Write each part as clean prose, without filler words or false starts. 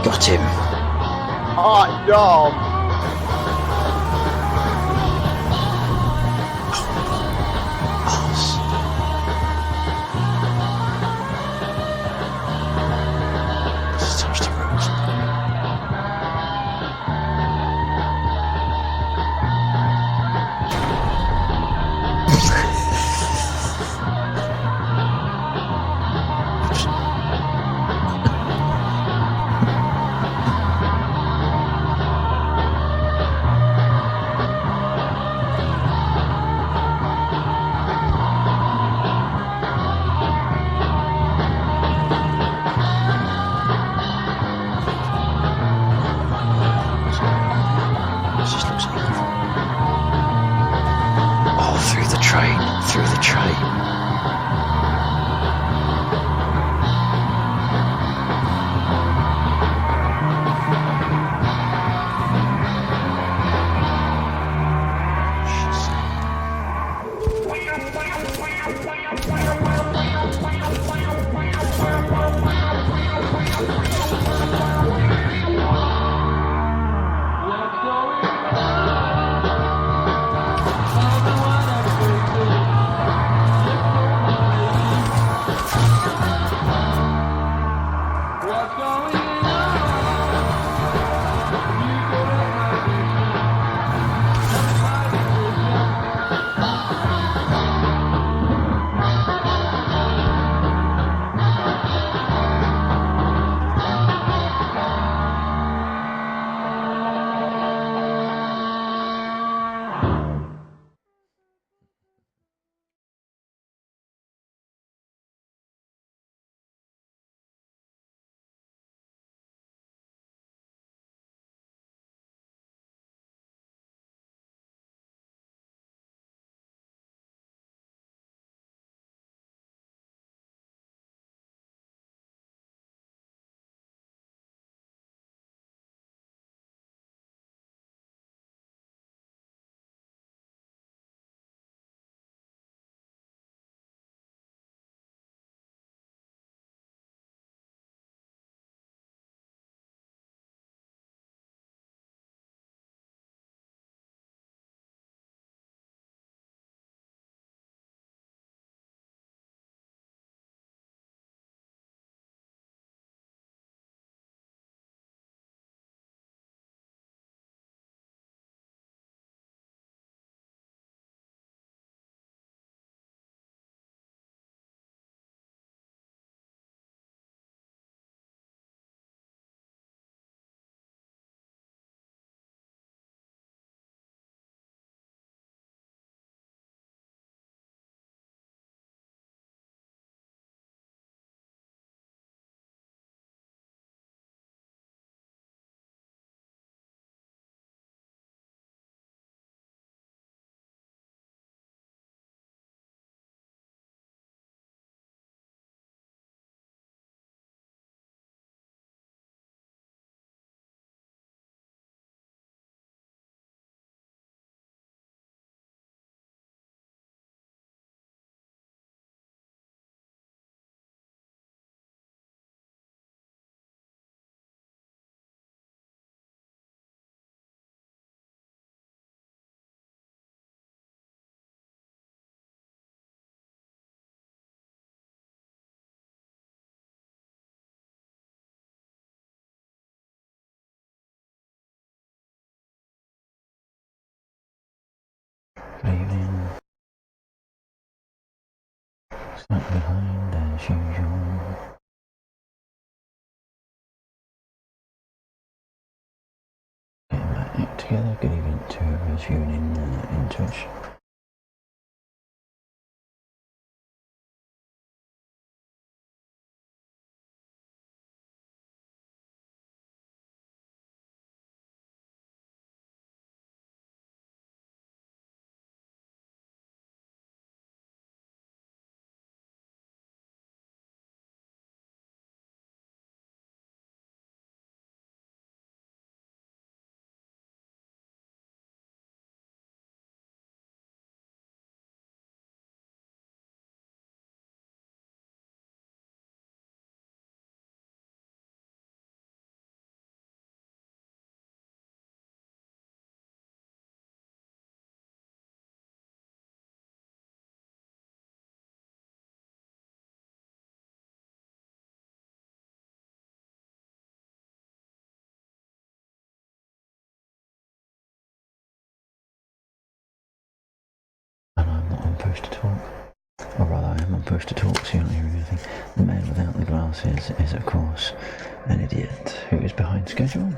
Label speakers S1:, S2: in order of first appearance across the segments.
S1: Got him.
S2: Oh, no.
S1: Just touch the rose. Good evening. Slightly behind as usual. Getting my act together. Good evening to whoever's viewing in Twitch. And I'm not on push to talk. Or rather, I am on push to talk, so you're not hearing anything. The man without the glasses is, of course, an idiot who is behind schedule.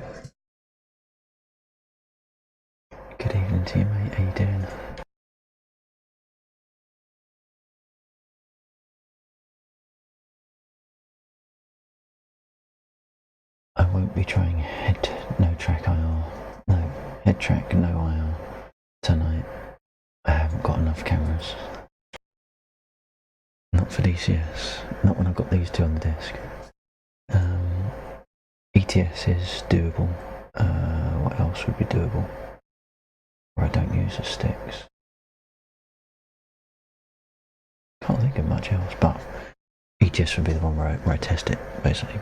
S1: Good evening to you, mate. How you doing? I won't be trying head track no IR tonight. I haven't got enough cameras. Not for DCS. Not when I've got these two on the desk. ETS is doable. What else would be doable? Where I don't use the sticks. Can't think of much else, but ETS would be the one where I test it, basically.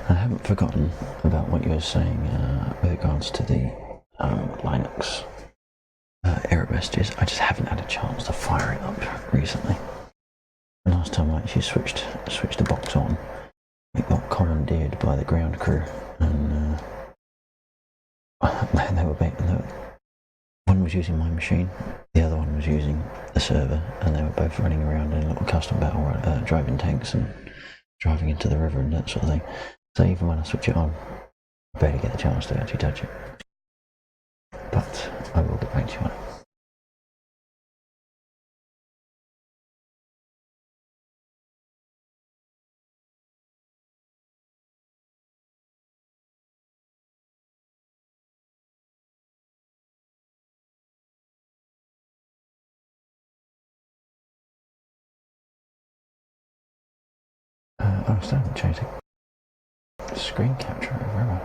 S1: I haven't forgotten about what you were saying with regards to the Linux error messages. I just haven't had a chance to fire it up recently. The last time I actually switched the box on, it got commandeered by the ground crew, and one was using my machine, the other one was using the server, and they were both running around in a little custom battle, driving tanks and driving into the river and that sort of thing. So even when I switch it on, I barely get the chance to actually touch it. But I will get back to you on it. I still haven't changed the screen capture over, have I?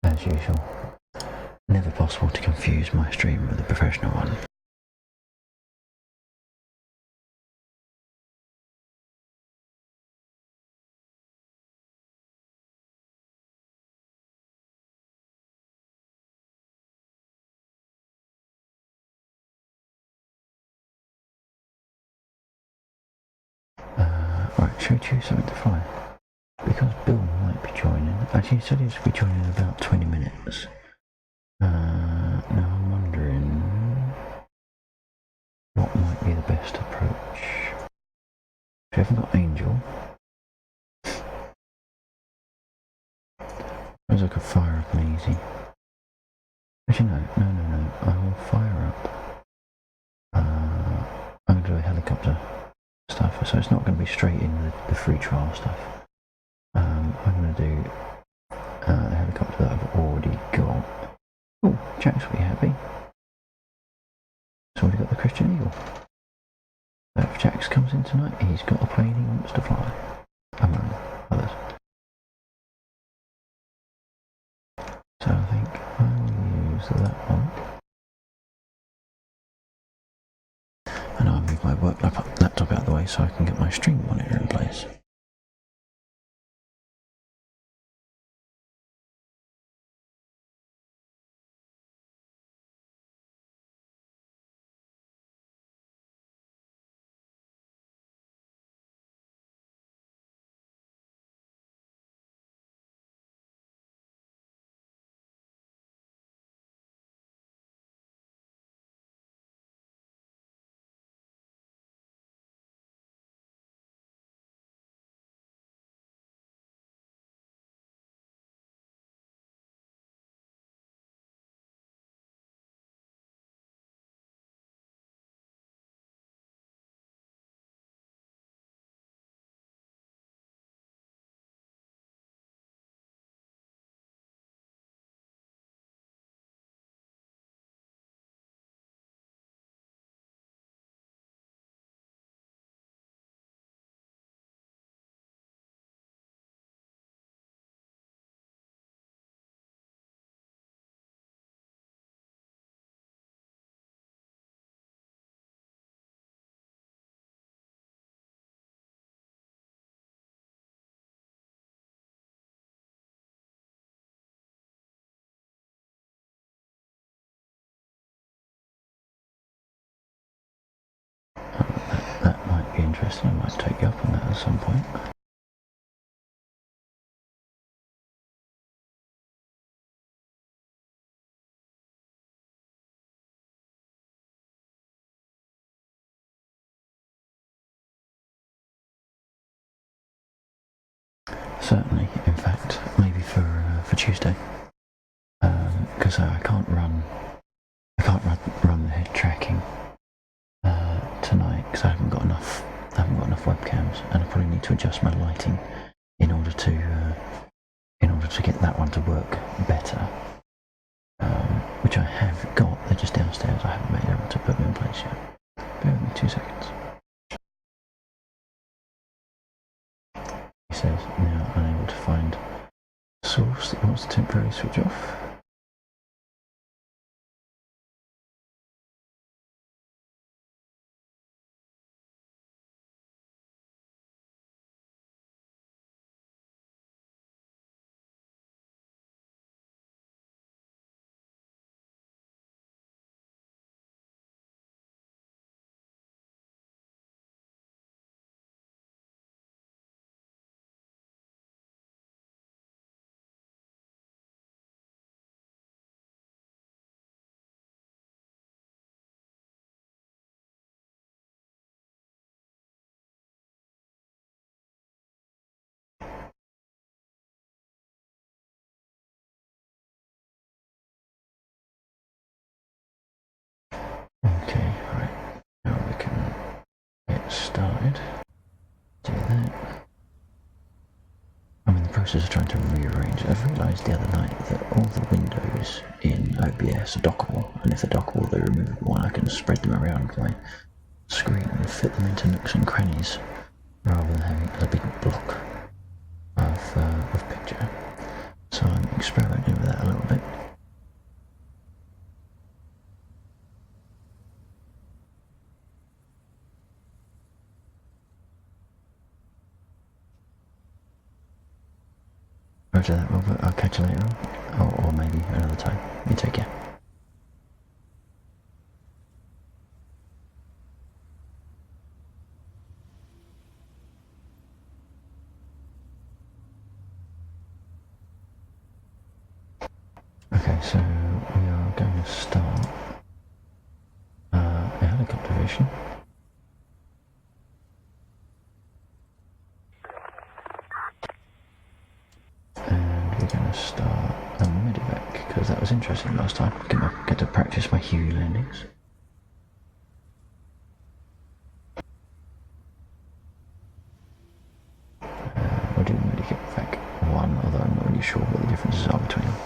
S1: As usual, never possible to confuse my stream with a professional one. Right, should we choose something to fly? Because Bill might be joining. Actually, he said he was to be joining in about 20 minutes. Now I'm wondering what might be the best approach. We haven't got Angel. Suppose I could fire up an easy. Actually, no. I will fire up. I'm going to do a helicopter stuff, so it's not going to be straight in the free trial stuff. I'm going to do a helicopter that I've already got. Oh, Jack's will be happy. It's already got the Christian Eagle. So if Jax comes in tonight, he's got a plane he wants to fly, among others. So I think I will use that one. so I can get my stream monitor in place. That might be interesting. I might take you up on that at some point. Certainly, in fact, maybe for Tuesday, because I can't run the head tracking tonight because I haven't got enough webcams, and I probably need to adjust my lighting in order to get that one to work better. Which I have got. They're just downstairs. I haven't been able to put them in place yet. Bear with me 2 seconds. He says now unable to find source that he wants to temporarily switch off. Okay, right. Now we can get started. Do that. I'm in the process of trying to rearrange. I've realised the other night that all the windows in OBS are dockable, and if they're dockable, they're removable, and I can spread them around my screen and fit them into nooks and crannies rather than having it as a big block of picture. So I'm experimenting with that a little bit. Roger that, Robert. I'll catch you later on. Or maybe another time. You take care. Okay, so we are going to start a helicopter mission. And we're going to start a medevac, because that was interesting last time. Get to practice my Huey landings. We'll do medevac 1, although I'm not really sure what the differences are between them.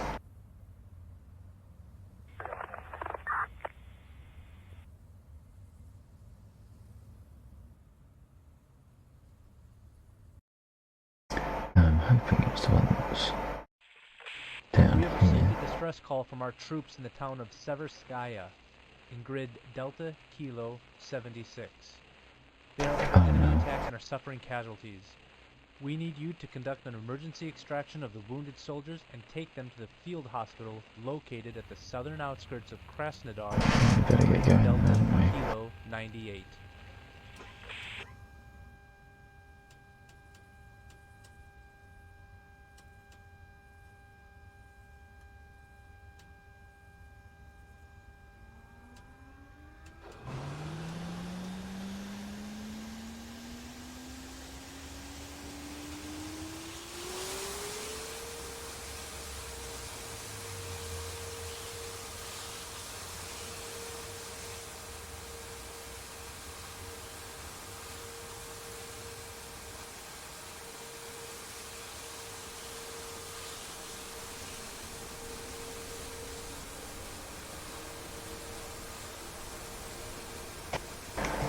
S1: I'm hoping it's the one that's down
S3: We have received
S1: here.
S3: a distress call from our troops in the town of Severskaya in grid Delta Kilo 76. They are
S1: Oh
S3: under enemy
S1: no.
S3: attack and are suffering casualties. We need you to conduct an emergency extraction of the wounded soldiers and take them to the field hospital located at the southern outskirts of Krasnodar.
S1: Better get going,
S3: Delta
S1: haven't we?
S3: Kilo 98.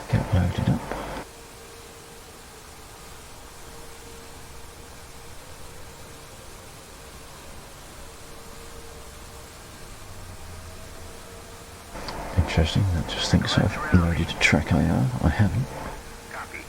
S1: Get loaded up. Interesting, that just thinks I've loaded a track IR. I haven't.
S2: Copy.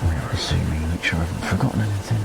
S1: We're zooming, make sure I haven't forgotten anything.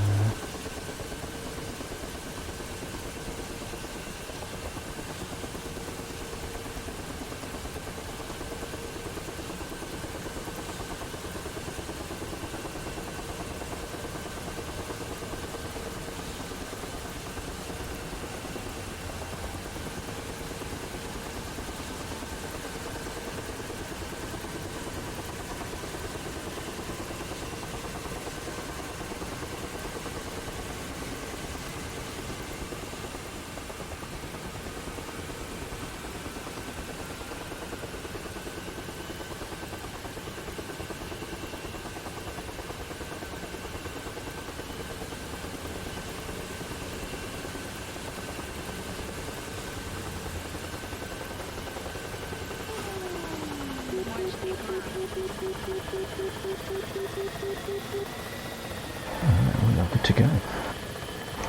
S1: We are good to go.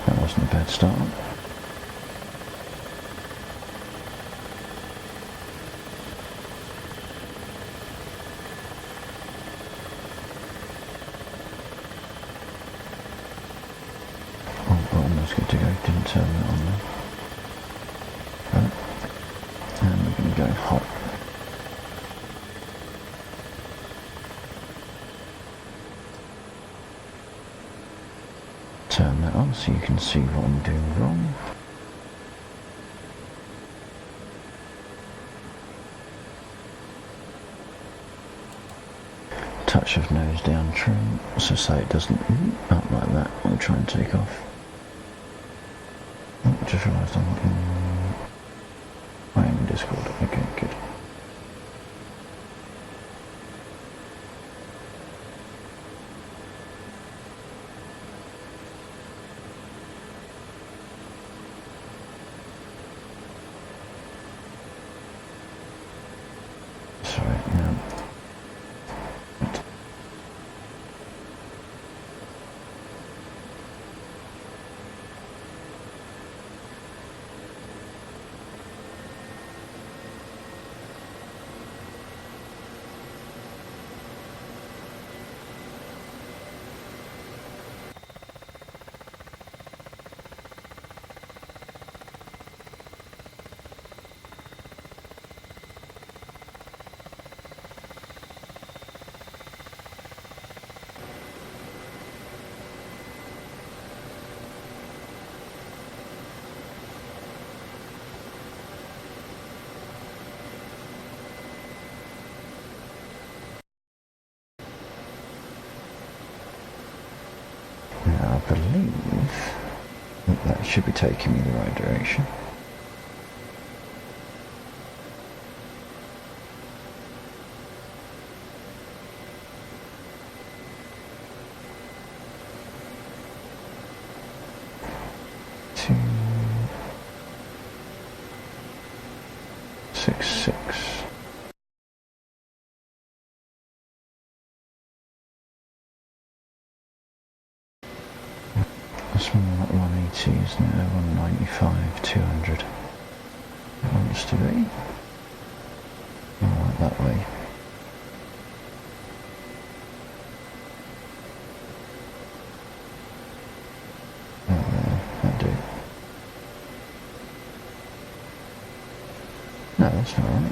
S1: That wasn't a bad start. Oh, we're almost good to go. Didn't turn that on there. Right. And we're going to go hot. Turn that on so you can see what I'm doing wrong. Touch of nose down trim, so say it doesn't up like that. We'll try and take off. Oh, just realised I am in Discord. Okay, good. Sorry, no. Now I believe that should be taking me the right direction. That's more like 180, isn't it? 195, 200. It wants to be. Alright, that way. That'll do. No, that's not right.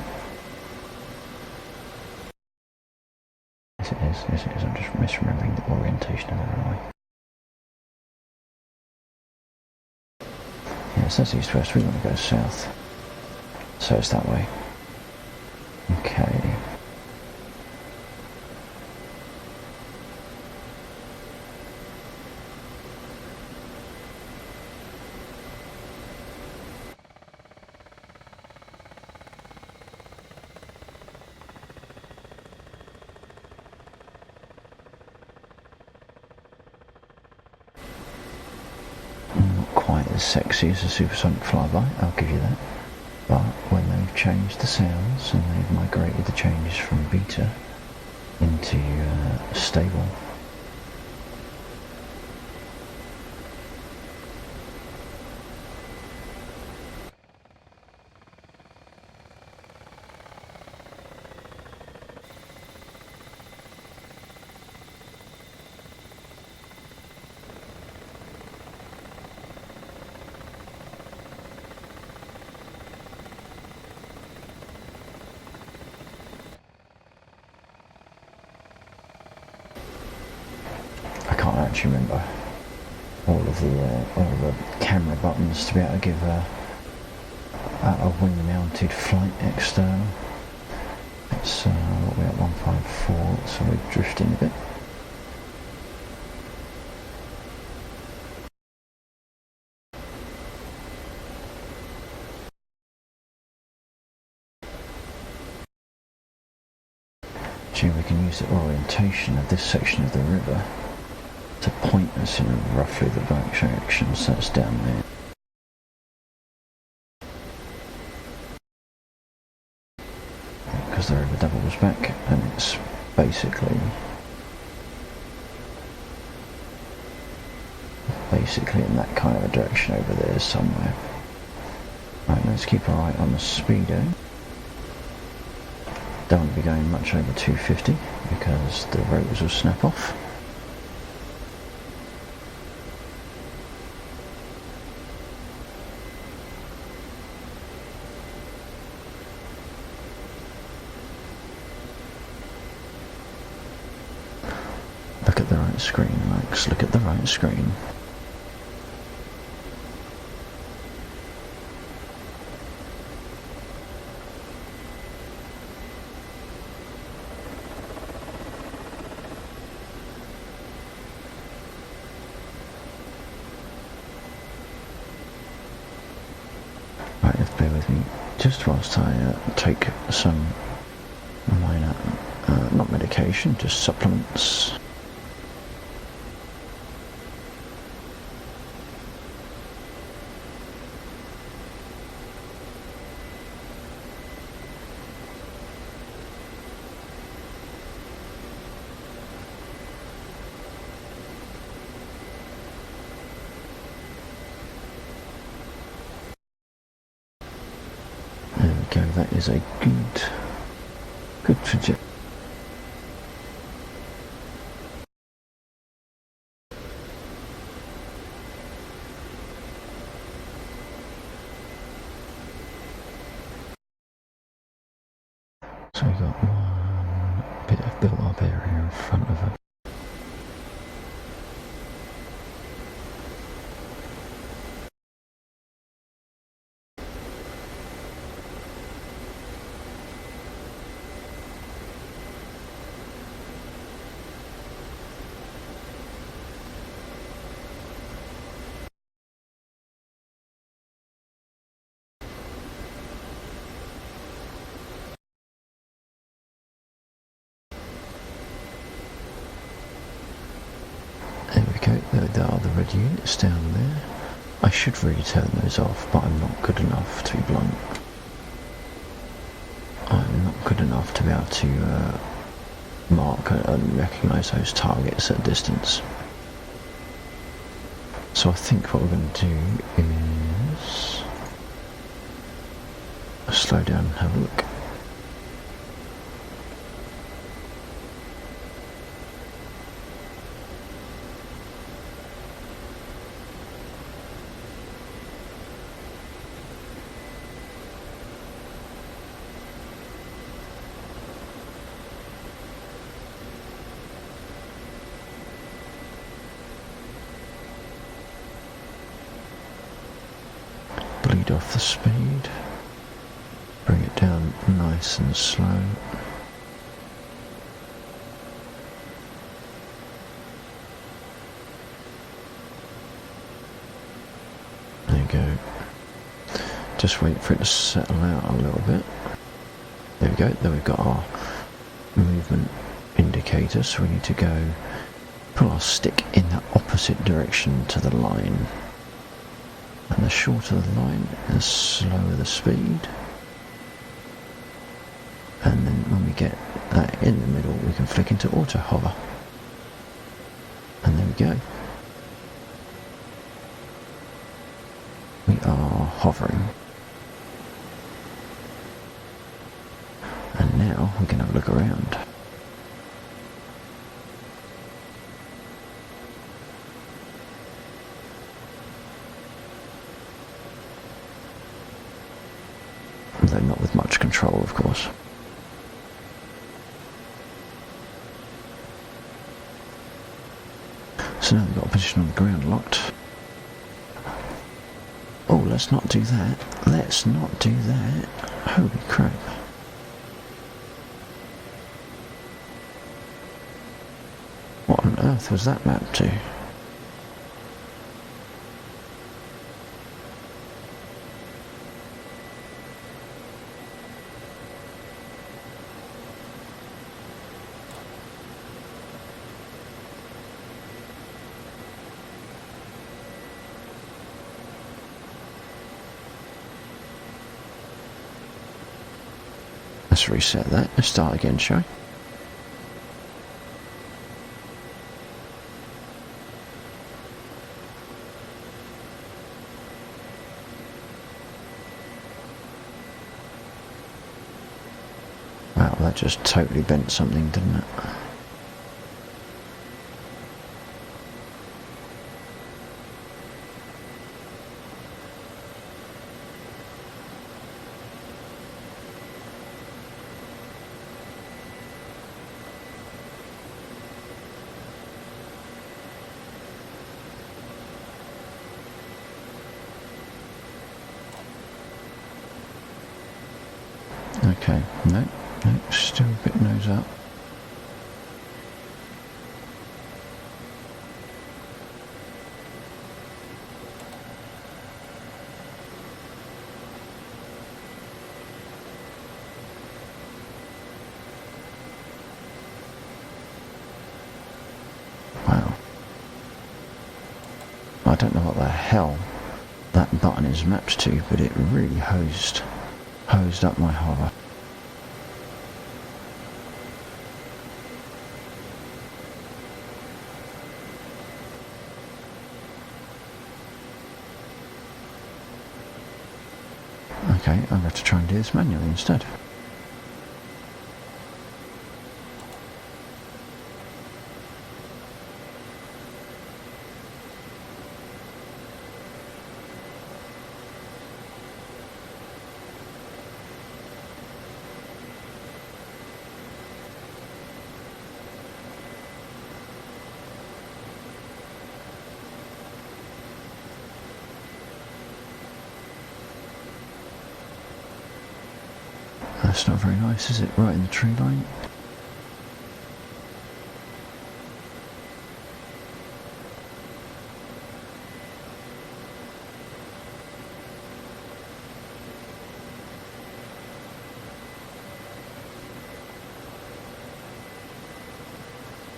S1: Yes it is, yes it is. I'm just misremembering the orientation of the runway. Yes, that's east-west. We want to go south. So it's that way. Okay. Not quite as sexy as a supersonic flyby, I'll give you that. But when they've changed the sounds and they've migrated the changes from beta into stable, I can't actually remember all of the camera buttons to be able to give a wing-mounted flight external. It's what we're at 154, so we're drifting a bit. Actually, we can use the orientation of this section of the river to point us in roughly the direction, so that's down there. Because the river doubles back, and it's basically in that kind of a direction over there somewhere. Right, let's keep our eye on the speedo. Don't want to be going much over 250 because the rotors will snap off. Look at the right screen, Max. Look at the right screen. Right, bear with me. Just whilst I take some minor, not medication, just supplements. There we go, that is a good trajectory. So we've got one bit of built-up area in front of it. There we go, there are the red units down there. I should really turn those off, but I'm not good enough, to be blunt. I'm not good enough to be able to mark and recognise those targets at a distance. So I think what we're going to do is slow down and have a look. Bleed off the speed, bring it down nice and slow. There you go. Just wait for it to settle out a little bit. There we go, there we've got our movement indicator, so we need to go pull our stick in the opposite direction to the line. And the shorter the line, the slower the speed. And then when we get that in the middle, we can flick into auto hover. And there we go. We are hovering. And now we can have a look around. Though not with much control, of course. So now we've got a position on the ground locked. Oh, let's not do that. Let's not do that. Holy crap. What on earth was that mapped to? Let's reset that. Let's start again, shall we? Wow, that just totally bent something, didn't it? Okay, no, still a bit nose up. Wow. I don't know what the hell that button is mapped to, but it really hosed up my hover. Okay, I'm going to have to try and do this manually instead. That's not very nice, is it? Right in the tree line.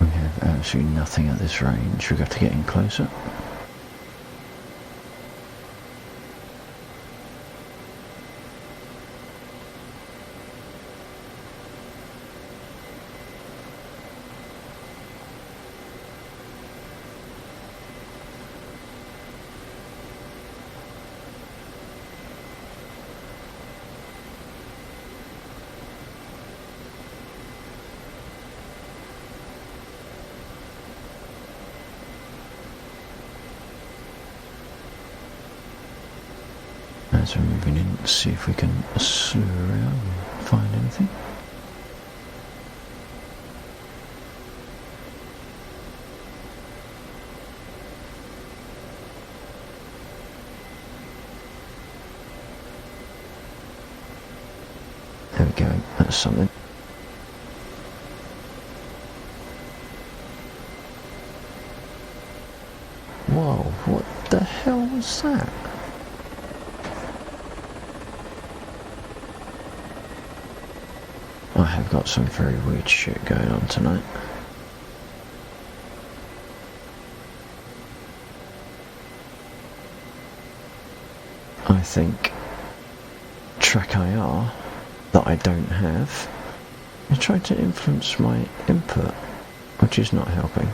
S1: We have absolutely nothing at this range. We've got to get in closer. As we're moving in, let's see if we can slew around and find anything. There we go, that's something. Whoa, what the hell was that? I have got some very weird shit going on tonight. I think track IR that I don't have is trying to influence my input, which is not helping.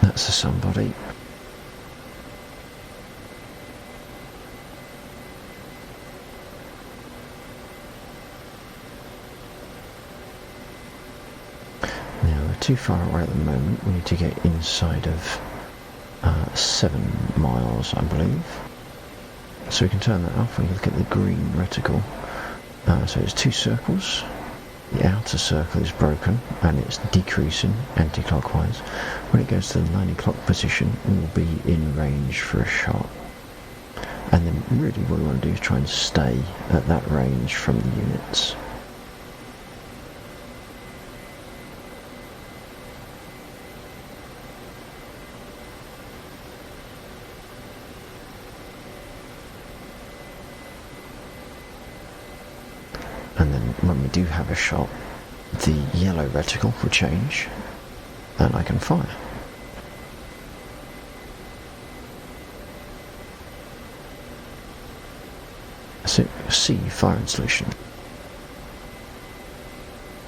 S1: That's a somebody. Now we're too far away at the moment. We need to get inside of 7 miles, I believe. So we can turn that off. We can look at the green reticle. So it's 2 circles. The outer circle is broken and it's decreasing anti-clockwise. When it goes to the 9 o'clock position, we'll be in range for a shot. And then really what we want to do is try and stay at that range from the units. And then when we do have a shot, the yellow reticle will change and I can fire. So, C, fire installation.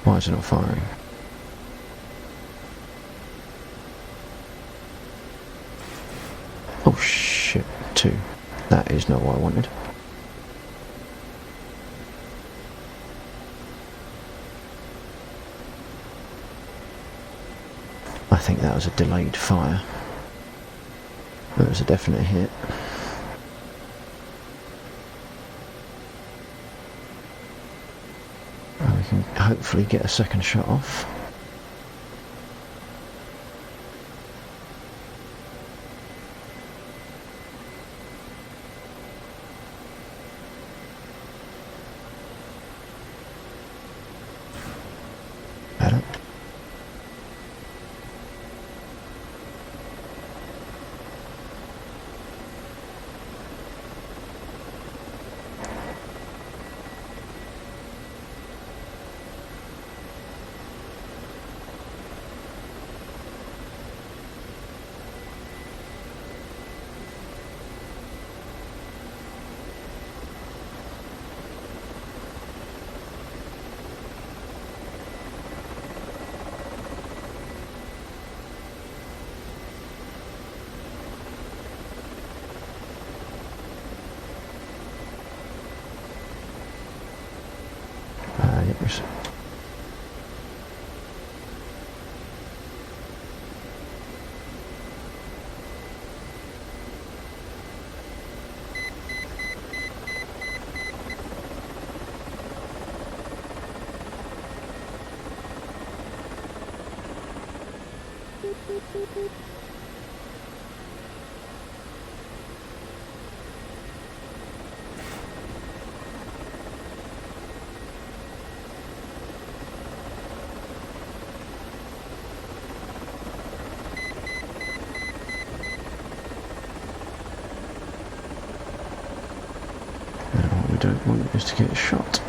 S1: Why is it not firing? Oh shit, 2. That is not what I wanted. I think that was a delayed fire. That was a definite hit. And we can hopefully get a second shot off. Better. Yep. What we don't want is to get shot.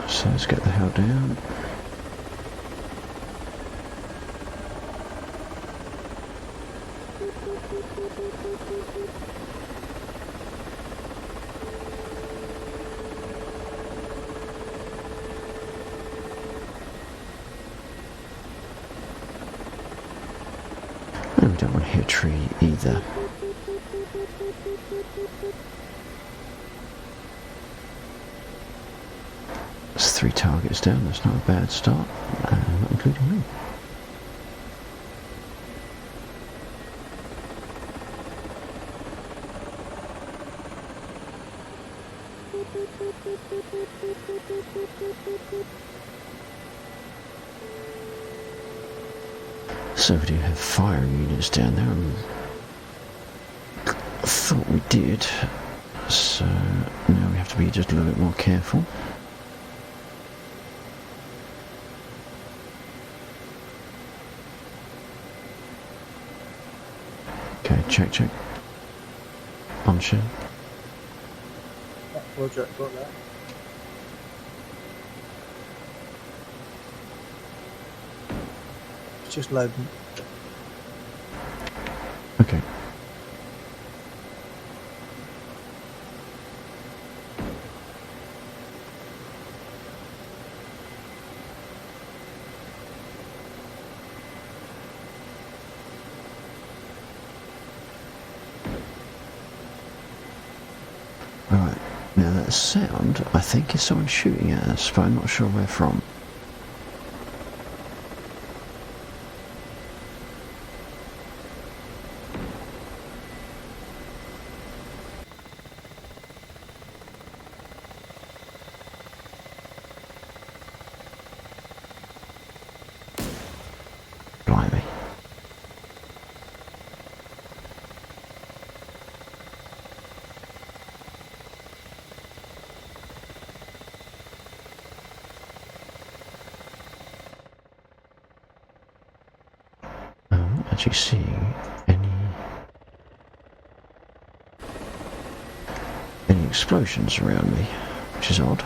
S1: So let's get the hell down. don't want to hit a tree either. There's 3 targets down, that's not a bad start, not including me. So we do have firing units down there. I thought we did. So now we have to be just a little bit more careful. Okay, check. Punch it.
S2: Roger, got that. It's just loading.
S1: Okay. Right, now that sound, I think is someone shooting at us, but I'm not sure where from. Blimey. Actually seeing any explosions around me, which is odd.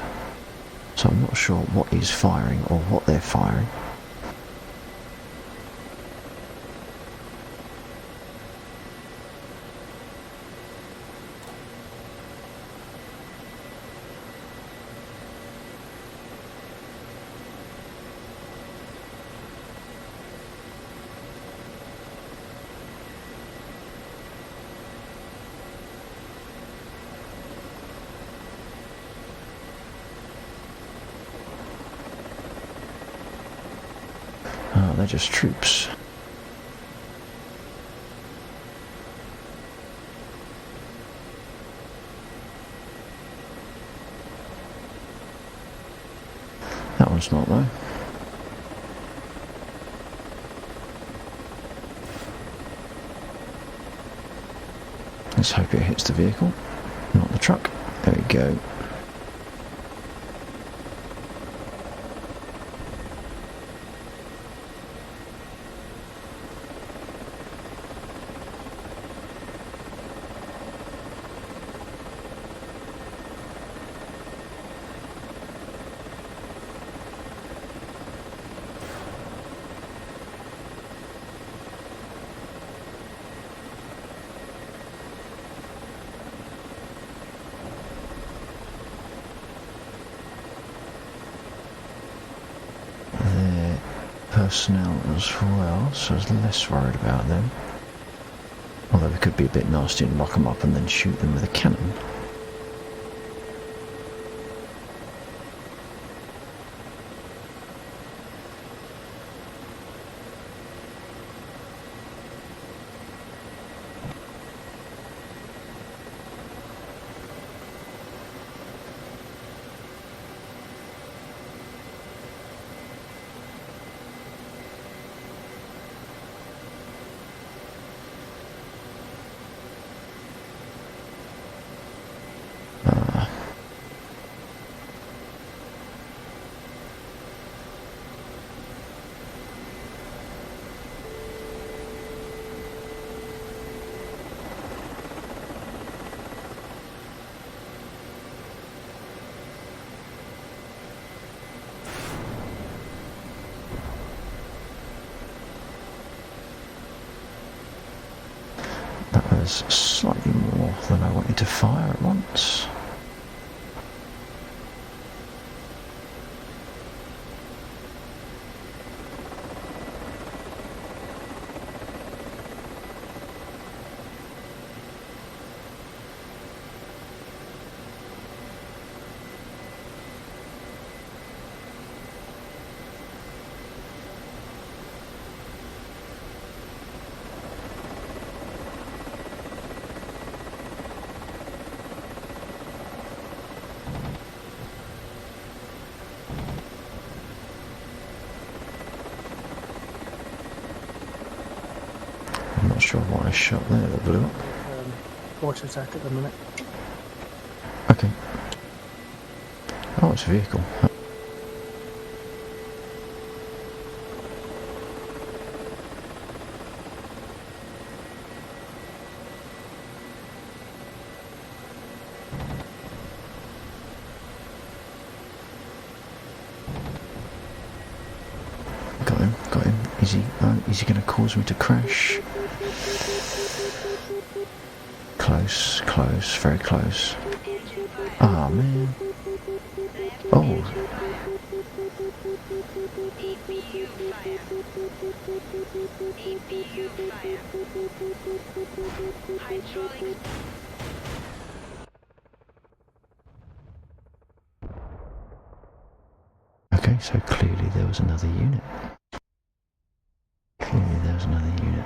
S1: So I'm not sure what is firing or what they're firing. Oh, they're just troops. That one's not though. Let's hope it hits the vehicle, not the truck. There we go. Personnel as well, so I was less worried about them. Although we could be a bit nasty and lock them up and then shoot them with a cannon. That was slightly more than I wanted to fire at once. sure what I shot there that blew up.
S4: Auto attack at the minute.
S1: Okay. Oh, it's a vehicle. Got him, got him. Is he going to cause me to crash? Close, close, very close. Ah, man. Oh. Okay, so clearly there was another unit. Clearly there was another unit.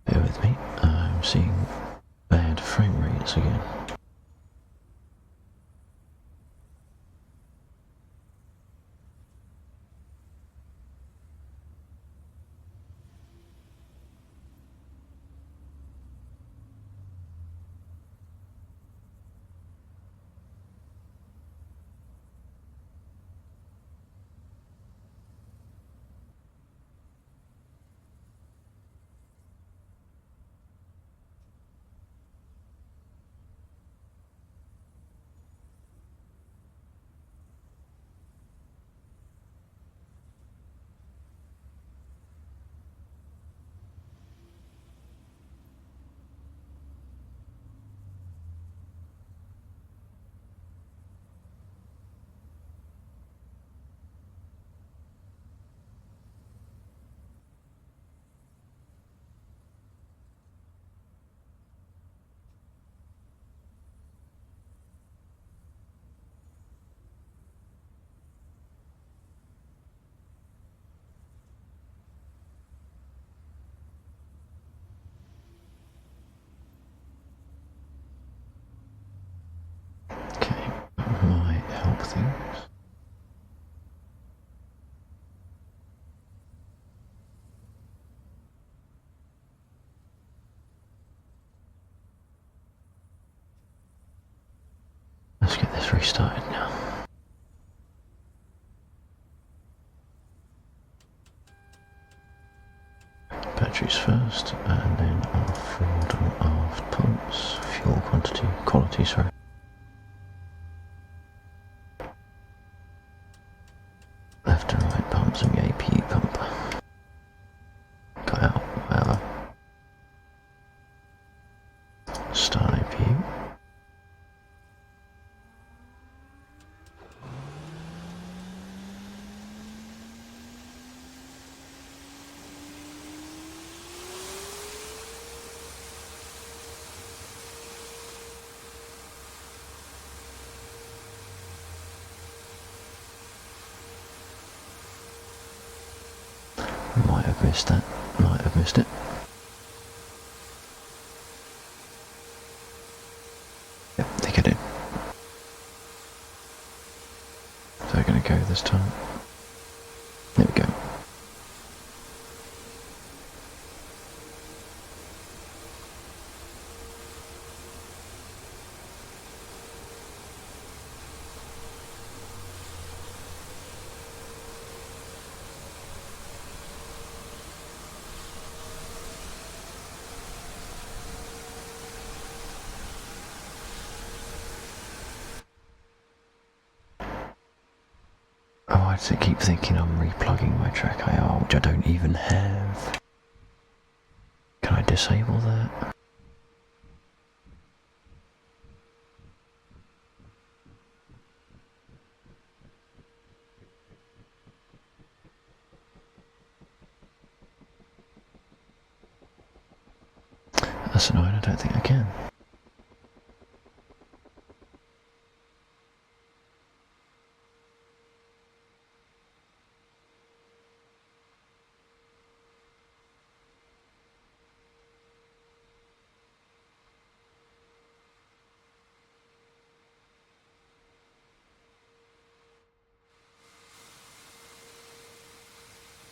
S1: Bear with me, I'm seeing bad frame rates again. Okay, might help things. Let's get this restarted now. Batteries first, and then our forward and aft pumps. Fuel quality, sorry. Left and right pumps and the APU pump. Got out, whatever. Start APU. Might have missed that. Might have missed it. Yep, they get in. So they're going to go this time. There we go. Oh, I keep thinking I'm replugging my track IR, which I don't even have. Can I disable that? That's annoying, I don't think I can.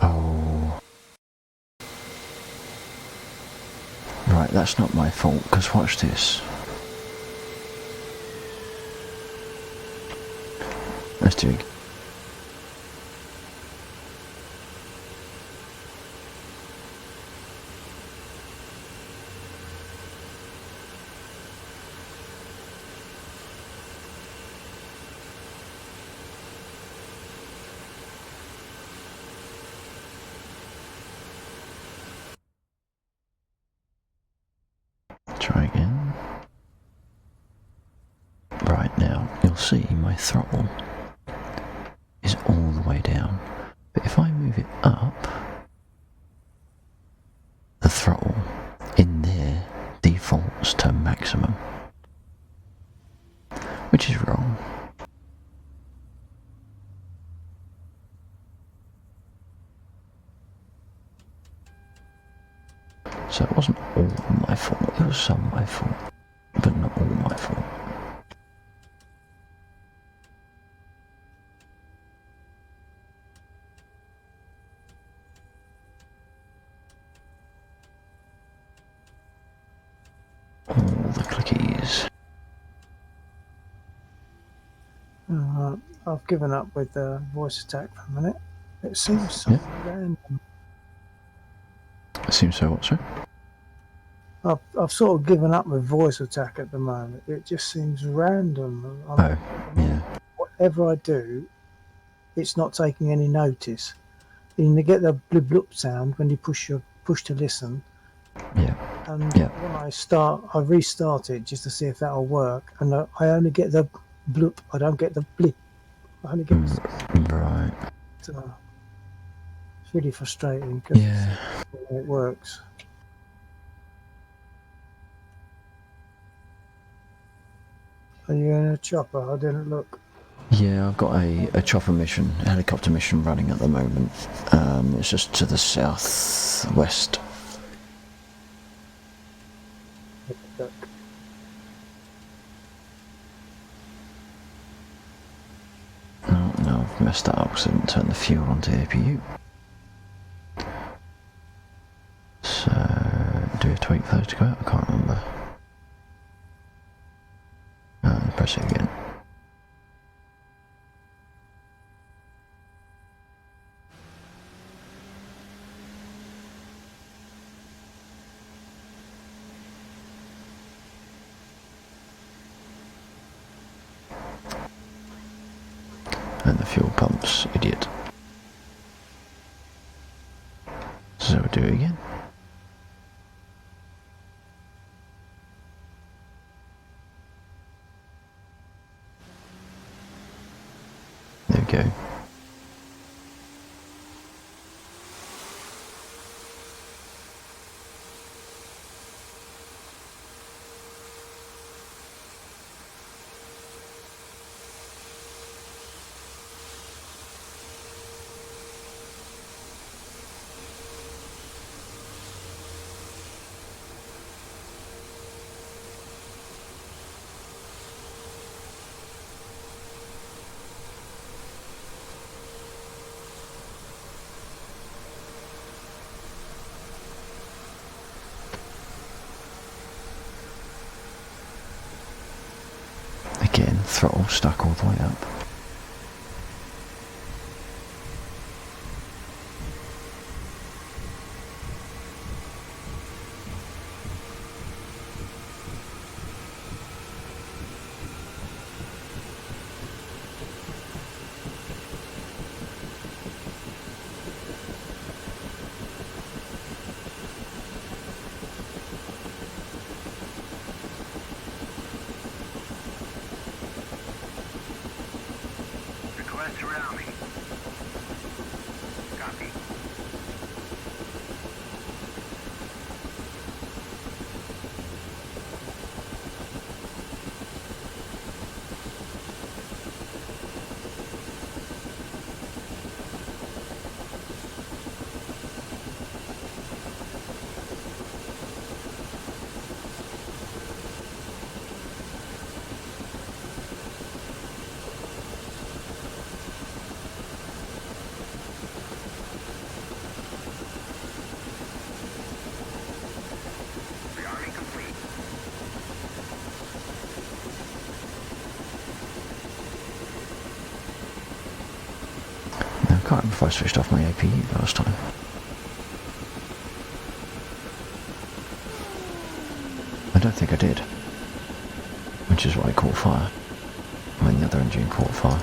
S1: Oh. Right, that's not my fault, because watch this. Let's do it. Try again. Right, now, you'll see my throttle is all the way down. But if I move it up, the throttle in there defaults to maximum, which is wrong. So it wasn't all my fault, it was some my fault, but not all my fault. All the clickies.
S4: I've given up with the voice attack for a minute. It seems so random.
S1: It seems so what, sir?
S4: I've sort of given up with voice attack at the moment. It just seems random.
S1: Oh, yeah.
S4: Whatever I do, it's not taking any notice. You get the blub blub sound when you push to listen.
S1: Yeah.
S4: And
S1: Yeah.
S4: when I restart it just to see if that'll work. And I only get the bloop. I don't get the blip. I only get
S1: Right.
S4: it's really frustrating because
S1: Yeah.
S4: it works. Are you in a chopper? I didn't look.
S1: Yeah, I've got a chopper mission, a helicopter mission running at the moment. It's just to the southwest.
S4: Look.
S1: Oh, no, I've messed that up because I didn't turn the fuel onto the APU. So, do we have to wait for those to go out? I can't remember. Press it again. And the fuel pumps, idiot. So we'll do it again. There we go. Again, throttle stuck all the way up.
S5: Request around me. Copy.
S1: can't remember if I switched off my APU last time. I don't think I did. Which is why it caught fire. When the other engine caught fire.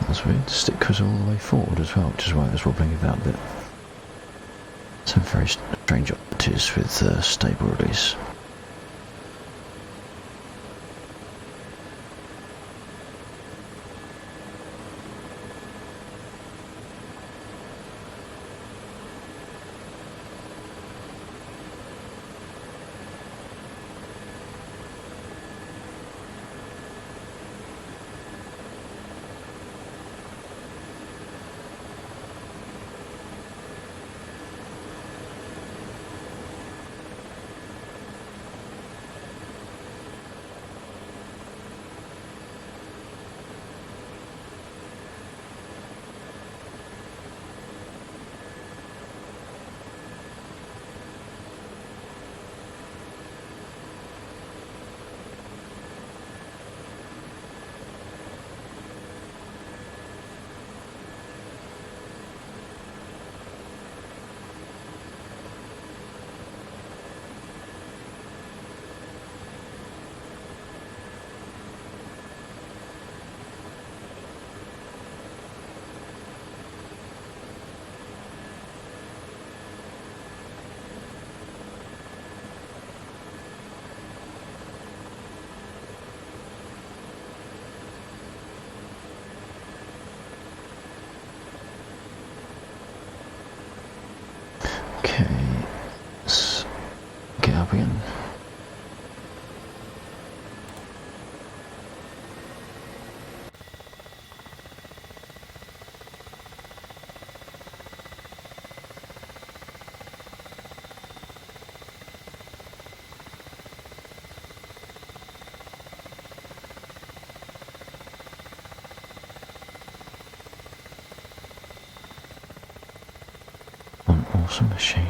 S1: That's weird. The stick was all the way forward as well, which is why it was wobbling about a bit. Some very strange oddities with stable release. Okay, let's get up again. An awesome machine.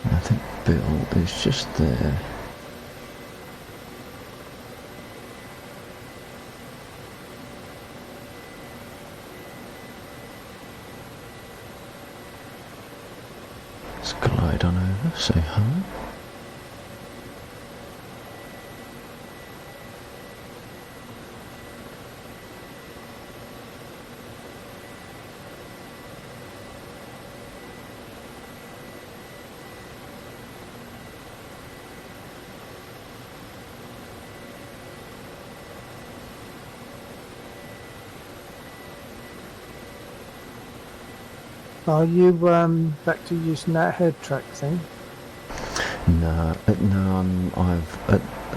S1: I think Bill is just there. Let's glide on over, say hi.
S4: Are you back to using that head track thing?
S1: No, I've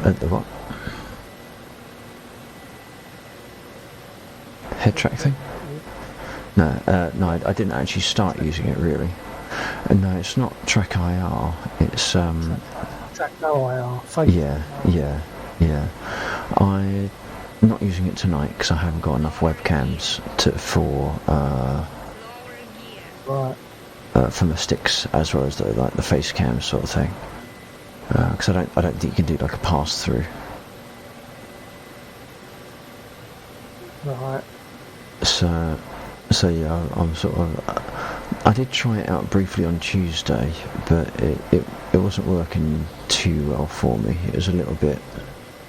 S1: at the what? Head track thing? No, I didn't actually start using it really. No, it's not Track IR. It's
S4: Track no IR.
S1: yeah. I'm not using it tonight because I haven't got enough webcams
S4: Right.
S1: for my sticks as well as the face cam sort of thing. Because I don't think you can do like a pass through.
S4: Right.
S1: So yeah, I'm sort of. I did try it out briefly on Tuesday, but it wasn't working too well for me. It was a little bit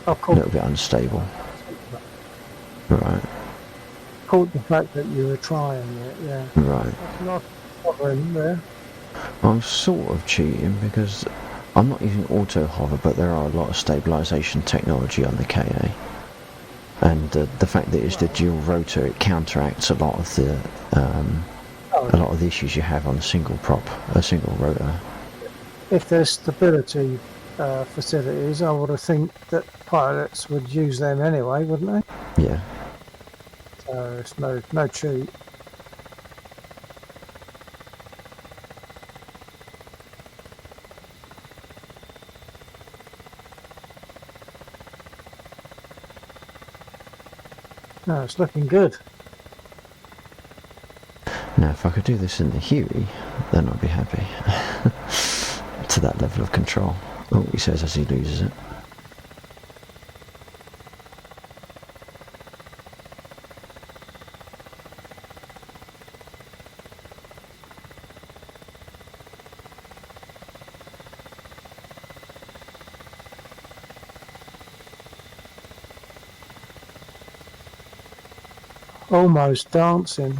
S1: unstable. Right.
S4: Called the fact that you were trying it, yeah.
S1: Right.
S4: That's not bothering there.
S1: I'm sort of cheating because I'm not using auto hover, but there are a lot of stabilisation technology on the KA. And the fact that it's the dual rotor, it counteracts a lot of the issues you have on a single rotor.
S4: If there's stability facilities, I would have think that pilots would use them anyway, wouldn't they?
S1: Yeah.
S4: So it's no cheat. No, it's looking good.
S1: Now, if I could do this in the Huey, then I'd be happy. To that level of control. Oh, he says as he loses it.
S4: Almost dancing.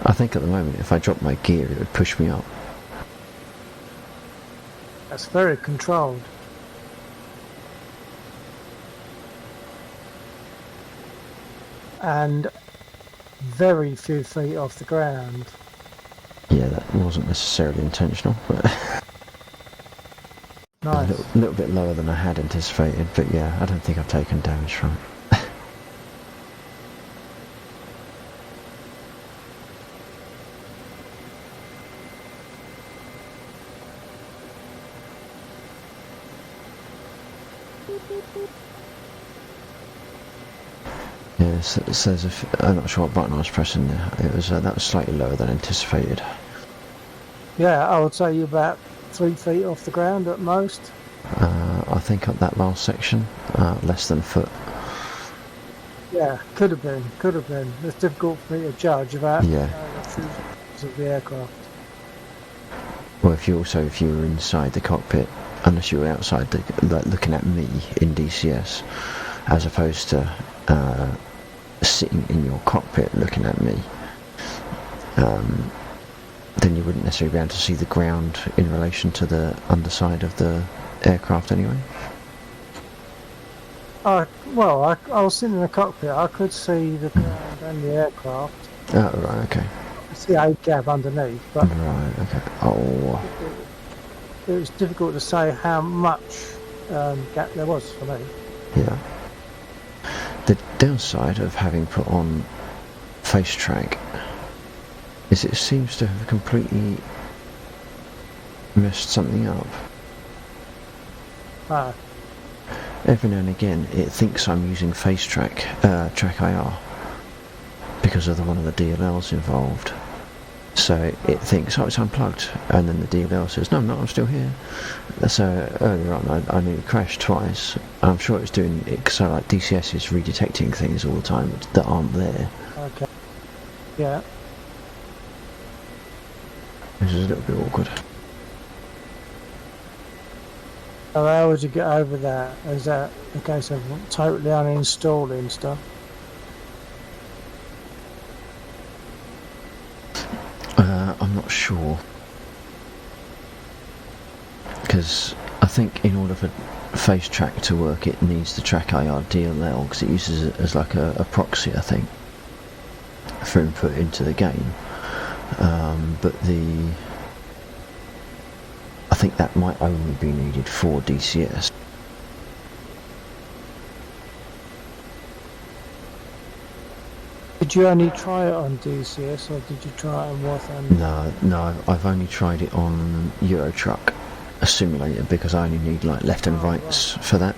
S1: I think at the moment, if I drop my gear, it would push me up.
S4: That's very controlled. And very few feet off the ground.
S1: Yeah, that wasn't necessarily intentional, but
S4: Nice.
S1: a little bit lower than I had anticipated. But yeah, I don't think I've taken damage from it. Yeah, it says I'm not sure what button I was pressing there. It was that was slightly lower than anticipated.
S4: Yeah, I would say you're about 3 feet off the ground at most.
S1: I think at that last section, less than a foot.
S4: Yeah, could have been. It's difficult for me to judge about
S1: Yeah.
S4: the physics of the aircraft.
S1: Well, if you were inside the cockpit, unless you were outside, like looking at me in DCS, as opposed to sitting in your cockpit looking at me, then you wouldn't necessarily be able to see the ground in relation to the underside of the aircraft anyway.
S4: I was sitting in the cockpit. I could see the ground and the aircraft.
S1: Oh, right, okay.
S4: I could see a gap underneath, but
S1: Right, okay. Oh,
S4: it was difficult to say how much gap there was for me.
S1: yeah. The downside of having put on face track is it seems to have completely messed something up.
S4: Ah,
S1: Every now and again it thinks I'm using face track, track IR, because of one of the DLLs involved. So it thinks, oh, it's unplugged, and then the DLL says, no, I'm not, I'm still here. So earlier on I nearly crashed twice. I'm sure it's doing it because like DCS is redetecting things all the time that aren't there,
S4: okay. Yeah.
S1: which is a little bit awkward.
S4: So how would you get over that? Is that a case of totally uninstalling stuff?
S1: I'm not sure, because I think in order for face track to work, it needs the track IR DLL because it uses it as like a proxy, I think, for input into the game. But I think that might only be needed for DCS.
S4: Did you only try it on DCS or did you try it on Watham?
S1: No, I've only tried it on Euro Truck, a simulator, because I only need like left and rights for that.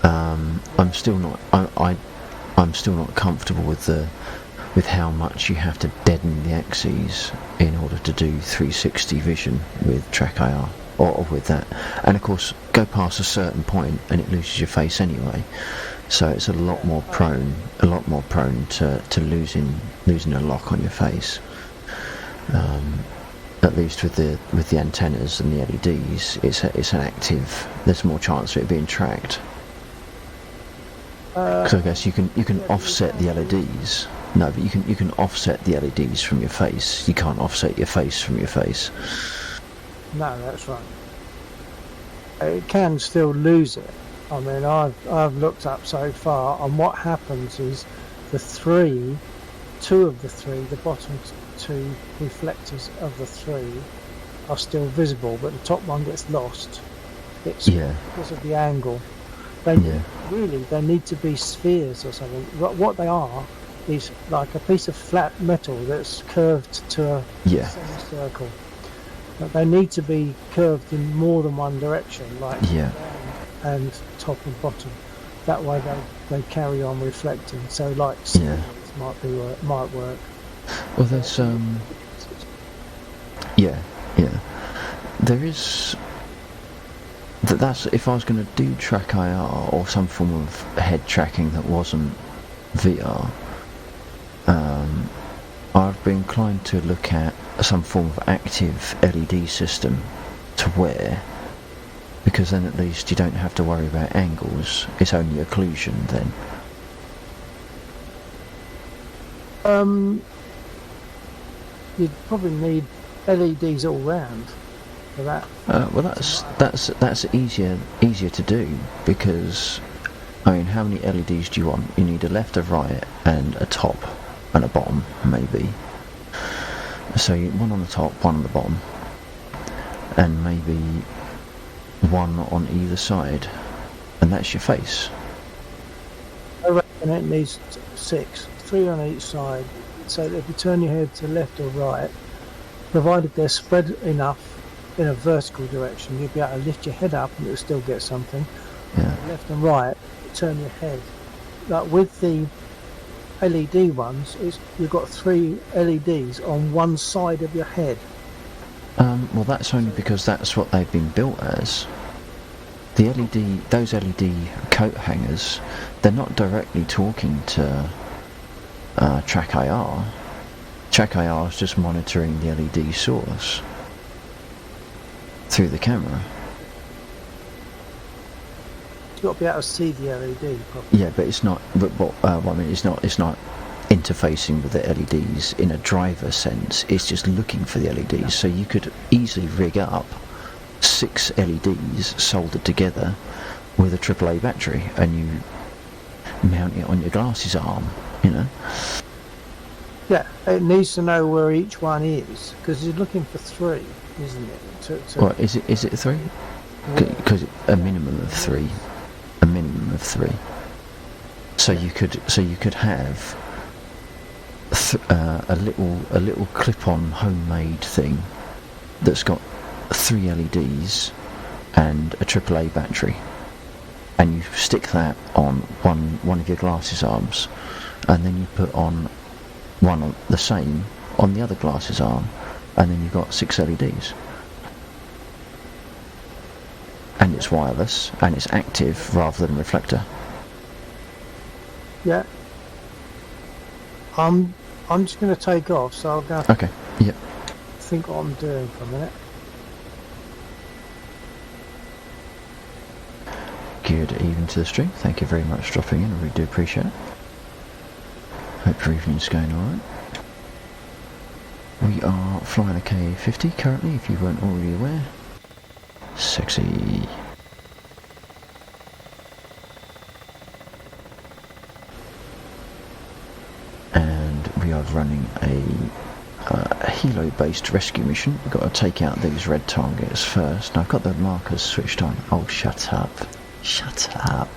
S1: I'm still not. I'm still not comfortable with how much you have to deaden the axes in order to do 360 vision with track IR or with that. And of course, go past a certain point and it loses your face anyway. So it's a lot more prone to losing a lock on your face. At least with the antennas and the LEDs, it's an active. There's more chance of it being tracked. So I guess you can offset the LEDs. No, but you can offset the LEDs from your face. You can't offset your face from your face.
S4: No, that's right. It can still lose it. I mean, I've looked up so far, and what happens is two of the three, the bottom two reflectors of the three are still visible, but the top one gets lost. It's because of the angle. They need to be spheres or something. What they are is like a piece of flat metal that's curved to a semicircle. But they need to be curved in more than one direction, like down and top and bottom. That way they carry on reflecting. So like might work.
S1: Well, there's there is. That's if I was going to do track IR or some form of head tracking that wasn't VR. I'd be inclined to look at some form of active LED system to wear, because then at least you don't have to worry about angles. It's only occlusion then.
S4: You'd probably need LEDs all round for that.
S1: Well, that's easier to do, because I mean, how many LEDs do you want? You need a left, a right, and a top and a bottom, maybe. So one on the top, one on the bottom, and maybe one on either side, and that's your face.
S4: I reckon it needs 6, 3 on each side, so that if you turn your head to left or right, provided they're spread enough in a vertical direction, you'll be able to lift your head up and it'll still get something. Left and right, turn your head. Like with the LED ones, you've got 3 LEDs on one side of your head.
S1: Well, that's only because that's what they've been built as. Those LED coat hangers, they're not directly talking to track IR. Track IR is just monitoring the LED source through the camera.
S4: You've got to be able to see the LED properly.
S1: Yeah, but it's not. But I mean, it's not interfacing with the LEDs in a driver sense. It's just looking for the LEDs. So you could easily rig up 6 LEDs soldered together with a AAA battery, and you mount it on your glasses arm. You know.
S4: Yeah, it needs to know where each one is, because you're looking for 3, isn't it?
S1: Well, is it 3? Because a minimum of 3. A minimum of 3. So you could have a little clip-on homemade thing that's got 3 LEDs and a AAA battery, and you stick that on one of your glasses arms, and then you put on one on the same on the other glasses arm, and then you've got 6 LEDs. And it's wireless, and it's active rather than reflector.
S4: Yeah. I'm just going to take off, so I'll go.
S1: Okay. Yep.
S4: Think what I'm doing for a minute.
S1: Good evening to the stream. Thank you very much for dropping in. I really do appreciate it. Hope your evening's going alright. We are flying a K-50 currently, if you weren't already aware. Sexy. And we are running a helo-based rescue mission. We've got to take out these red targets first. Now, I've got the markers switched on. Oh, shut up. Shut up.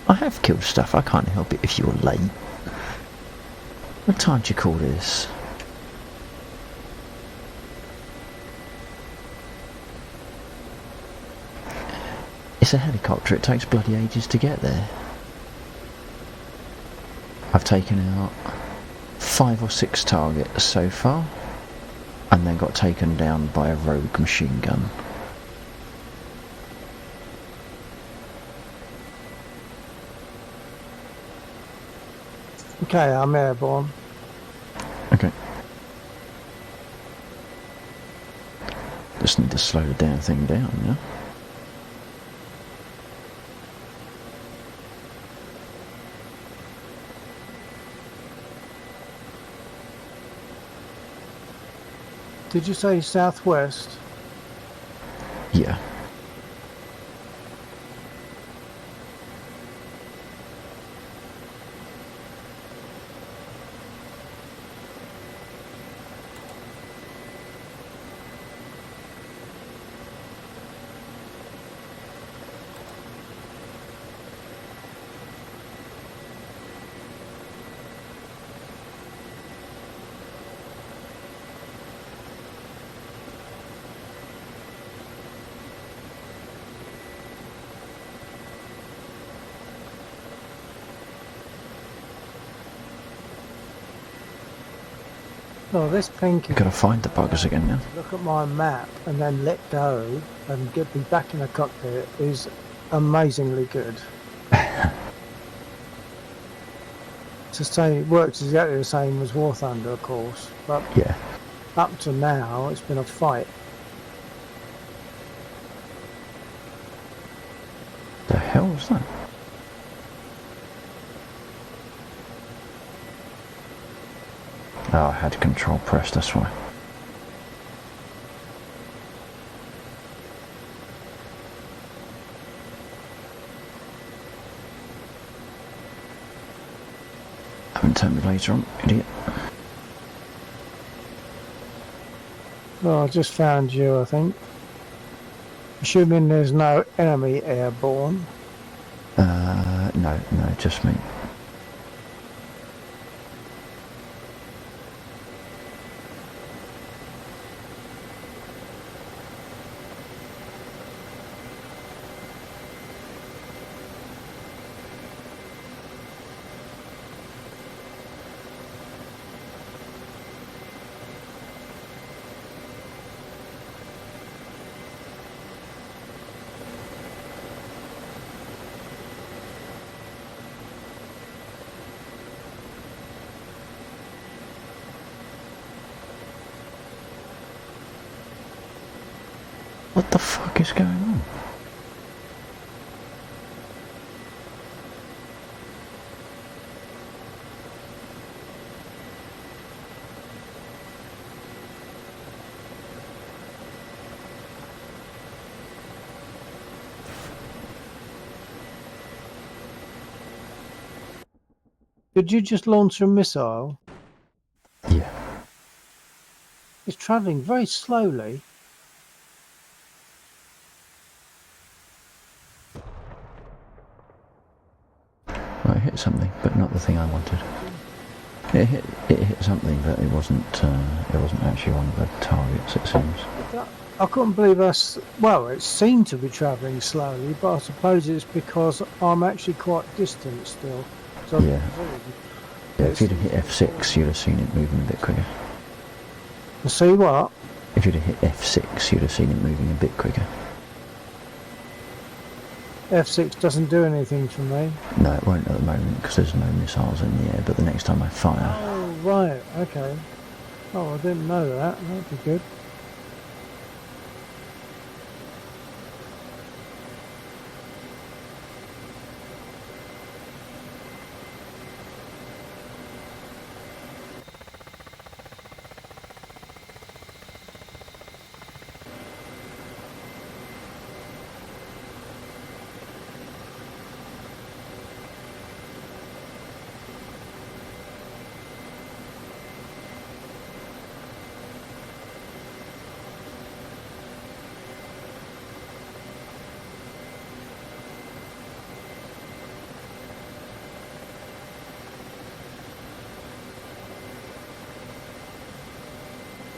S1: I have killed stuff. I can't help it if you're late. What time do you call this? It's a helicopter. It takes bloody ages to get there. I've taken out 5 or 6 targets so far, and then got taken down by a rogue machine gun.
S4: Okay, I'm airborne.
S1: Okay. Just need to slow the damn thing down, yeah?
S4: Did you say southwest?
S1: Yeah.
S4: Oh, this pinky.
S1: Gotta find the buggers again now.
S4: Look at my map and then let go and get me back in the cockpit is amazingly good. To say it works exactly the same as War Thunder, of course, but
S1: Yeah.
S4: up to now it's been a fight.
S1: The hell was that? Oh, I had control pressed, that's why. Haven't turned the laser on, idiot.
S4: Well, I just found you, I think. Assuming there's no enemy airborne.
S1: No, just me. What the fuck is going on?
S4: Did you just launch a missile?
S1: Yeah.
S4: It's travelling very slowly.
S1: Well, it hit something, but not the thing I wanted. It hit something, but it wasn't actually one of the targets, it seems.
S4: I couldn't believe us. Well, it seemed to be travelling slowly, but I suppose it's because I'm actually quite distant still. So
S1: Yeah. Yeah, if you'd have hit F6, you'd have seen it moving a bit quicker.
S4: See what?
S1: If you'd have hit F6, you'd have seen it moving a bit quicker.
S4: F6 doesn't do anything for me.
S1: No, it won't at the moment, because there's no missiles in the air, but the next time I fire...
S4: Oh, right, okay. Oh, I didn't know that. That'd be good.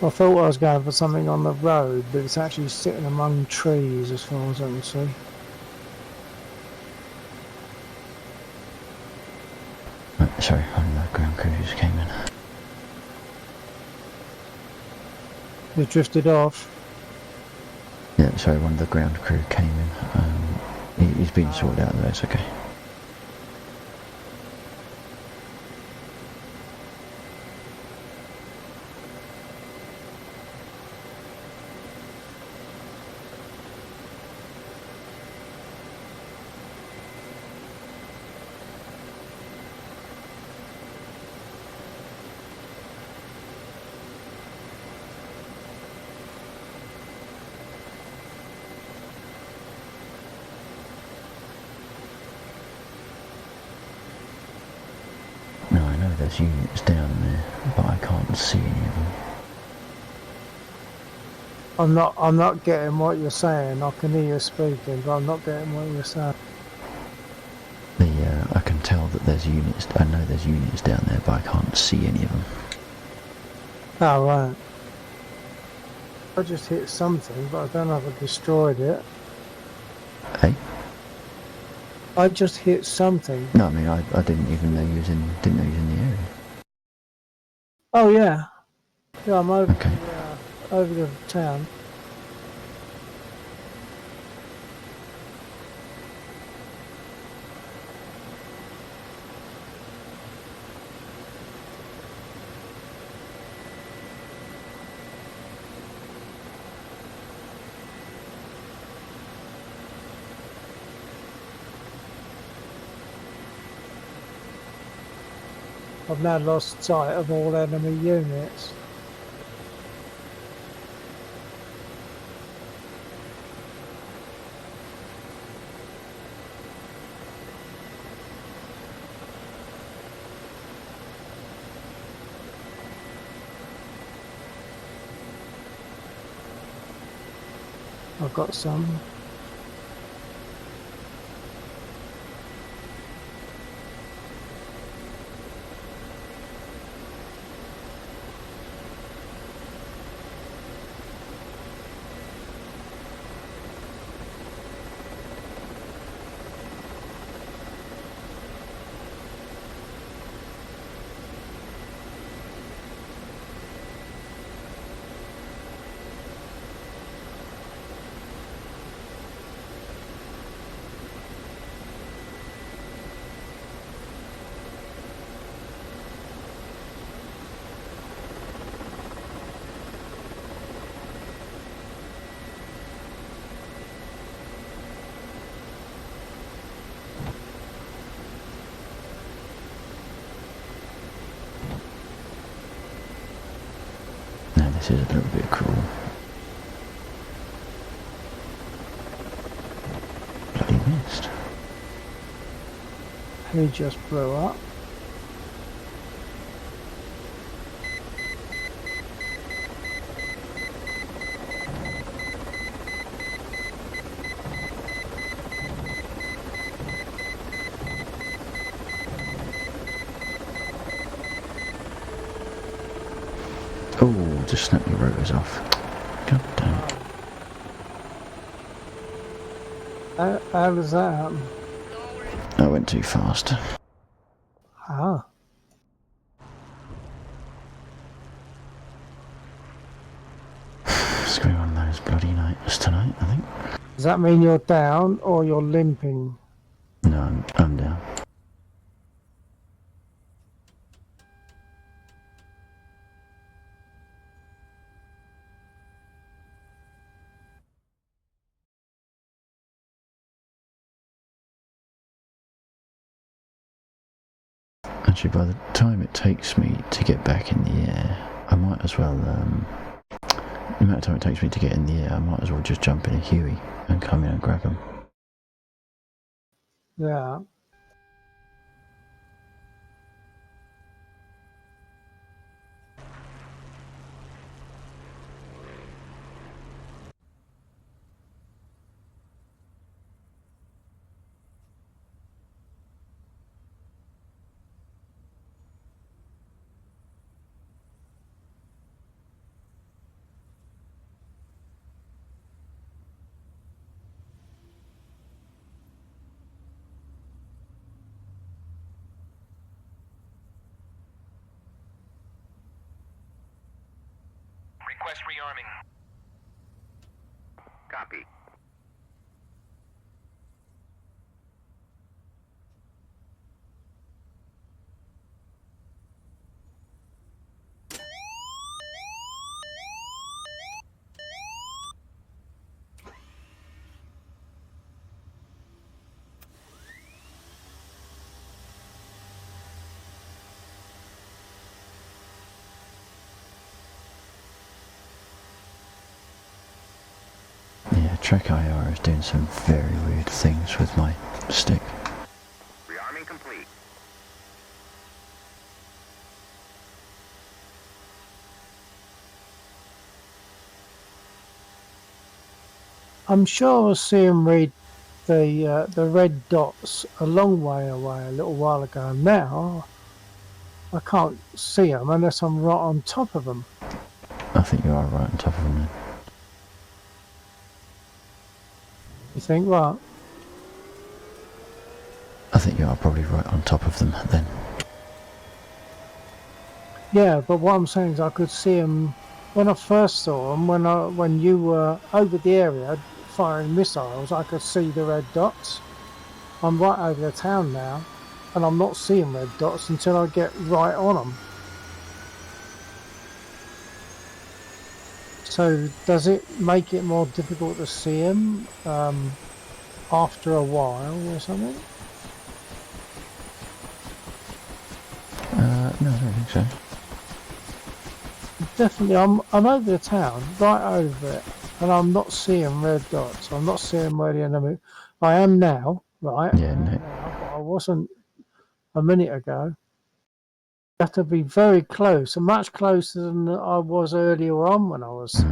S4: I thought I was going for something on the road, but it's actually sitting among trees as far as I can see.
S1: Sorry, one of the ground crew just came in.
S4: They drifted off.
S1: Yeah, sorry, one of the ground crew came in. He's been sorted out though, it's okay. No, I know there's units down there, but I can't see any of them.
S4: I'm not getting what you're saying. I can hear you speaking, but I'm not getting what you're saying.
S1: I can tell that there's units, I know there's units down there, but I can't see any of them.
S4: Oh, right. I just hit something, but I don't know if I destroyed it.
S1: Hey?
S4: I just hit something.
S1: No, I mean, I didn't even know you was in the area.
S4: Oh, yeah. Yeah, I'm over,
S1: Okay.
S4: over the town. I've now lost sight of all enemy units. I've got some.
S1: No, this is a little bit cruel. Bloody missed.
S4: He just blew up.
S1: Oh, just snapped your rotors off. God damn it.
S4: How does that happen?
S1: I went too fast.
S4: Ah.
S1: It's going to be one of those bloody nights tonight, I think.
S4: Does that mean you're down or you're limping?
S1: No, I'm down. Actually, by the time it takes me to get back in the air, I might as well, the amount of time it takes me to get in the air, I might as well just jump in a Huey and come in and grab them.
S4: Yeah.
S5: Request rearming. Copy.
S1: Yeah, Trek IR is doing some very weird things with my stick.
S5: Rearming complete.
S4: I'm sure I was seeing the red dots a long way away a little while ago. Now I can't see them unless I'm right on top of them.
S1: I think you are right on top of them then.
S4: You think, right?
S1: I think you are probably right on top of them then.
S4: Yeah, but what I'm saying is I could see them when I first saw them. When you were over the area firing missiles, I could see the red dots. I'm right over the town now, and I'm not seeing red dots until I get right on them. So does it make it more difficult to see them after a while or something?
S1: No, I don't think so.
S4: Definitely, I'm over the town, right over it, and I'm not seeing red dots. I'm not seeing where the enemy. I am now, right?
S1: Yeah, no.
S4: Now, but I wasn't a minute ago. You have to be very close, and much closer than I was earlier on when I was.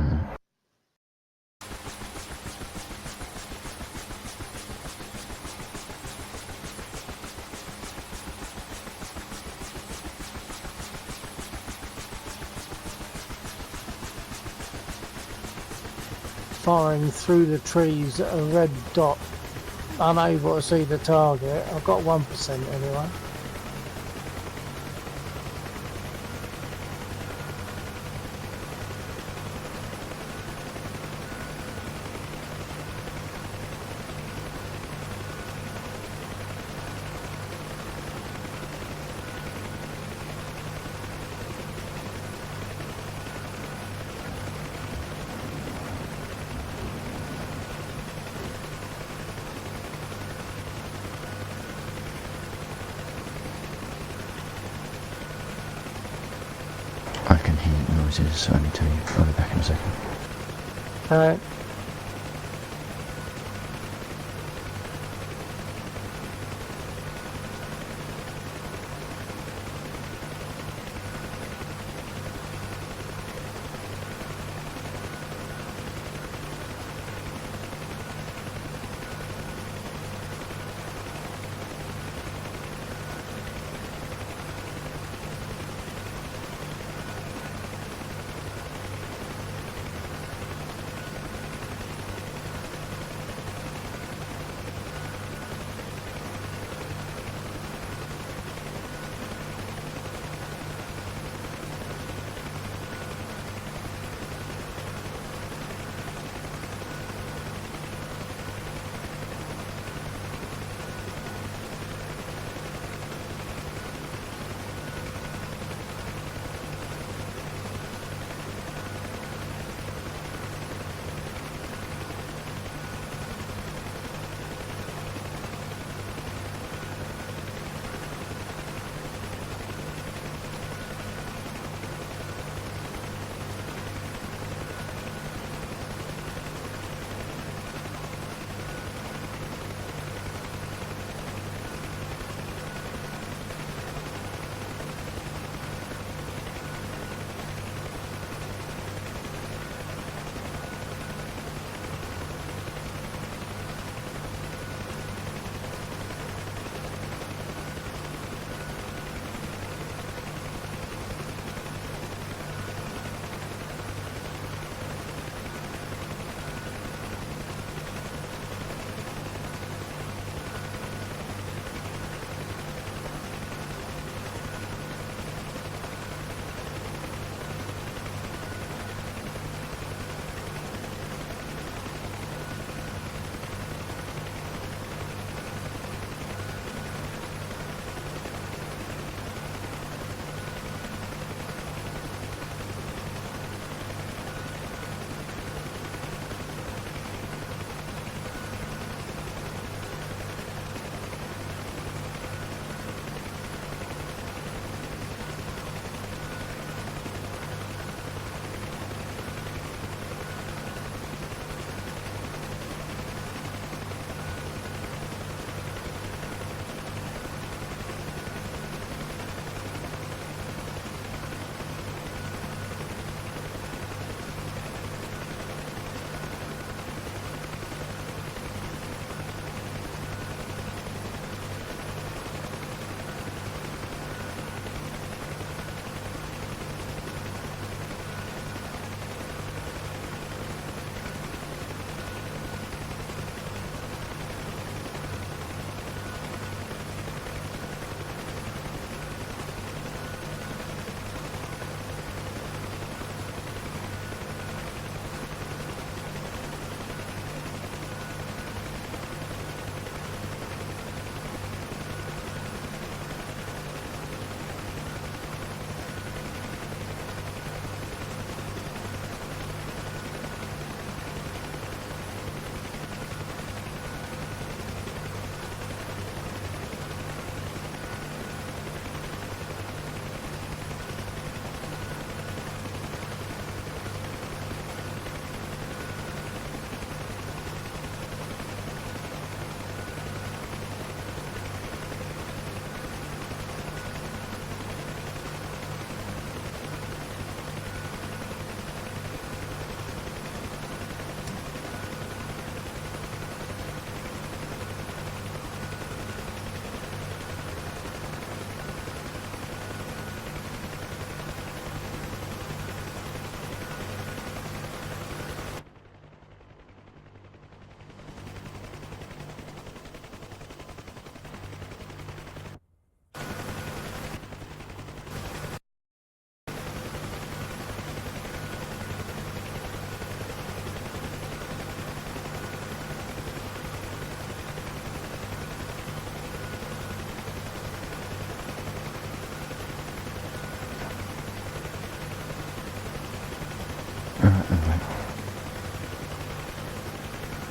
S4: Firing through the trees at a red dot, unable to see the target. I've got 1% anyway.
S1: I can hear noises, I need to leave. I'll be back in a second.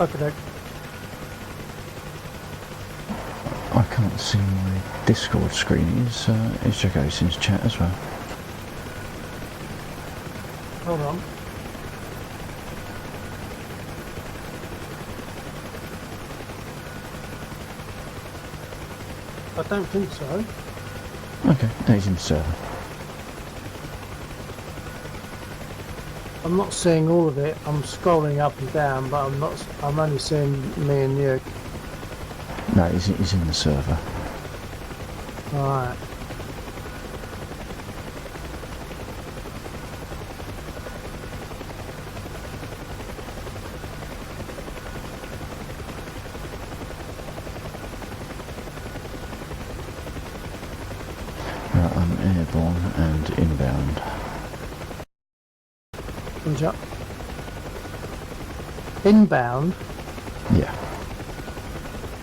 S4: Okay.
S1: I can't see my Discord screen. Is Jagoson's chat as well?
S4: Hold on. I don't think so.
S1: Okay, he's in the server.
S4: I'm not seeing all of it. I'm scrolling up and down, but I'm only seeing me and you.
S1: No, he's in the server.
S4: Alright.
S1: Right, I'm airborne and inbound.
S4: Punch up. Inbound?
S1: Yeah.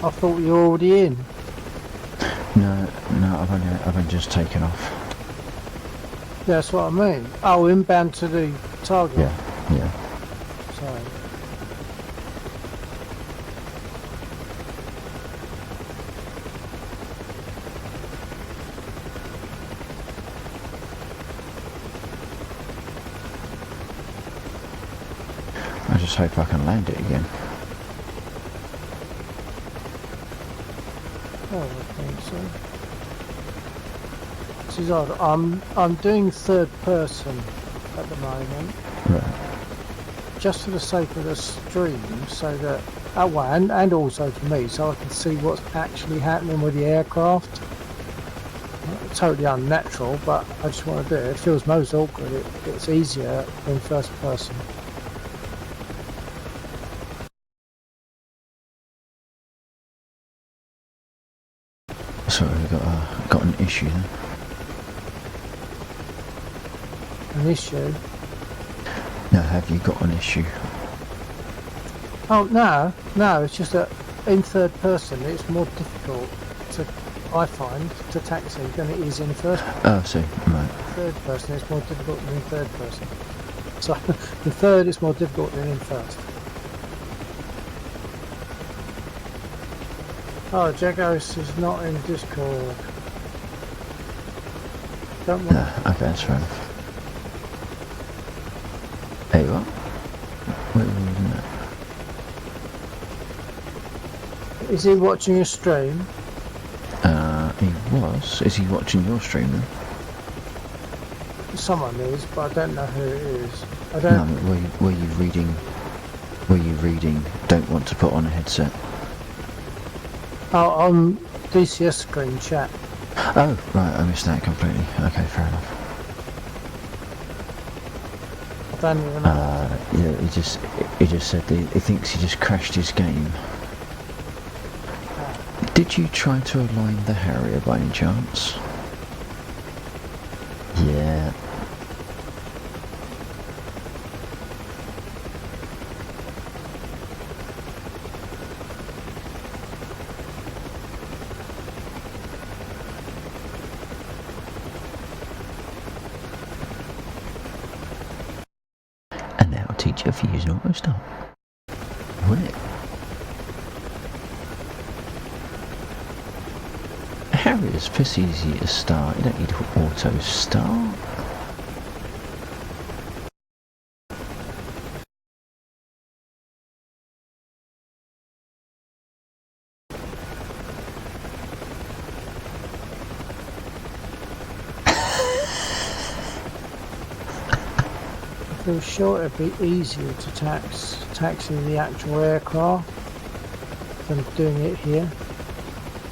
S4: I thought you were already in.
S1: No, I've only just taken off.
S4: That's what I mean. Oh, inbound to the target.
S1: Yeah.
S4: Sorry.
S1: I just hope I can land it again.
S4: Oh, I think so. This is odd. I'm doing third person at the moment,
S1: Right.
S4: just for the sake of the stream, so that and also for me, so I can see what's actually happening with the aircraft. Totally unnatural, but I just want to do it. It feels most awkward. It's easier in first person.
S1: Sorry, we've got an issue there.
S4: An issue.
S1: Now, have you got an issue?
S4: Oh no, it's just that in third person it's more difficult I find, to taxi than it is in first person.
S1: Oh, I see. Right.
S4: Third person it's more difficult than in third person. So in third it's more difficult than in first. Oh, Jagos is not in Discord. Don't worry.
S1: No, okay, that's fair enough. Hey, what? Wait, wait, wait.
S4: Is he watching a stream?
S1: He was. Is he watching your stream then?
S4: Someone is, but I don't know who it is. I
S1: No,
S4: don't.
S1: I mean, were you reading? Were you reading? Don't want to put on a headset.
S4: Oh, on DCS screen chat.
S1: Oh, right. I missed that completely. Okay, fair enough.
S4: I don't even know.
S1: Yeah, he just said that he thinks he just crashed his game. Did you try to align the Harrier by any chance? Yeah. And that'll teach you if you use an auto start. Wouldn't it? Harrier's piss easy to start. You don't need to auto start.
S4: I feel sure it'd be easier to taxi the actual aircraft than doing it here,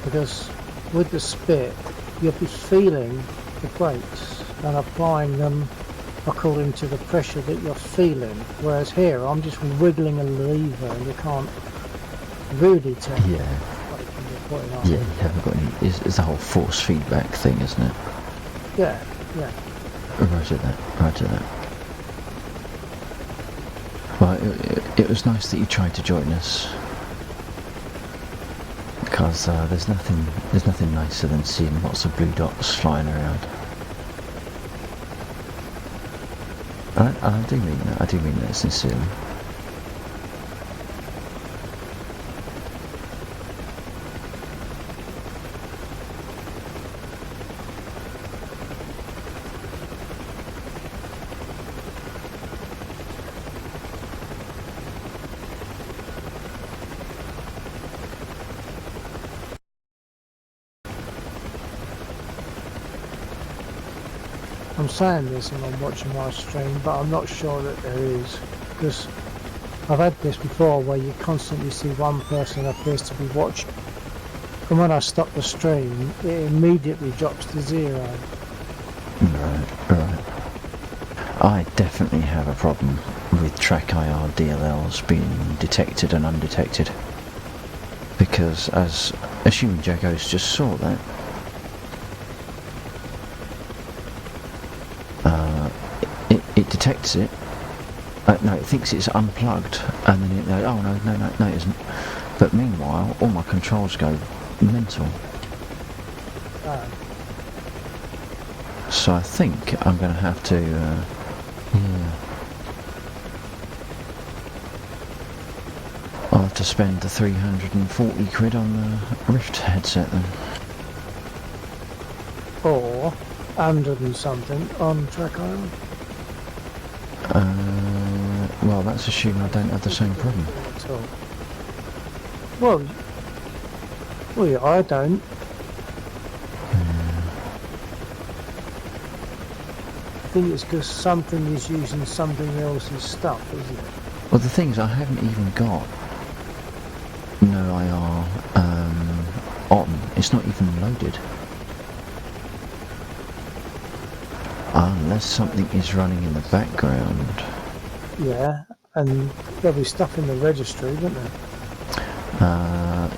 S4: because with the spit you'll be feeling the brakes and applying them according to the pressure that you're feeling, whereas here I'm just wiggling a lever and you can't really tell
S1: Yeah.
S4: what you're putting on.
S1: Yeah, you haven't got any. It's the whole force feedback thing, isn't it?
S4: Yeah.
S1: Roger that. Roger that. Well, it was nice that you tried to join us, because there's nothing nicer than seeing lots of blue dots flying around. I do mean that. I do mean that sincerely.
S4: I'm saying this and I'm watching my stream, but I'm not sure that there is, because I've had this before where you constantly see one person appears to be watching, and when I stop the stream, it immediately drops to 0.
S1: Right. I definitely have a problem with track IR DLLs being detected and undetected, because as assuming Jago's just saw that, it detects it. No, it thinks it's unplugged, and then it goes, oh no, it isn't. But meanwhile, all my controls go mental. So I think I'm going to have to, I'll have to spend the 340 quid on the Rift headset then.
S4: Or 100 and something on Track Island.
S1: Well, that's assuming I don't have the same problem.
S4: Well, yeah, I don't. I think it's because something is using something else's stuff, isn't it?
S1: Well, the thing is, I haven't even got no IR on. It's not even loaded. Unless something is running in the background.
S4: Yeah, and there'll be stuff in the registry, won't there?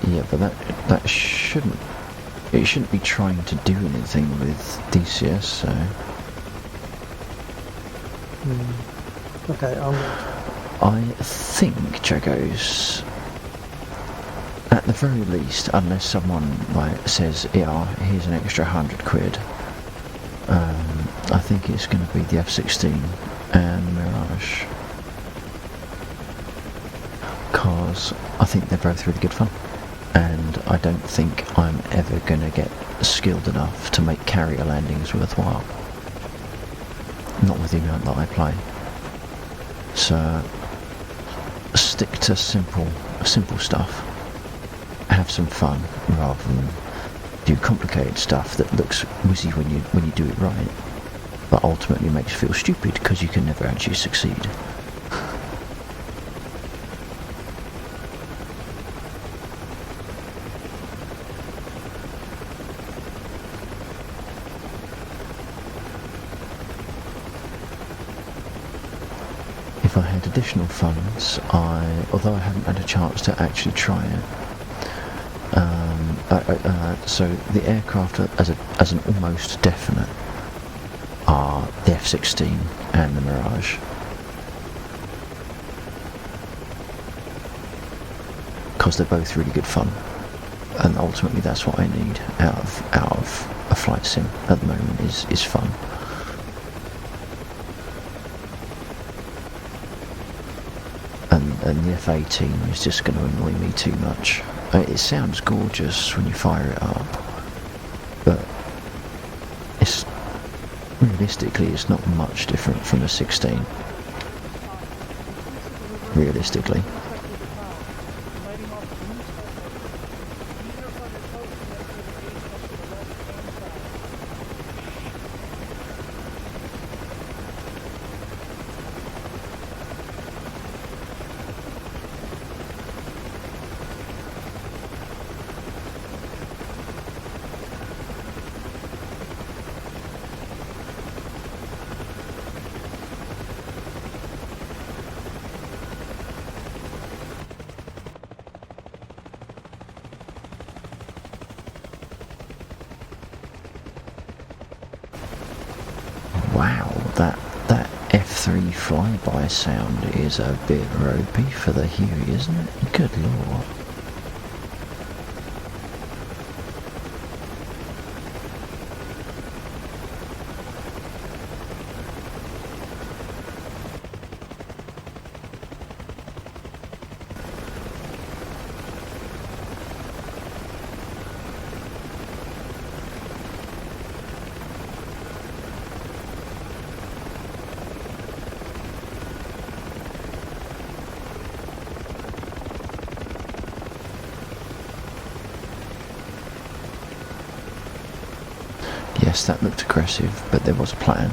S1: Yeah, but that shouldn't. It shouldn't be trying to do anything with DCS, so.
S4: Okay,
S1: I think Jagos, at the very least, unless someone says, yeah, here's an extra 100 quid, I think it's going to be the F16 and Mirage, because I think they're both really good fun, and I don't think I'm ever going to get skilled enough to make carrier landings worthwhile, not with the amount that I play. So stick to simple stuff, have some fun rather than do complicated stuff that looks whizzy when you do it right, but ultimately makes you feel stupid because you can never actually succeed. If I had additional funds, although I haven't had a chance to actually try it, so the aircraft as an almost definite are the F-16 and the Mirage, because they're both really good fun, and ultimately that's what I need out of a flight sim at the moment is fun. And the F-18 is just going to annoy me too much. It sounds gorgeous when you fire it up, but realistically it's not much different from a 16. Realistically. Wow, that F3 flyby sound is a bit ropey for the Huey, isn't it? Good lord. Yes, that looked aggressive, but there was a plan.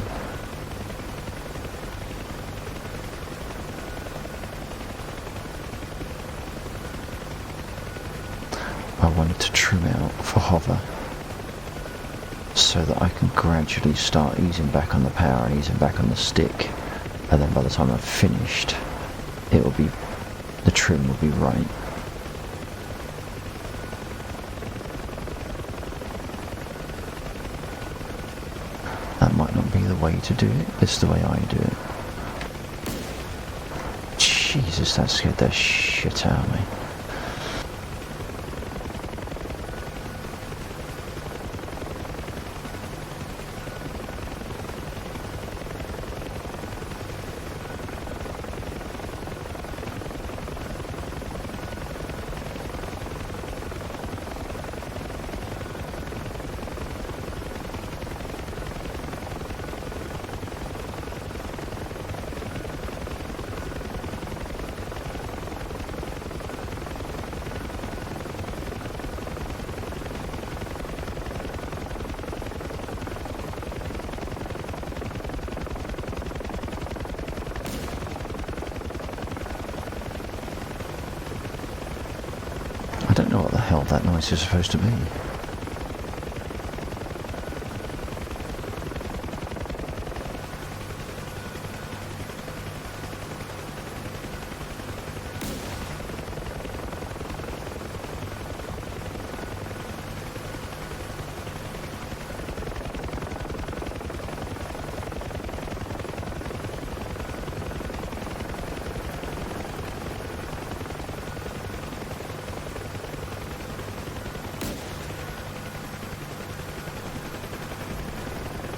S1: I wanted to trim out for hover so that I can gradually start easing back on the power and easing back on the stick, and then by the time I've finished, the trim will be right. That might not be the way to do it, it's the way I do it. Jesus, that scared the shit out of me. I don't know what the hell that noise is supposed to be.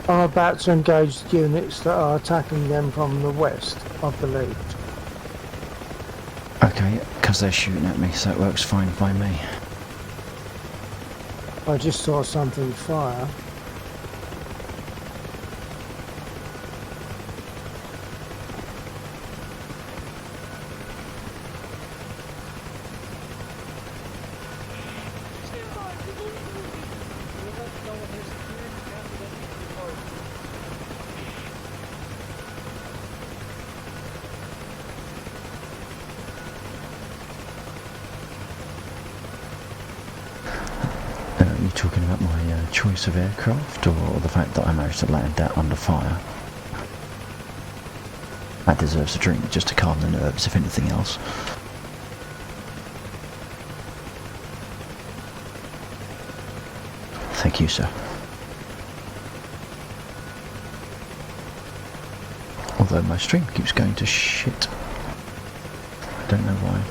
S4: I'm about to engage units that are attacking them from the west, I believe.
S1: Okay, because they're shooting at me, so it works fine by me.
S4: I just saw something fire.
S1: Are you talking about my choice of aircraft, or the fact that I managed to land that under fire? That deserves a drink, just to calm the nerves, if anything else. Thank you, sir. Although my stream keeps going to shit. I don't know why.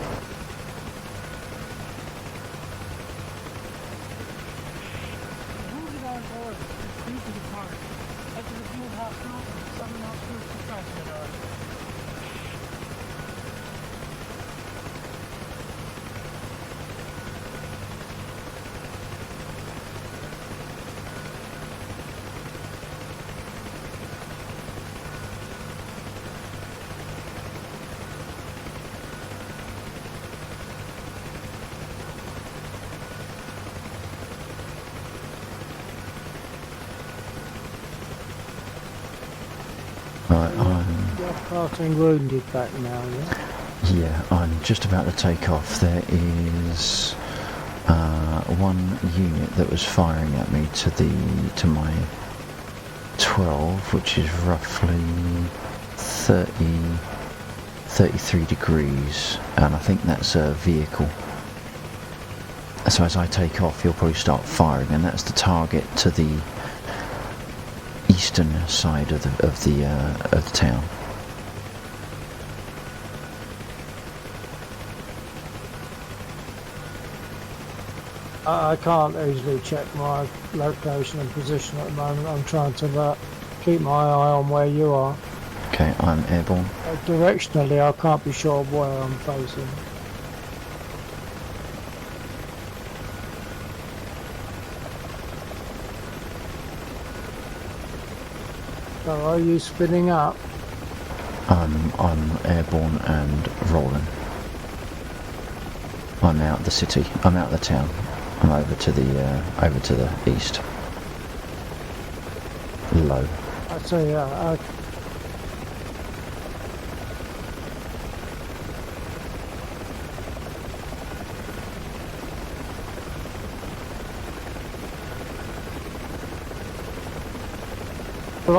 S1: Right,
S4: You're parting wounded back now, yeah?
S1: yeah, I'm just about to take off. There is one unit that was firing at me to my 12, which is roughly 33 degrees, and I think that's a vehicle. So as I take off, he'll probably start firing, and that's the target to the eastern side of the town.
S4: I can't easily check my location and position at the moment. I'm trying to keep my eye on where you are.
S1: Okay, I'm airborne.
S4: Directionally, I can't be sure where I'm facing. So are you spinning up?
S1: I'm airborne and rolling. I'm out the city. I'm out the town. I'm over to the east. low.
S4: I'd say, well,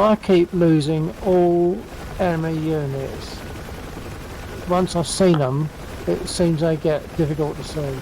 S4: I keep losing all enemy units. Once I've seen them, it seems they get difficult to see.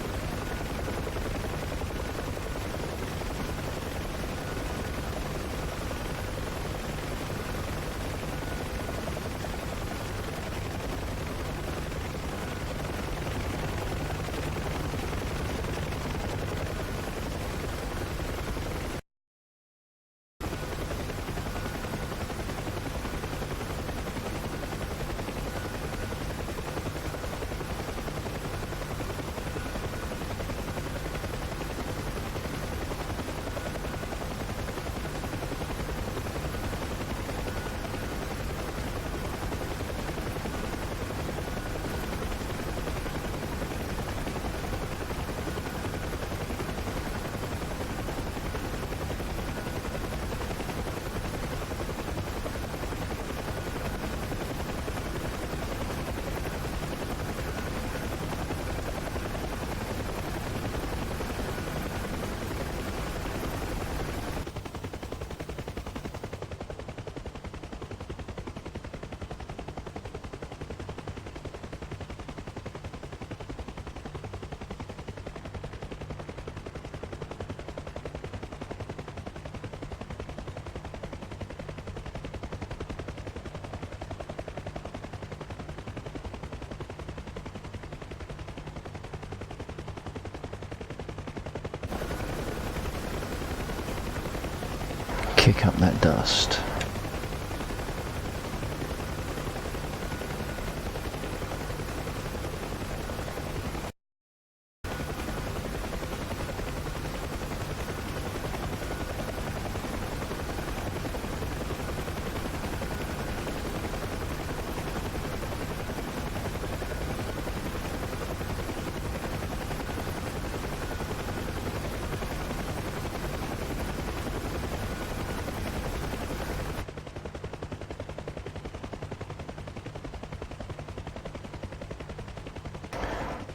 S1: Kick up that dust.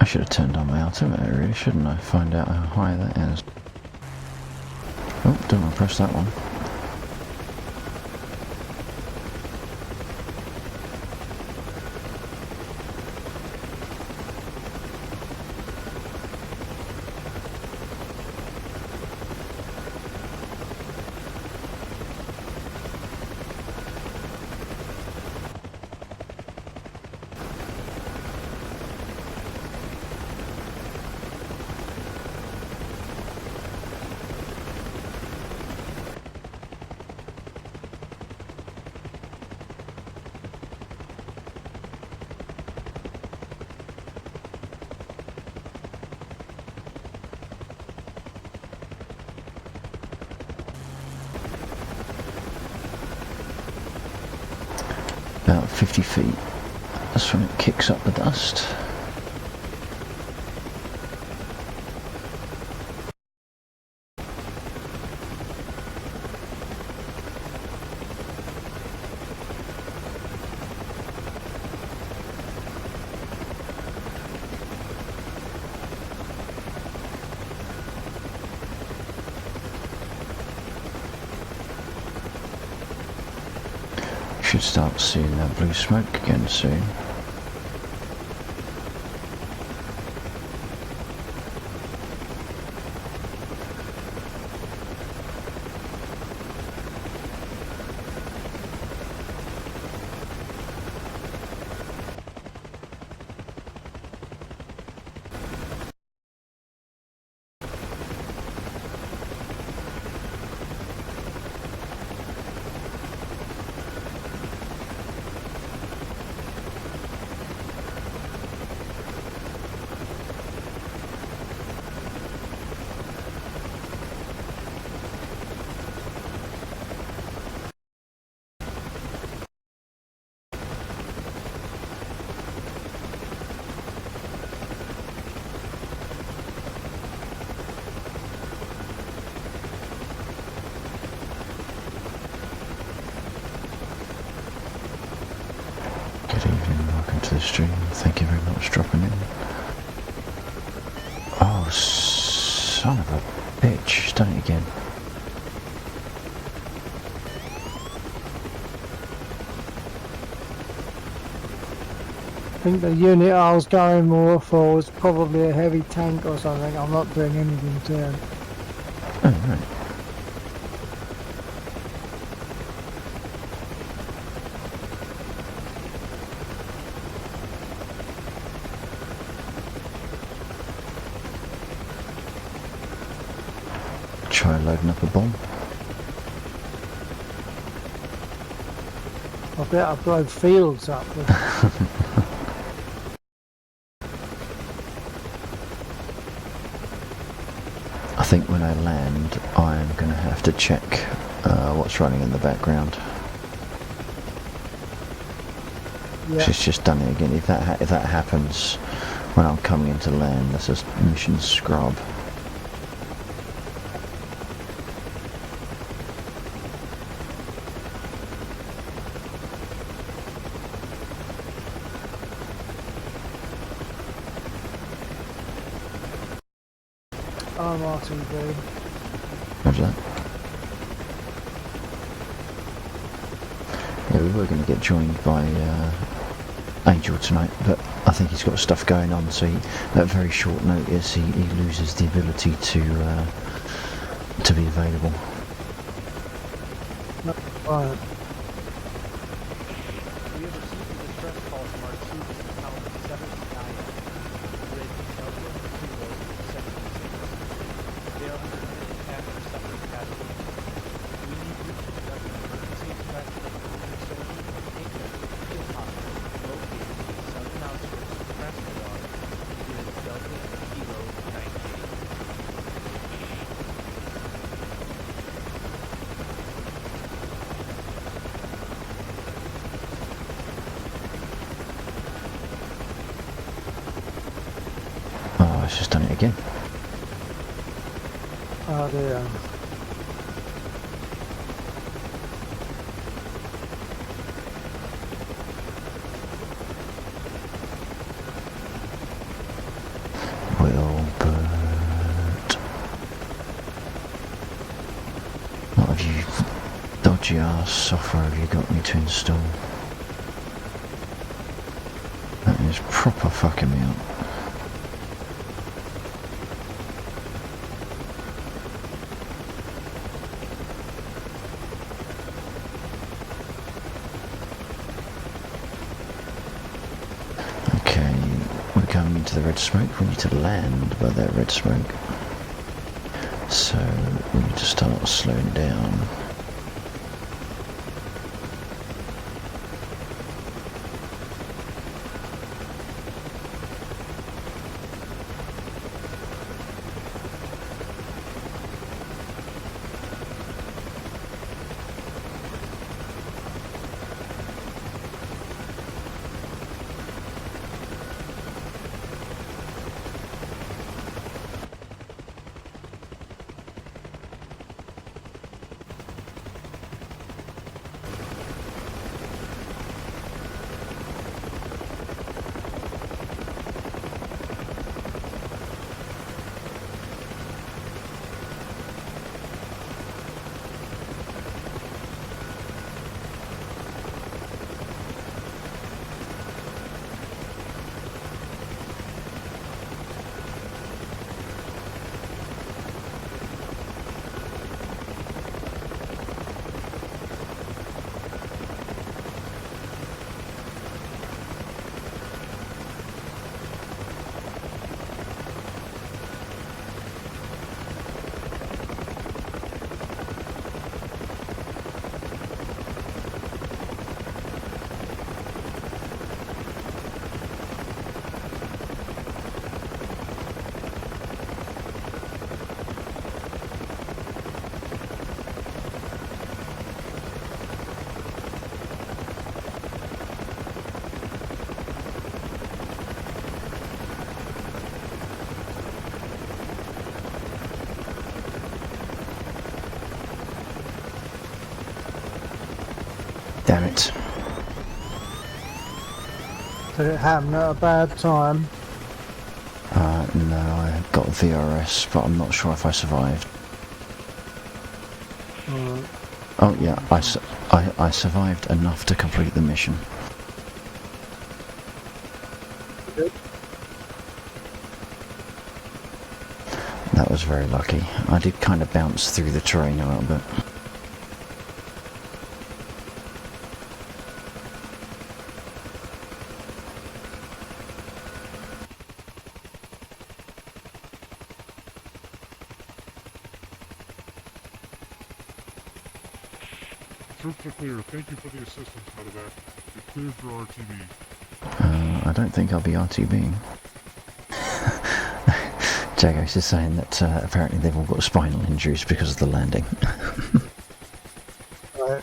S1: I should have turned on my altimeter really, shouldn't I? Find out how high that is. Oh, don't want to press that one. About 50 feet. That's when it kicks up the dust. Should start seeing that blue smoke again soon. Son of a bitch, she's done it again.
S4: I think the unit I was going more for was probably a heavy tank or something. I'm not doing anything to him.
S1: Oh, right. Try loading up a bomb.
S4: I bet I blow fields up with
S1: I think when I land, I'm going to have to check what's running in the background.
S4: yeah.
S1: She's just done it again. If that happens when I'm coming into land, that's a mission scrub.
S4: I'm RTV.
S1: Roger that. Yeah, we were going to get joined by Angel tonight, but I think he's got stuff going on, so at very short notice he loses the ability to be available.
S4: Right.
S3: We have received a distress call from our troops in the town of Seventh-Naya, Bridge, Elwood, Kilo, 76. They are under enemy attack and suffering casualties. We need you to conduct an emergency extraction of the wounded soldiers and take them to the field hospital located in the southern outskirts of Krasnodar, Bridge, Delta, Kilo, 98.
S1: Oh, it's just done it again.
S4: Oh dear.
S1: Wilbert. What have you dodgy ass software have you got me to install? That is proper fucking me up. Okay, we're coming into the red smoke. We need to land by that red smoke. So we need to start slowing down. Damn it.
S4: Did it happen at a bad time?
S1: No, I got VRS, but I'm not sure if I survived.
S4: Alright.
S1: Oh yeah, I survived enough to complete the mission.
S4: Good.
S1: That was very lucky. I did kind of bounce through the terrain a little bit.
S6: Troops are clear. Thank you for the assistance, medevac. You're cleared for RTB.
S1: I don't think I'll be RTBing. Jago's is saying that apparently they've all got spinal injuries because of the landing.
S4: Right.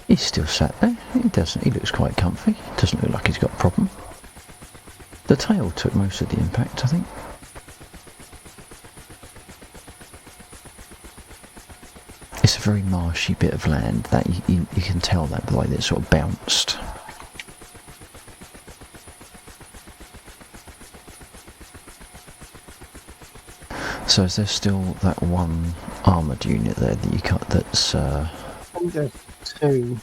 S1: He's still sat there. He looks quite comfy. Doesn't look like he's got a problem. The tail took most of the impact, I think. It's a very marshy bit of land that you can tell that by the way it sort of bounced. So is there still that one armoured unit there that you cut that's...
S4: I think there's two.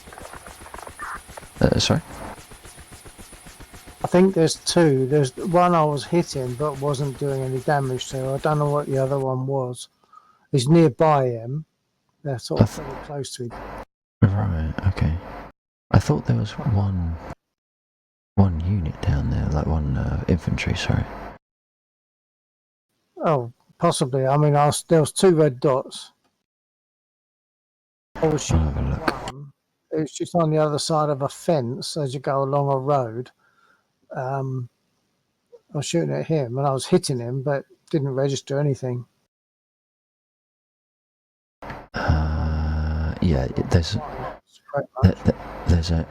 S1: Sorry?
S4: I think there's two. There's one I was hitting but wasn't doing any damage to. I don't know what the other one was. He's nearby him. They're sort of very close to each other.
S1: Right, okay. I thought there was one unit down there, like one infantry, sorry.
S4: Oh, possibly. I mean, there was two red dots. I was
S1: I'll
S4: shooting
S1: have a look.
S4: one. It was just on the other side of a fence as you go along a road. I was shooting at him and I was hitting him, but didn't register anything.
S1: Yeah, there's a...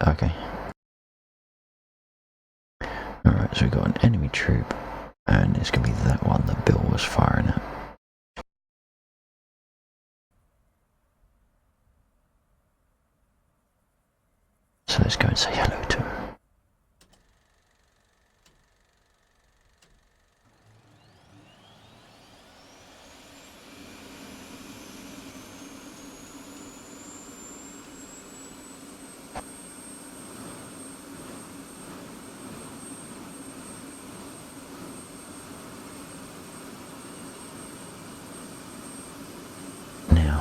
S1: Okay. Alright, so we've got an enemy troop, and it's going to be that one that Bill was firing at. So let's go and say hello to him.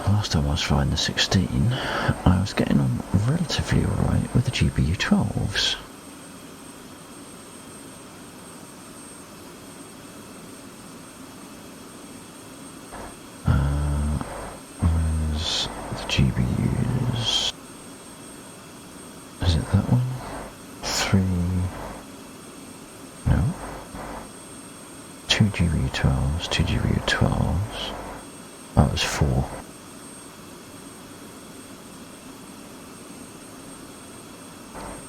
S1: Last time I was flying the 16, I was getting on relatively alright with the GBU-12s. Where's the GBUs? Is it that one? 3... No. 2 GBU-12s, 2 GBU-12s. Oh, it was 4.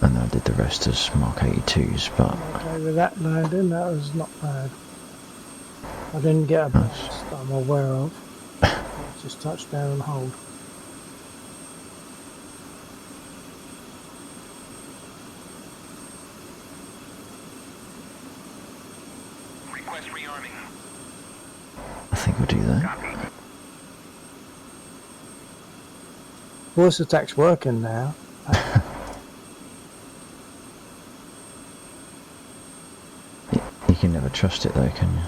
S1: And then I did the rest as Mark 82s, but...
S4: Okay, with that landing, that was not bad. I didn't get a burst that I'm aware of. I just touched down and hold.
S5: Request rearming.
S1: I think we'll do that.
S5: Copy.
S4: Voice attack's working now.
S1: You can never trust it though, can you?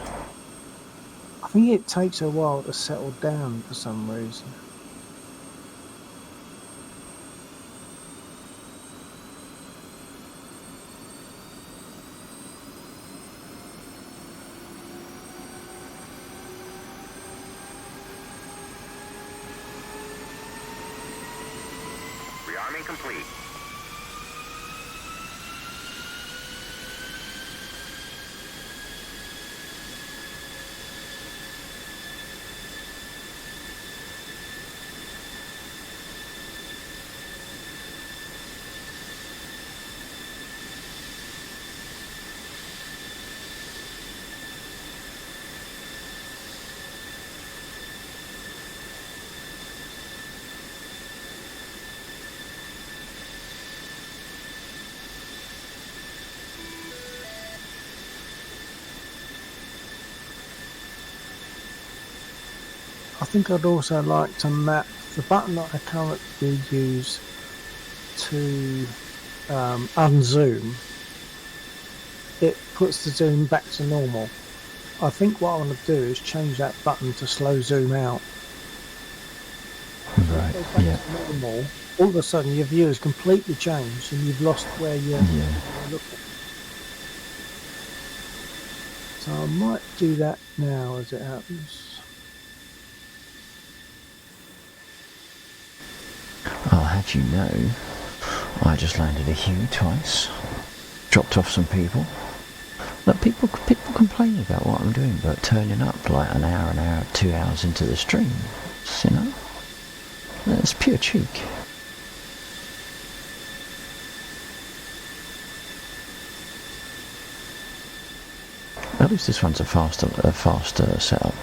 S4: I think it takes a while to settle down for some reason.
S5: Rearming complete.
S4: I think I'd also like to map the button that I currently use to unzoom. It puts the zoom back to normal. I think what I want to do is change that button to slow zoom out.
S1: Right.
S4: Go back
S1: Yeah.
S4: to normal. All of a sudden, your view has completely changed, and you've lost where you're looking. So I might do that now as it happens.
S1: I'll have you know, I just landed a Hue twice, dropped off some people. Look, people complain about what I'm doing, but turning up like an hour, 2 hours into the stream, you know, it's pure cheek. At least this one's a faster setup.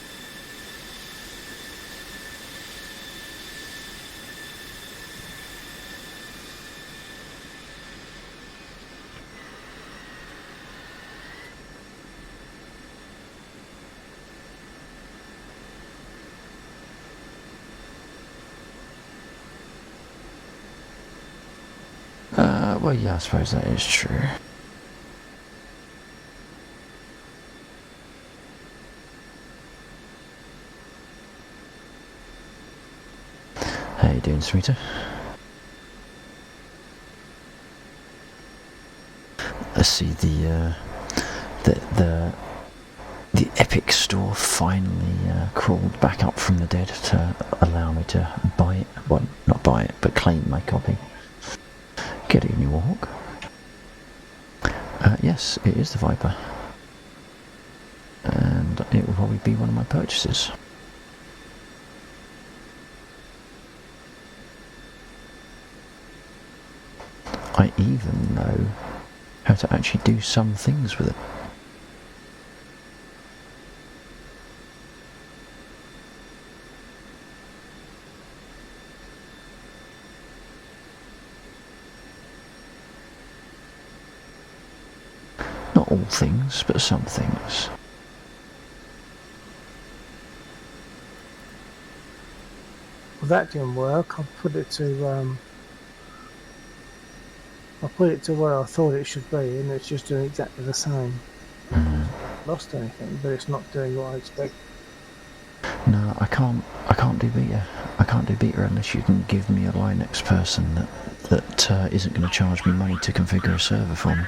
S1: Well, yeah, I suppose that is true. How you doing, sweeter? Let's see, the Epic Store finally crawled back up from the dead to allow me to buy it. Well, not buy it, but claim my copy. Get it in your walk. Yes, it is the Viper. And it will probably be one of my purchases. I even know how to actually do some things with it. Not all things, but some things.
S4: Well, that didn't work. I put it to where I thought it should be, and it's just doing exactly the same. Lost anything, but it's not doing what I expect.
S1: No, I can't do beta. I can't do beta unless you can give me a Linux person that isn't going to charge me money to configure a server for me.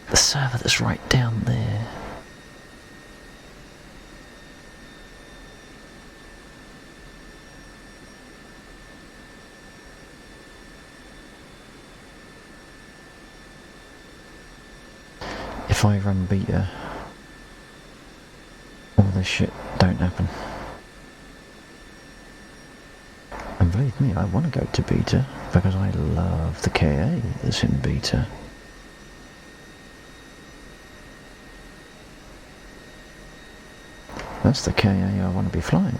S1: The server that's right down there. If I run beta, all this shit don't happen. And believe me, I want to go to beta because I love the KA that's in beta. That's the KA I want to be flying.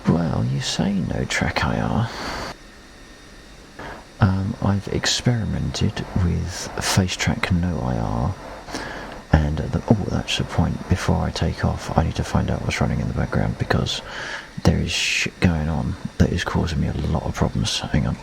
S1: Well, you say no track IR. I've experimented with face track no IR, and that's the point. Before I take off, I need to find out what's running in the background because there is shit going on that is causing me a lot of problems. Hang on.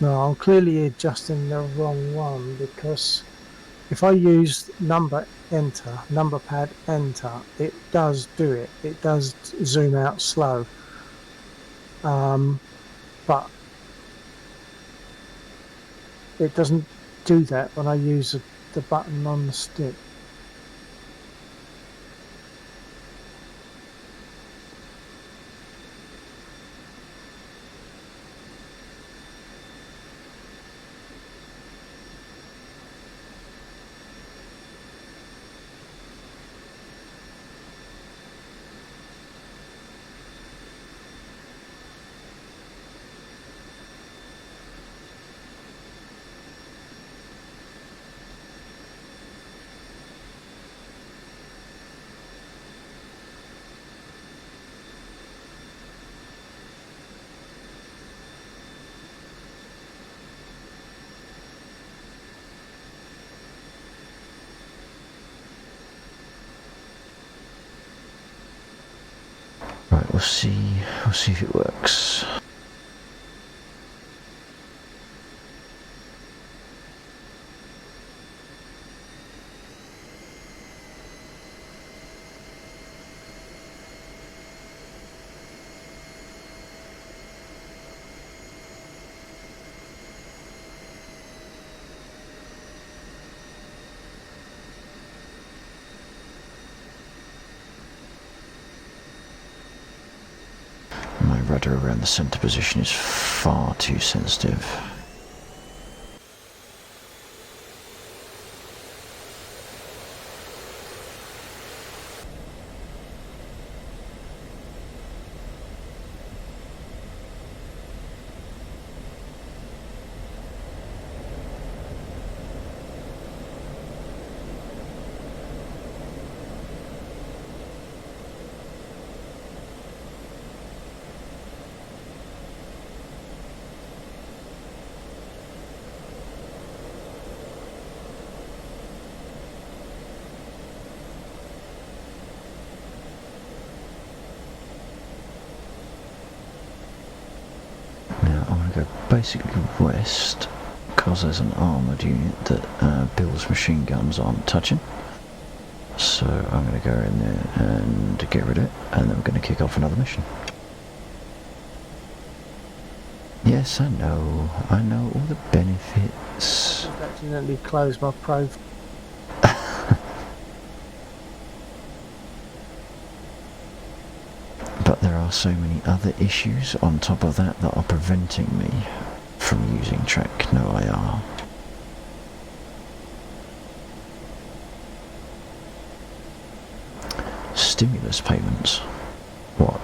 S4: No, I'm clearly adjusting the wrong one because if I use number enter, number pad enter, it does do it. It does zoom out slow. But it doesn't do that when I use the button on the stick.
S1: Right, we'll see if it works. My rudder around the centre position is far too sensitive. Now I want to go basically west because there's an armoured unit that Bill's machine guns aren't touching. So I'm going to go in there and get rid of it, and then we're going to kick off another mission. Yes, I know all the benefits.
S4: I've accidentally closed my profile.
S1: But there are so many other issues on top of that that are preventing me from using Track No IR. Stimulus payments. What?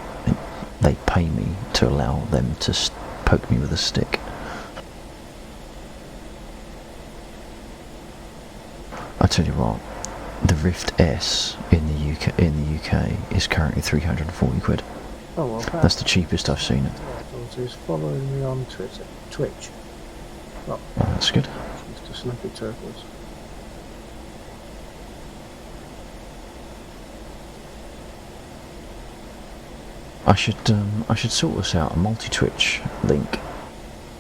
S1: They pay me to allow them to poke me with a stick. I tell you what, the Rift S in the UK is currently 340 quid.
S4: Oh well,
S1: That's the cheapest I've seen it.
S4: Is following me on Twitch.
S1: Oh, that's good.
S4: Mr. Snappy Turtles.
S1: I should sort this out, a multi-Twitch link,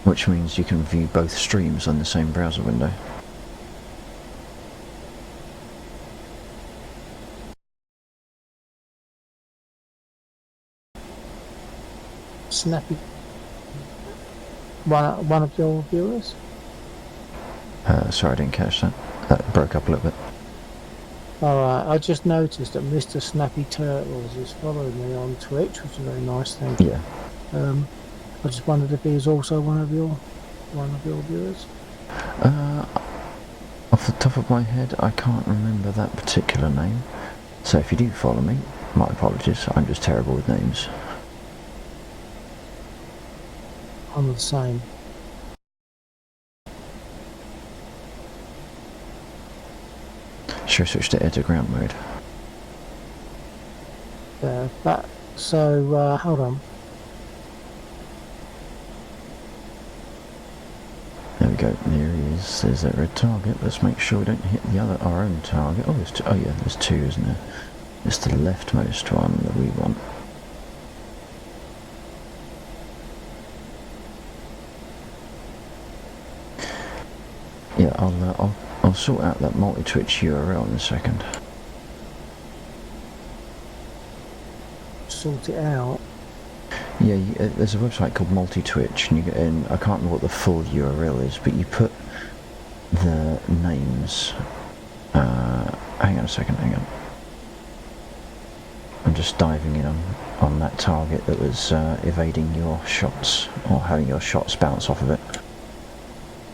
S1: which means you can view both streams on the same browser window.
S4: Snappy. One of your viewers?
S1: Sorry, I didn't catch that. That broke up a little bit.
S4: Alright, I just noticed that Mr. Snappy Turtles is following me on Twitch, which is very nice, thank you.
S1: Yeah.
S4: I just wondered if he is also one of your viewers.
S1: Off the top of my head, I can't remember that particular name. So if you do follow me, my apologies, I'm just terrible with names.
S4: I'm the same.
S1: Should I switch to air to ground mode?
S4: Yeah, so, hold on.
S1: There we go, there he is, there's that red target. Let's make sure we don't hit our own target. Oh, there's two, oh yeah, there's two, isn't there? It's the leftmost one that we want. Yeah, I'll sort out that multi-twitch URL in a second.
S4: Sort it out.
S1: Yeah, there's a website called multi-twitch, and you get in. I can't remember what the full URL is, but you put the names. Hang on a second. Hang on. I'm just diving in on that target that was evading your shots, or having your shots bounce off of it.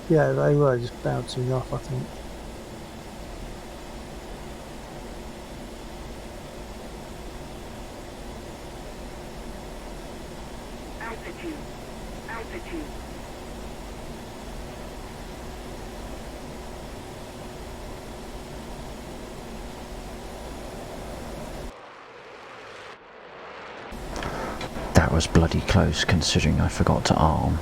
S4: Yeah, they were just bouncing off, I think.
S5: Altitude. Altitude.
S1: That was bloody close, considering I forgot to arm.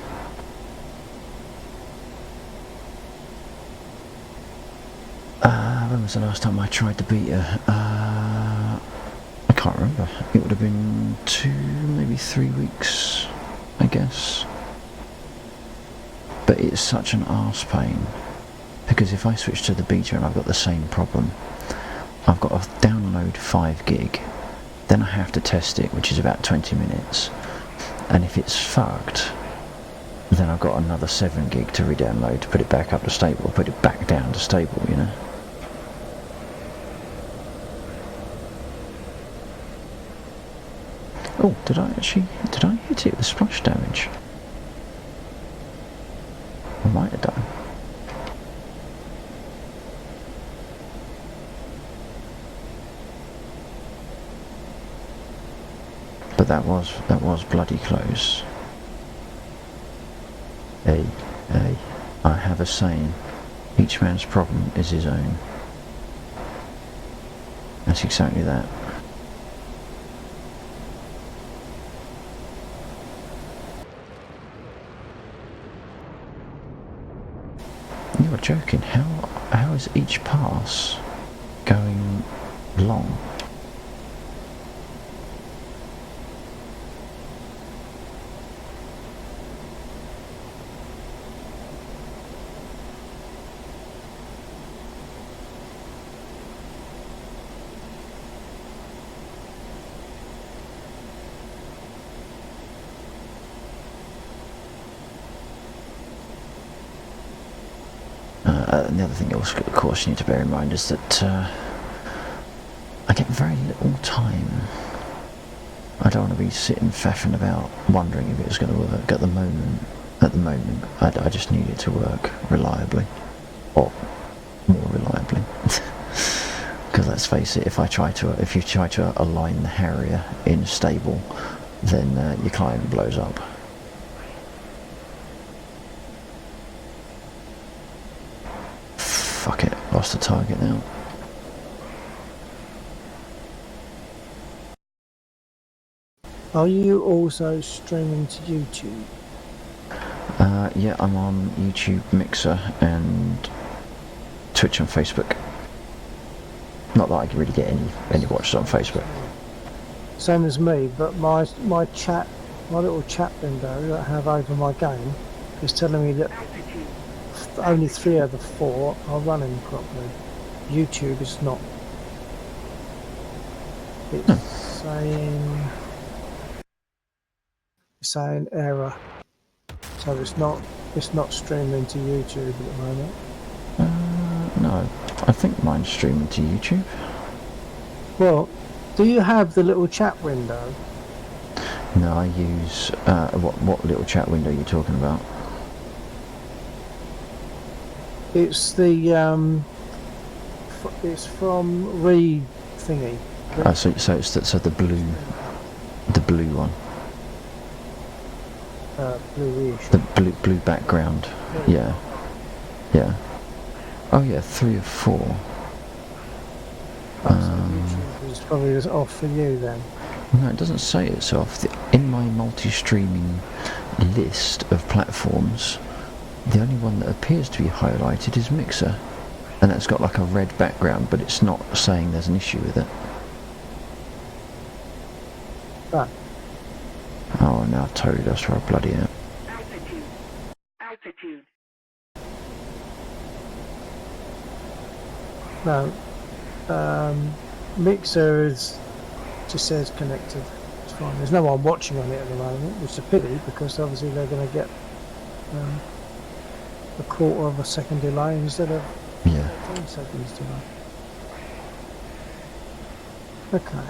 S1: When was the last time I tried to beat her? I can't remember. It would have been 2, maybe 3 weeks, I guess. But it's such an arse pain, because if I switch to the beta and I've got the same problem, I've got to download 5 gig, then I have to test it, which is about 20 minutes, and if it's fucked, then I've got another 7 gig to re-download to put it back up to stable, put it back down to stable, you know. Oh, did I hit it with splash damage? I might have done. But that was bloody close. Hey, I have a saying, each man's problem is his own. That's exactly that. You are joking. How is each pass going long? And the other thing, of course, you need to bear in mind is that I get very little time. I don't want to be sitting faffing about wondering if it's going to work at the moment. At the moment, I just need it to work reliably, or more reliably. Because let's face it, if you try to align the Harrier in stable, then your client blows up. Fuck it, lost the target now.
S4: Are you also streaming to YouTube?
S1: Yeah, I'm on YouTube, Mixer, and Twitch and Facebook. Not that I can really get any watches on Facebook.
S4: Same as me, but my little chat window that I have over my game is telling me that only 3 of the 4 are running properly. YouTube is not. It's saying error. So it's not streaming to YouTube at the moment.
S1: No, I think mine's streaming to YouTube.
S4: Well, do you have the little chat window?
S1: No, I use what little chat window are you talking about?
S4: It's the it's from Reed thingy.
S1: So the blue one.
S4: Bluish.
S1: The blue background. Yeah. Oh yeah, 3 of 4.
S4: YouTube is probably off for you then.
S1: No, it doesn't say it's off. In my multi-streaming list of platforms, the only one that appears to be highlighted is Mixer, and that's got like a red background, but it's not saying there's an issue with it.
S4: Ah.
S1: Oh, now I've totally lost where I bloody am.
S5: Altitude. Altitude.
S4: No. Mixer is just says connected. It's fine. There's no one watching on it at the moment, which is a pity because obviously they're going to get a quarter of a second delay instead of 10 seconds delay. Okay.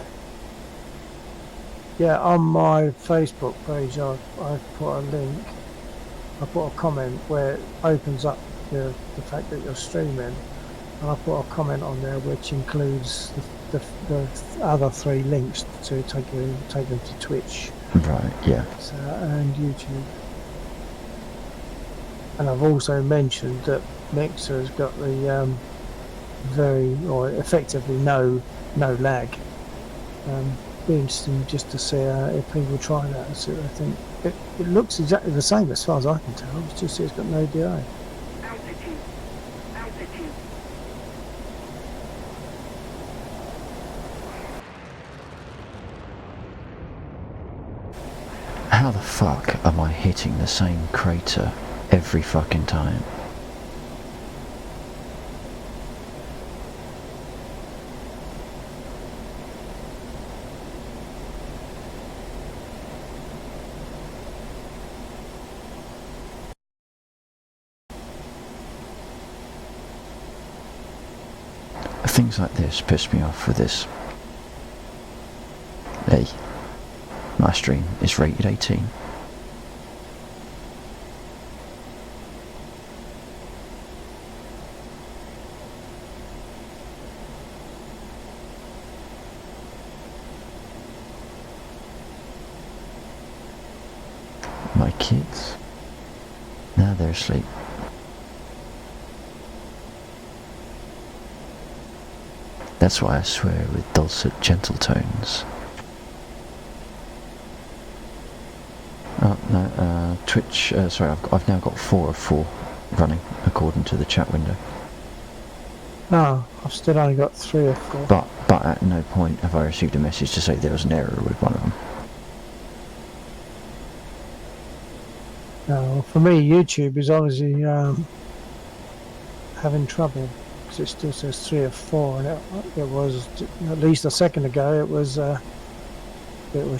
S4: Yeah, on my Facebook page, I've put a link. I put a comment where it opens up the fact that you're streaming, and I put a comment on there which includes the other 3 links to take them to Twitch,
S1: Right, yeah.
S4: and YouTube. And I've also mentioned that Mixer has got the effectively no lag. Be interesting just to see if people try that and see what they think. It looks exactly the same as far as I can tell. It's just it's got no delay.
S5: Altitude. Altitude.
S1: How the fuck am I hitting the same crater every fucking time? Things like this piss me off with this. Hey, my stream is rated 18. My kids, now they're asleep. That's why I swear with dulcet, gentle tones. Oh, no, Twitch, sorry, I've now got 4 of 4 running, according to the chat window.
S4: No, I've still only got 3 or 4.
S1: But at no point have I received a message to say there was an error with one of them.
S4: No, for me, YouTube is obviously having trouble because it still says 3 or 4, and it was at least a second ago. It was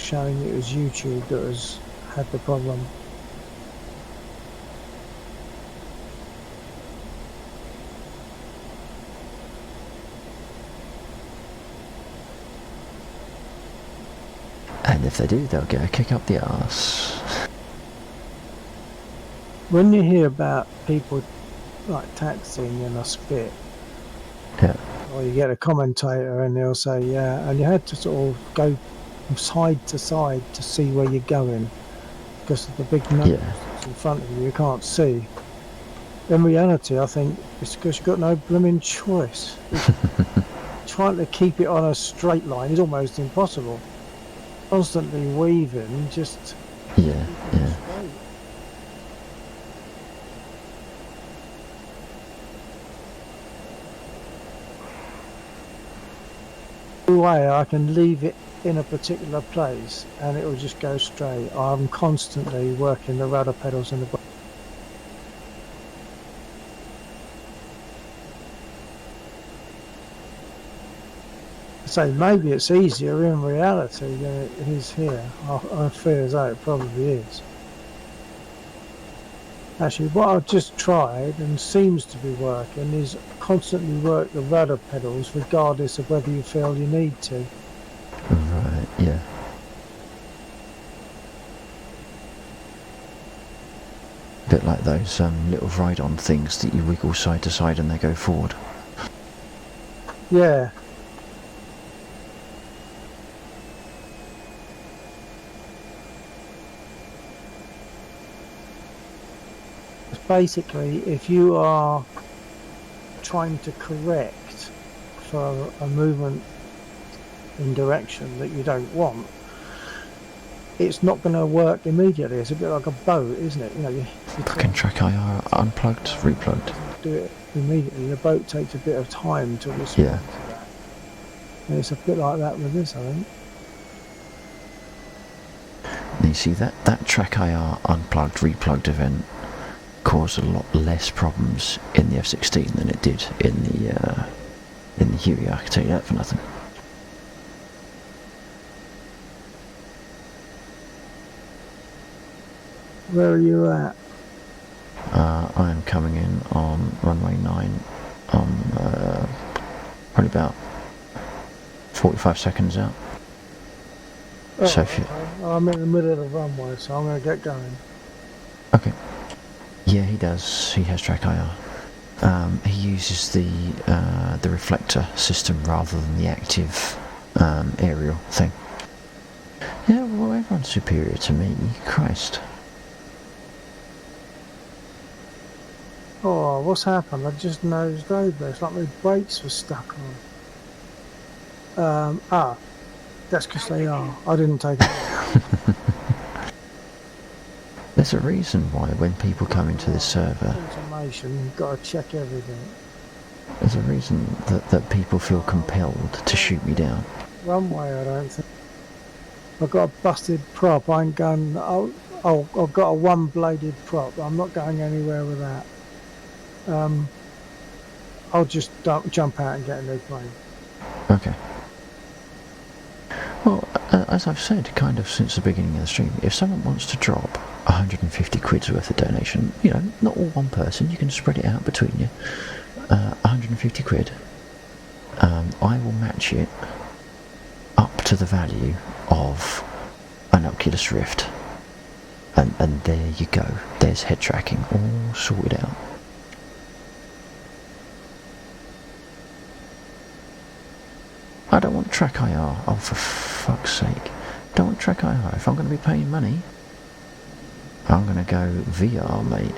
S4: showing it was YouTube that had the problem.
S1: And if they do, they'll get a kick up the arse.
S4: When you hear about people like taxiing in a spit,
S1: Yeah.
S4: or you get a commentator and they'll say, yeah, and you had to sort of go from side to side to see where you're going because of the big numbers in front of you can't see. In reality, I think it's because you've got no blooming choice. Trying to keep it on a straight line is almost impossible. Constantly weaving, just
S1: Yeah.
S4: straight. Way I can leave it in a particular place and it will just go straight. I'm constantly working the rudder pedals and the so maybe it's easier in reality than it is here. I feel as though it probably is. Actually, what I've just tried and seems to be working is constantly work the rudder pedals regardless of whether you feel you need to.
S1: Right, yeah. A bit like those little ride-on things that you wiggle side to side and they go forward.
S4: Yeah. Basically, if you are trying to correct for a movement in direction that you don't want, it's not going to work immediately. It's a bit like a boat, isn't it? You know, you
S1: Fucking track IR unplugged, replugged.
S4: do it immediately. The boat takes a bit of time to respond
S1: Yeah.
S4: to that. And it's a bit like that with this, I think.
S1: And you see that track IR unplugged, replugged event caused a lot less problems in the F-16 than it did in the in the Huey, I can tell you that for nothing.
S4: Where are you at?
S1: I am coming in on runway 9 on probably about 45 seconds out.
S4: Oh,
S1: So if you,
S4: okay. I'm in the middle of the runway, so I'm going to get going.
S1: okay. Yeah, he does. He has track IR. He uses the reflector system rather than the active aerial thing. Yeah, well, everyone's superior to me. Christ.
S4: Oh, what's happened? I just nosed over. It's like my brakes were stuck on. That's because they are. I didn't take it.
S1: There's a reason why when people come into this server,
S4: Automation, you've got to check everything.
S1: there's a reason that people feel compelled to shoot me down.
S4: Runway, I don't think. I've got a busted prop. I ain't going. I've got a one-bladed prop. I'm not going anywhere with that. I'll just jump out and get a new plane.
S1: Okay. Well, as I've said kind of since the beginning of the stream, if someone wants to drop 150 quid's worth of donation, you know, not all one person, you can spread it out between you, 150 quid, I will match it up to the value of an Oculus Rift. And there you go, there's head tracking all sorted out. I don't want track IR, oh for fuck's sake. Don't want track IR. If I'm going to be paying money, I'm going to go VR, mate.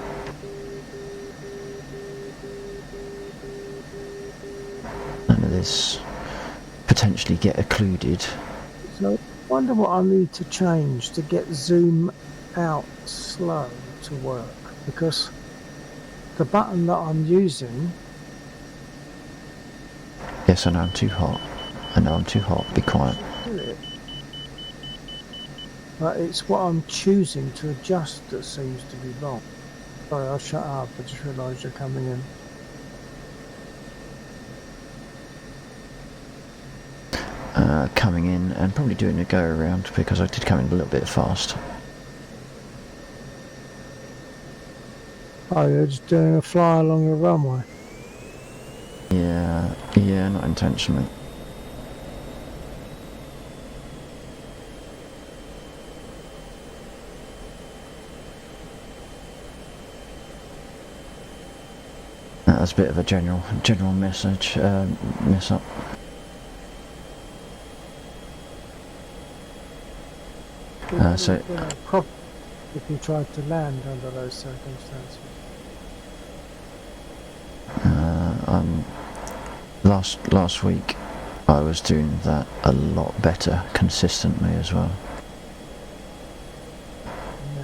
S1: None of this potentially get occluded.
S4: So I wonder what I need to change to get zoom out slow to work, because the button that I'm using.
S1: Yes, I know I'm too hot. I know I'm too hot. Be quiet.
S4: But it's what I'm choosing to adjust that seems to be wrong. Sorry, I'll shut up. I just realised you're coming in.
S1: Coming in and probably doing a go around because I did come in a little bit fast.
S4: Oh, you're just doing a fly along the runway.
S1: Yeah, not intentionally. That was a bit of a general message, mess up. So
S4: Probably if you tried to land under those circumstances.
S1: last week I was doing that a lot better consistently as well.
S4: Yeah.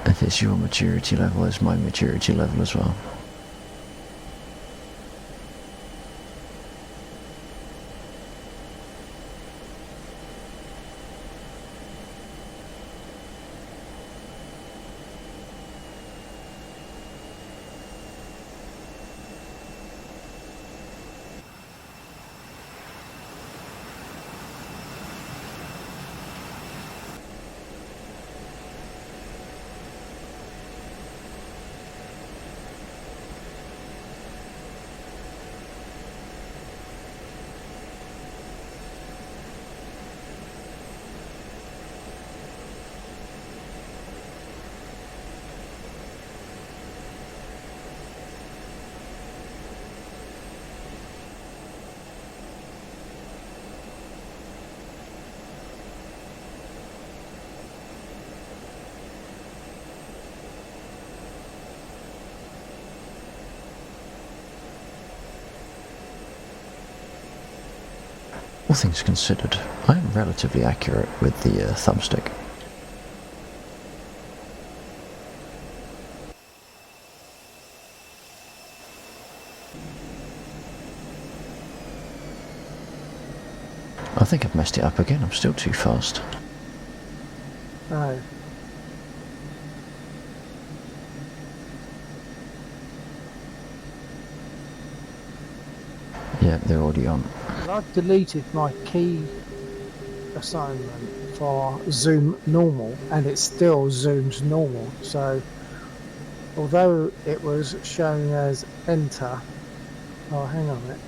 S1: If it's your maturity level, it's my maturity level as well. All things considered, I am relatively accurate with the thumbstick. think I've messed it up again. I'm still too fast.
S4: Oh.
S1: Yeah, they're already on.
S4: Well, I've deleted my key assignment for zoom normal, and it still zooms normal. So, although it was showing as enter, oh, hang on a minute.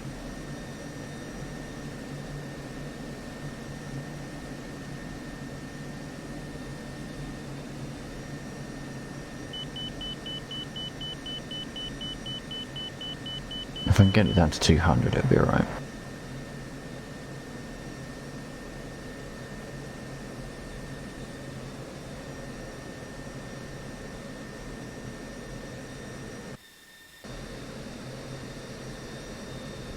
S1: If I can get it down to 200, it'll be alright.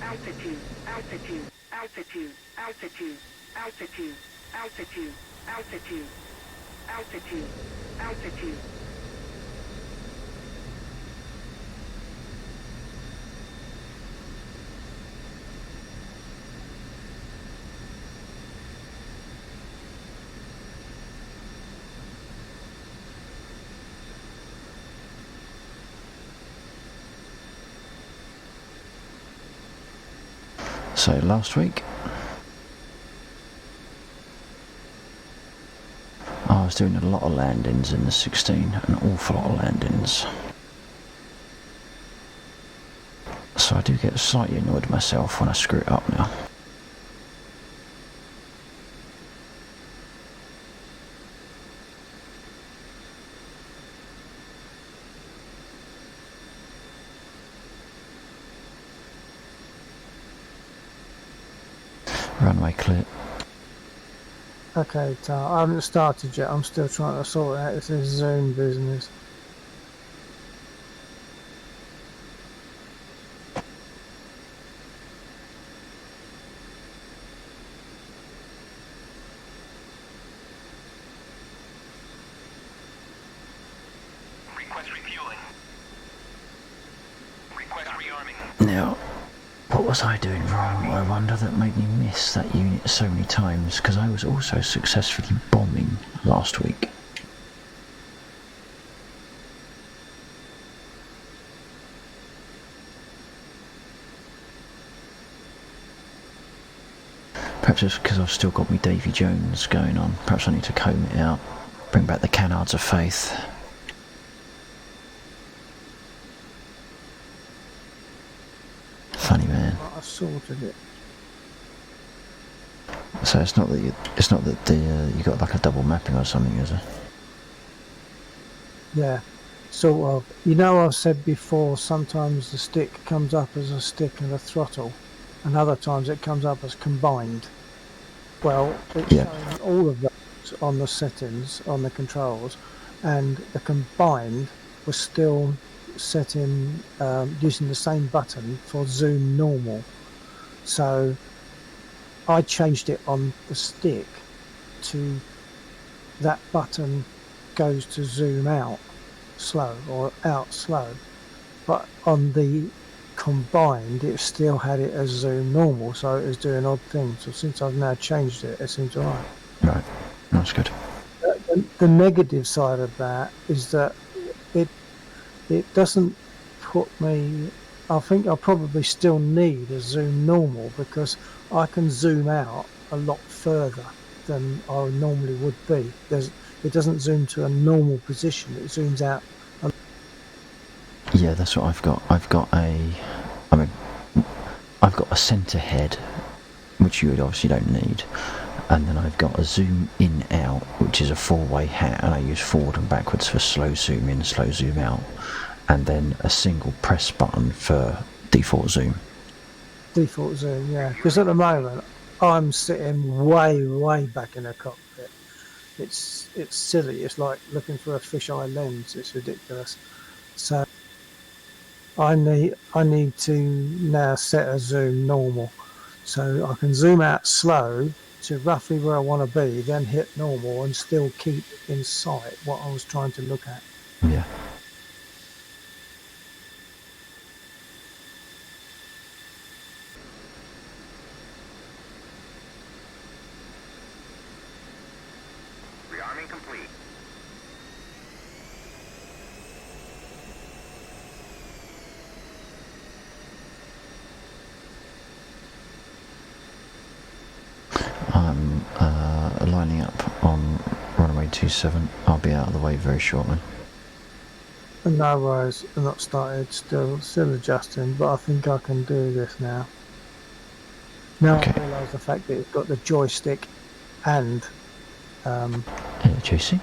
S5: Altitude, altitude, altitude, altitude, altitude, altitude, altitude, altitude, altitude.
S1: So last week, I was doing a lot of landings in the 16, an awful lot of landings. So I do get slightly annoyed with myself when I screw it up now. Runway clear.
S4: Okay, I haven't started yet. I'm still trying to sort out this zoom business.
S7: Request refueling. Request rearming.
S1: Now, what was I doing wrong, I wonder, that made me miss that unit so many times? Because I was also successfully bombing last week. Perhaps it's because I've still got me Davy Jones going on. Perhaps I need to comb it out, bring back the canards of faith. Funny man.
S4: I sorted it.
S1: So it's not that you got like a double mapping or something, is it?
S4: Yeah, sort of. You know, I've said before, sometimes the stick comes up as a stick and a throttle, and other times it comes up as combined. Well, it's showing all of those on the settings, on the controls, and the combined was still set in using the same button for zoom normal. So I changed it on the stick to that button goes to zoom out slow or out slow, but on the combined it still had it as zoom normal, so it was doing odd things. So since I've now changed it, it seems alright.
S1: Right, that's good.
S4: The negative side of that is that it doesn't put me. I think I probably still need a zoom normal because I can zoom out a lot further than I normally would be. It doesn't zoom to a normal position, it zooms out.
S1: Yeah, that's what I've got. I've got a centre head, which you would obviously don't need, and then I've got a zoom in out, which is a four-way hat, and I use forward and backwards for slow zoom in, slow zoom out, and then a single press button for default zoom.
S4: Default zoom, yeah. Because at the moment I'm sitting way back in the cockpit. It's silly. It's like looking through a fisheye lens. It's ridiculous. So I need to now set a zoom normal, so I can zoom out slow to roughly where I want to be, then hit normal and still keep in sight what I was trying to look at.
S1: Yeah.
S7: Wiring complete.
S1: I'm lining up on runway 27. I'll be out of the way very shortly.
S4: No worries, I'm not started, still adjusting, but I think I can do this now. Now
S1: Okay.
S4: I realise the fact that it's got the joystick and
S1: JC?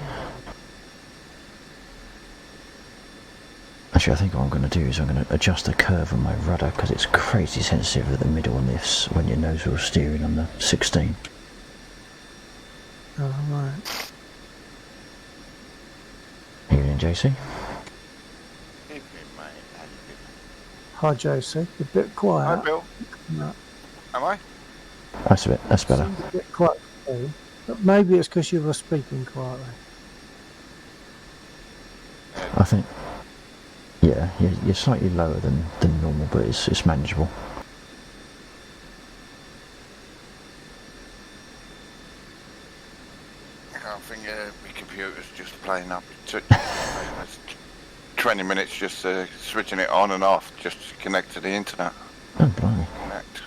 S1: Actually, I think what I'm going to do is I'm going to adjust the curve on my rudder because it's crazy sensitive at the middle lifts when your nose wheel steering on the 16.
S4: oh, right.
S1: Evening, JC.
S2: Evening, mate. How you doing?
S4: Hi Josie, a bit quiet.
S2: Hi, Bill.
S4: No,
S2: Am I?
S1: That's better.
S4: seemed a bit quiet to me, but maybe it's because you were speaking quietly.
S1: I think, yeah, you're slightly lower than normal, but it's manageable.
S2: I think my computer's just playing up. It took 20 minutes just switching it on and off just to connect to the internet.
S1: Oh, blimey.
S2: Connect.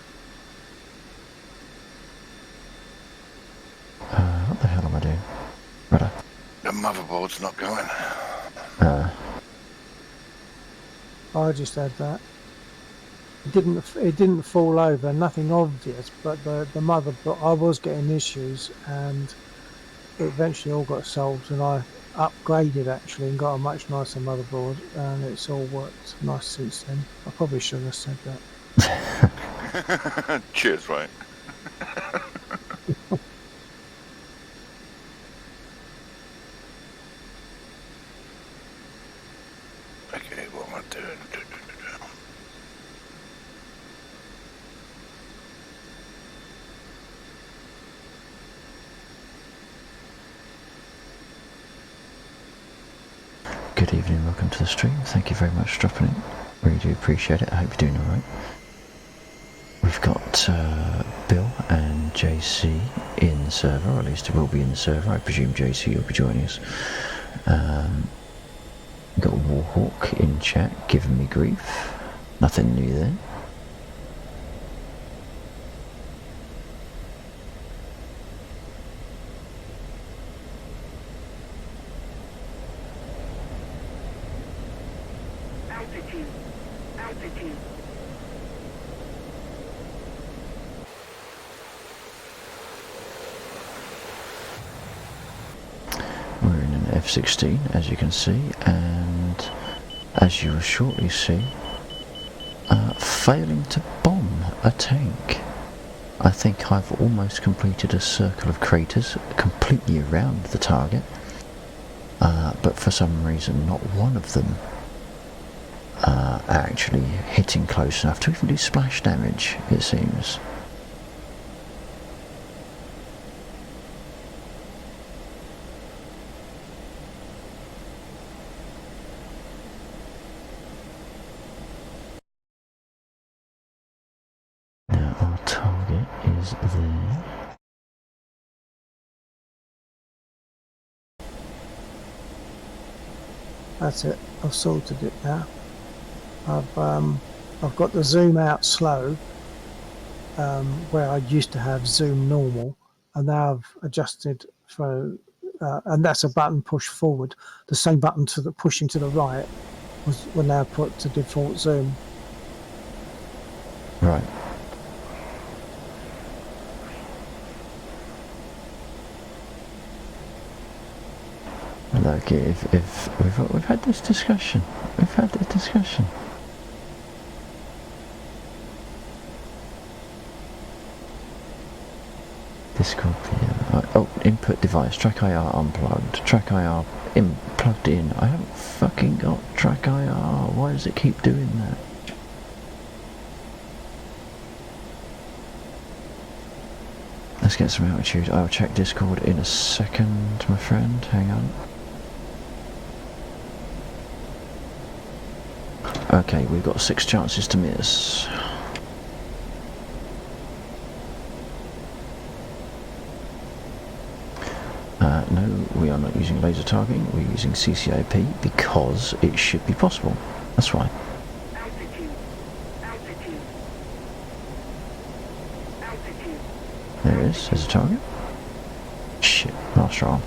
S1: What the hell am I doing? Rudder.
S2: The motherboard's not going.
S4: I just had that. It didn't fall over, nothing obvious, but the motherboard, I was getting issues, and it eventually all got solved, and I upgraded actually and got a much nicer motherboard, and it's all worked nice since then. I probably shouldn't have said that.
S2: Cheers, right? Okay, what am I doing?
S1: Good evening, welcome to the stream. Thank you very much for dropping in. Really do appreciate it. I hope you're doing alright. We've got Bill and JC in the server, or at least it will be in the server. I presume JC will be joining us. We've got Warhawk in chat giving me grief. Nothing new there.
S5: Altitude. Altitude.
S1: We're in an F-16, as you can see, and as you will shortly see, failing to bomb a tank. I think I've almost completed a circle of craters completely around the target, but for some reason not one of them are actually hitting close enough to even do splash damage, it seems. Now our target is there.
S4: That's it. I've sorted it now. I've got the zoom out slow, where I used to have zoom normal, and now I've adjusted for, and that's a button push forward. The same button to the pushing to the right will now put to default zoom.
S1: Right. Look, if we've had this discussion, Discord PM. Oh, input device, track IR unplugged, track IR plugged in. I haven't fucking got track IR. Why does it keep doing that? Let's get some altitude. I'll check Discord in a second, my friend. Hang on. Okay, we've got 6 chances to miss. No, we are not using laser targeting. We're using CCAP because it should be possible. That's why.
S5: Altitude. Altitude. Altitude.
S1: There it is. There's a target. Shit, master arm.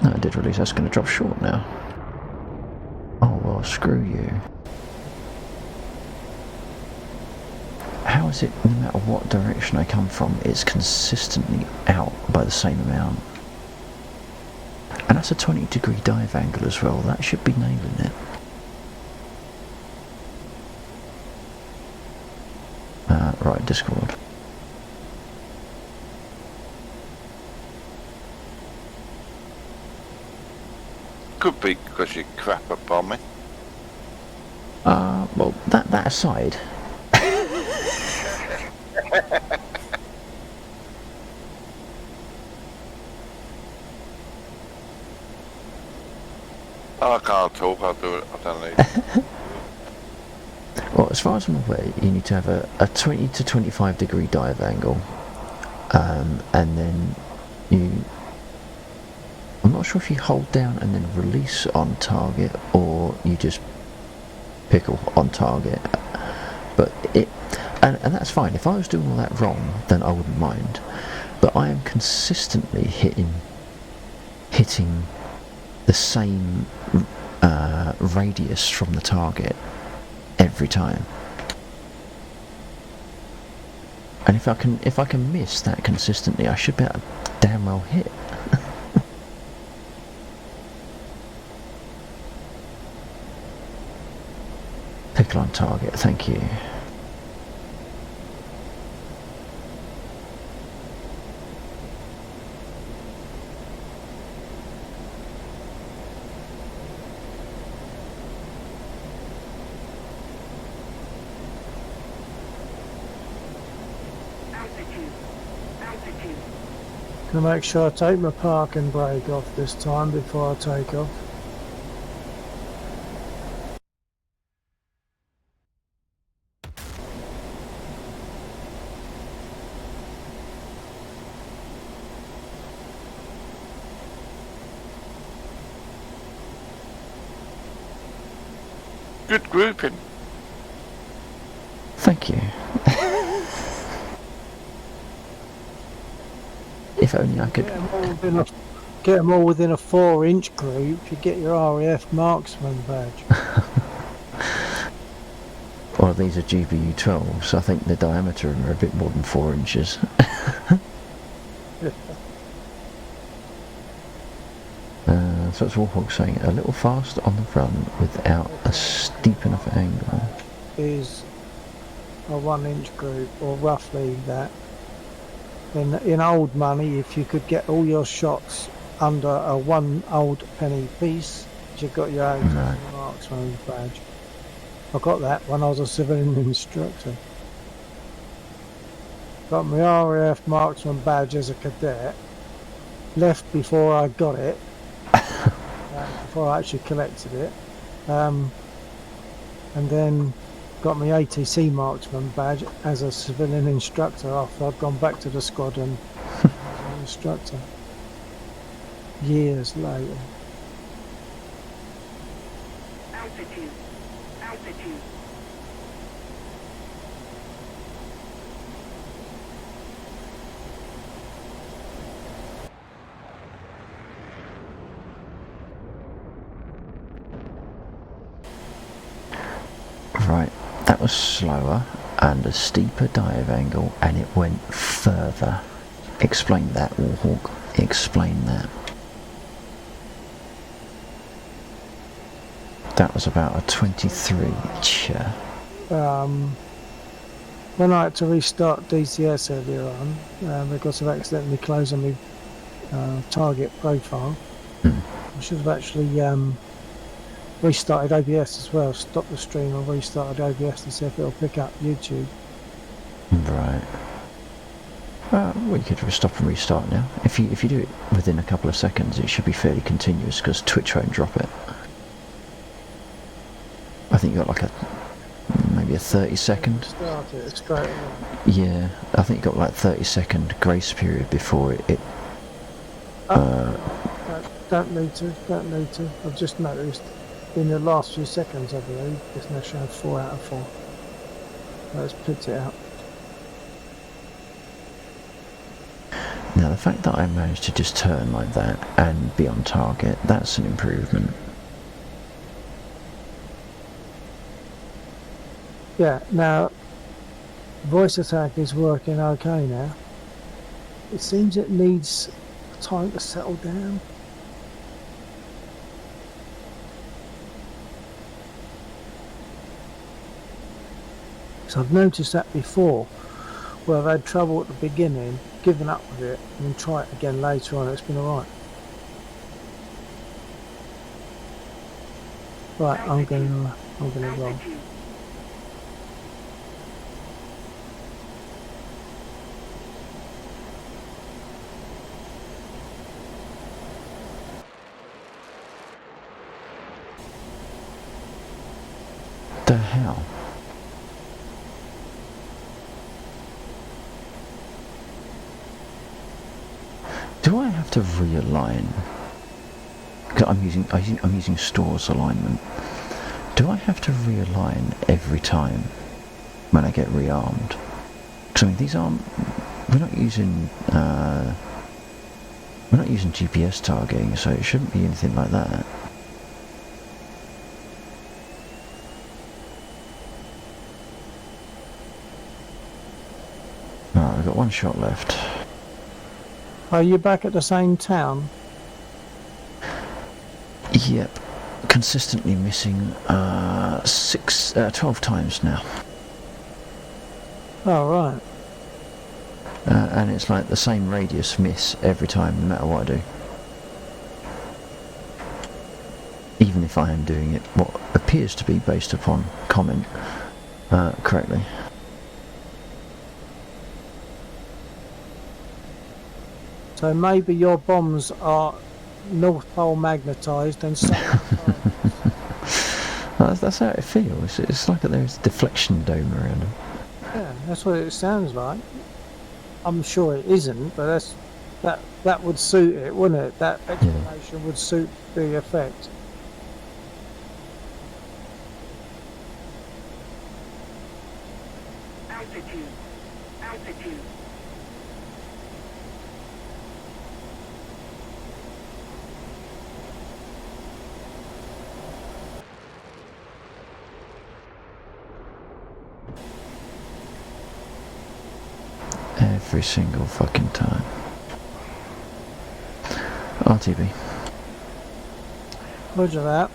S1: No, I did release. That's going to drop short now. Oh well, screw you. How is it, no matter what direction I come from, it's consistently out by the same amount? And that's a 20-degree dive angle as well. That should be nailing it. Right, Discord.
S2: Could be because you crap up on me.
S1: Well, that aside.
S2: I can't talk, I'll do it. I don't need it.
S1: Well, as far as I'm aware, you need to have a 20 to 25 degree dive angle, and then I'm not sure if you hold down and then release on target, or you just pickle on target. But and that's fine. If I was doing all that wrong, then I wouldn't mind. But I am consistently hitting the same radius from the target every time. And if I can miss that consistently, I should be able to damn well hit. Pickle on target, thank you.
S5: Altitude. Altitude.
S4: Gonna make sure I take my parking brake off this time before I take off.
S2: Good grouping.
S1: Thank you. If only I could.
S4: Get them all within a 4-inch group, you get your RAF marksman badge.
S1: Well, these are GBU 12s, so I think the diameter of them are a bit more than 4 inches. So it's Warhawk saying a little fast on the run without a steep enough angle.
S4: Is a 1-inch group, or roughly that. In old money, if you could get all your shots under a 1 old penny piece, you've got your own
S1: Right.
S4: marksman badge. I got that when I was a civilian instructor. Got my RAF marksman badge as a cadet. Left before I got it. Before I actually collected it, and then got my ATC marksman badge as a civilian instructor after I'd gone back to the squadron as an instructor years later.
S5: Altitude. Altitude.
S1: Right, that was slower and a steeper dive angle, and it went further. Explain that, Warhawk. Explain that. That was about a 23. Cha.
S4: When I had to restart DCS earlier on, because of accidentally closing my target profile, I should have actually restarted OBS as well. Stopped the stream and restarted OBS to see if it'll pick up YouTube.
S1: Right. We could stop and restart now. If you do it within a couple of seconds, it should be fairly continuous because Twitch won't drop it. I think you got like maybe a 30-second.
S4: Start it. it straight away.
S1: Yeah, I think you got like 30-second grace period before it
S4: Don't need to. I've just noticed in the last few seconds, I believe, it's now showing 4 out of 4. Let's put it out.
S1: Now, the fact that I managed to just turn like that and be on target, that's an improvement.
S4: Yeah, now, voice attack is working okay now. It seems it needs time to settle down. So I've noticed that before, where I've had trouble at the beginning, given up with it, and then try it again later on. It's been alright. Right, I'm gonna roll.
S5: Altitude.
S1: The hell? Do I have to realign? 'Cause I'm using stores alignment. Do I have to realign every time when I get rearmed? Because I mean, these aren't. We're not using GPS targeting, so it shouldn't be anything like that. Right, we've got one shot left.
S4: Are you back at the same town?
S1: Yep, consistently missing 12 times now.
S4: Oh, right.
S1: And it's like the same radius miss every time, no matter what I do. Even if I am doing it what appears to be based upon comment correctly.
S4: So maybe your bombs are North Pole magnetised and South Pole.
S1: That's how it feels. It's like there's a deflection dome around them.
S4: Yeah, that's what it sounds like. I'm sure it isn't, but that would suit it, wouldn't it? That explanation would suit the effect.
S5: Altitude. Altitude.
S1: Every single fucking time. RTB.
S4: Roger that.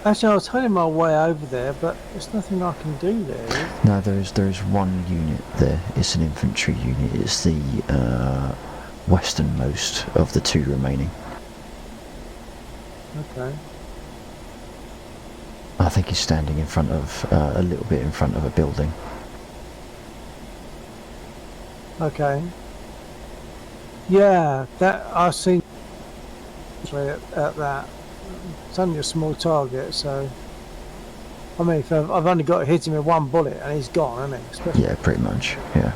S4: Actually, I was heading my way over there, but there's nothing I can do there. Is there?
S1: No, there is one unit there. It's an infantry unit. It's the westernmost of the two remaining.
S4: Okay.
S1: I think he's standing in front of a little bit in front of a building.
S4: Okay. Yeah, that I've seen at that. It's only a small target, so I mean, if I've only got to hit him with one bullet and he's gone, isn't he? Especially
S1: Yeah, pretty much. Yeah.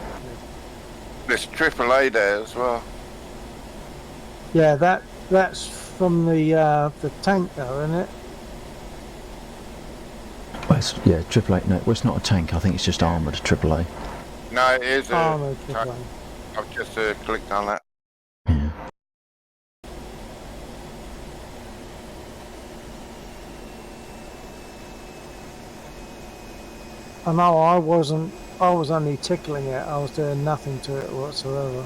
S2: There's AAA there as well.
S4: yeah, that's from the tank though, isn't it?
S1: Well, yeah, AAA. No, well, it's not a tank. I think it's just armoured AAA.
S2: No, it is a
S4: Armoured
S2: tank.
S4: plane.
S2: I've just clicked on that.
S1: Yeah.
S4: I know I wasn't. I was only tickling it. I was doing nothing to it whatsoever.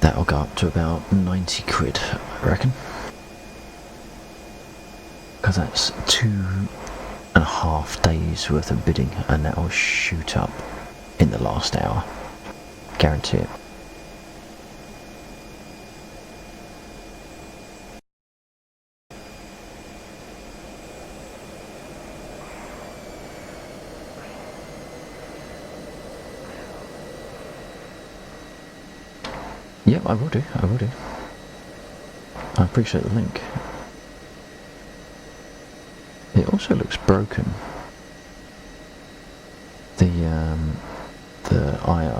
S1: That'll go up to about 90 quid, I reckon. Because that's 2.5 days worth of bidding, and that'll shoot up in the last hour. Guarantee it. Yeah, I will do. I will do. I appreciate the link. It also looks broken. The IR,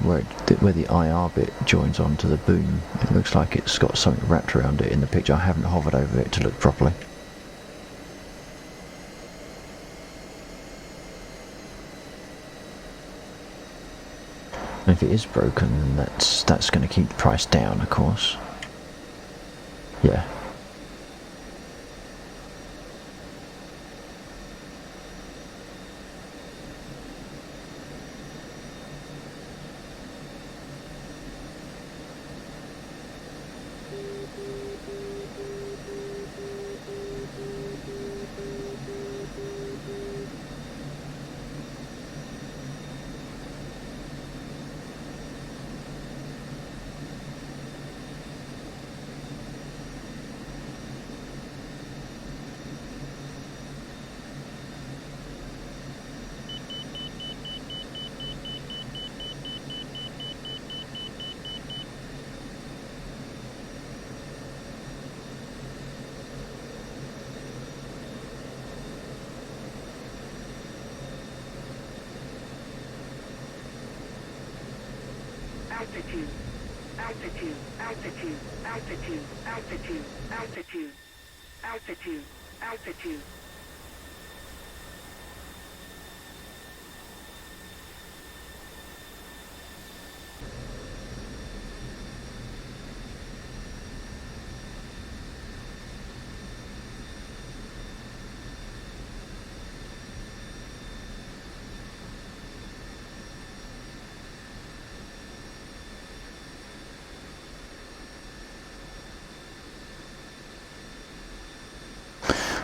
S1: where the IR bit joins onto the boom, it looks like it's got something wrapped around it in the picture. I haven't hovered over it to look properly. And if it is broken, then that's going to keep the price down, of course. Yeah.
S5: Altitude. Altitude. Altitude. Altitude. Altitude. Altitude. Altitude. Altitude.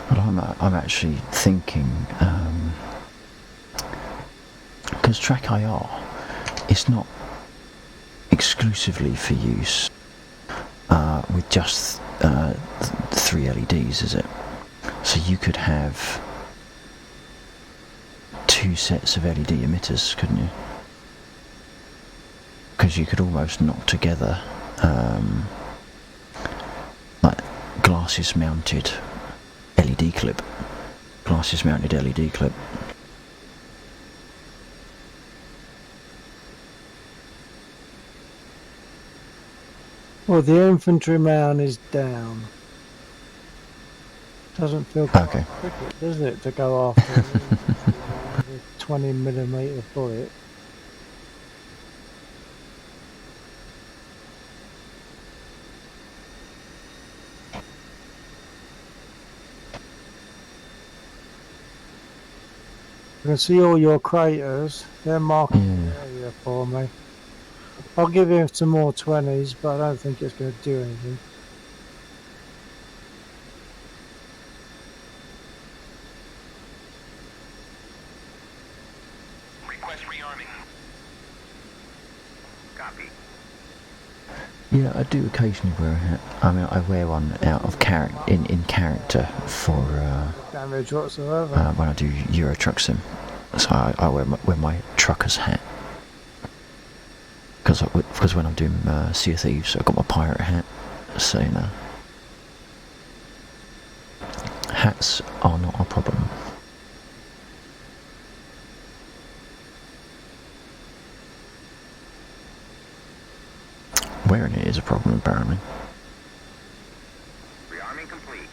S1: Well, I'm actually thinking, because Track IR is not exclusively for use with just 3 LEDs, is it? So you could have 2 sets of LED emitters, couldn't you? Because you could almost knock together like glasses mounted LED clip. Glasses mounted LED clip.
S4: Well, the infantryman is down. Doesn't feel quite
S1: Okay.
S4: cricket, does it, to go after an infantryman with 20mm bullet? You can see all your craters. They're marking the area for me. I'll give him some more 20s, but I don't think it's going to do anything.
S7: Request rearming. Copy.
S1: Yeah, I do occasionally wear a hat. I mean, I wear one out of in character for
S4: Damage whatsoever.
S1: when I do Euro Truck Sim. So I wear my trucker's hat. Because when I'm doing Sea of Thieves, I've got my pirate hat. So, you know, hats are not a problem. Wearing it is a problem, apparently.
S7: Rearming complete.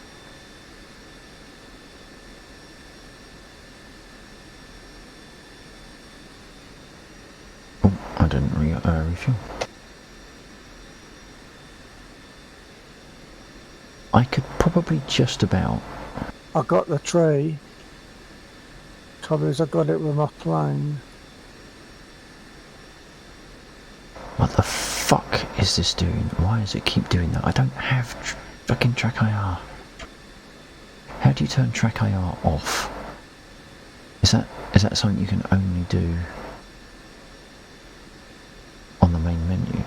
S1: Oh, I didn't refuel. I could probably just about.
S4: I got the tree. Trouble is, I got it with my plane.
S1: What the fuck is this doing? Why does it keep doing that? I don't have fucking Track IR. How do you turn Track IR off? Is that something you can only do on the main menu?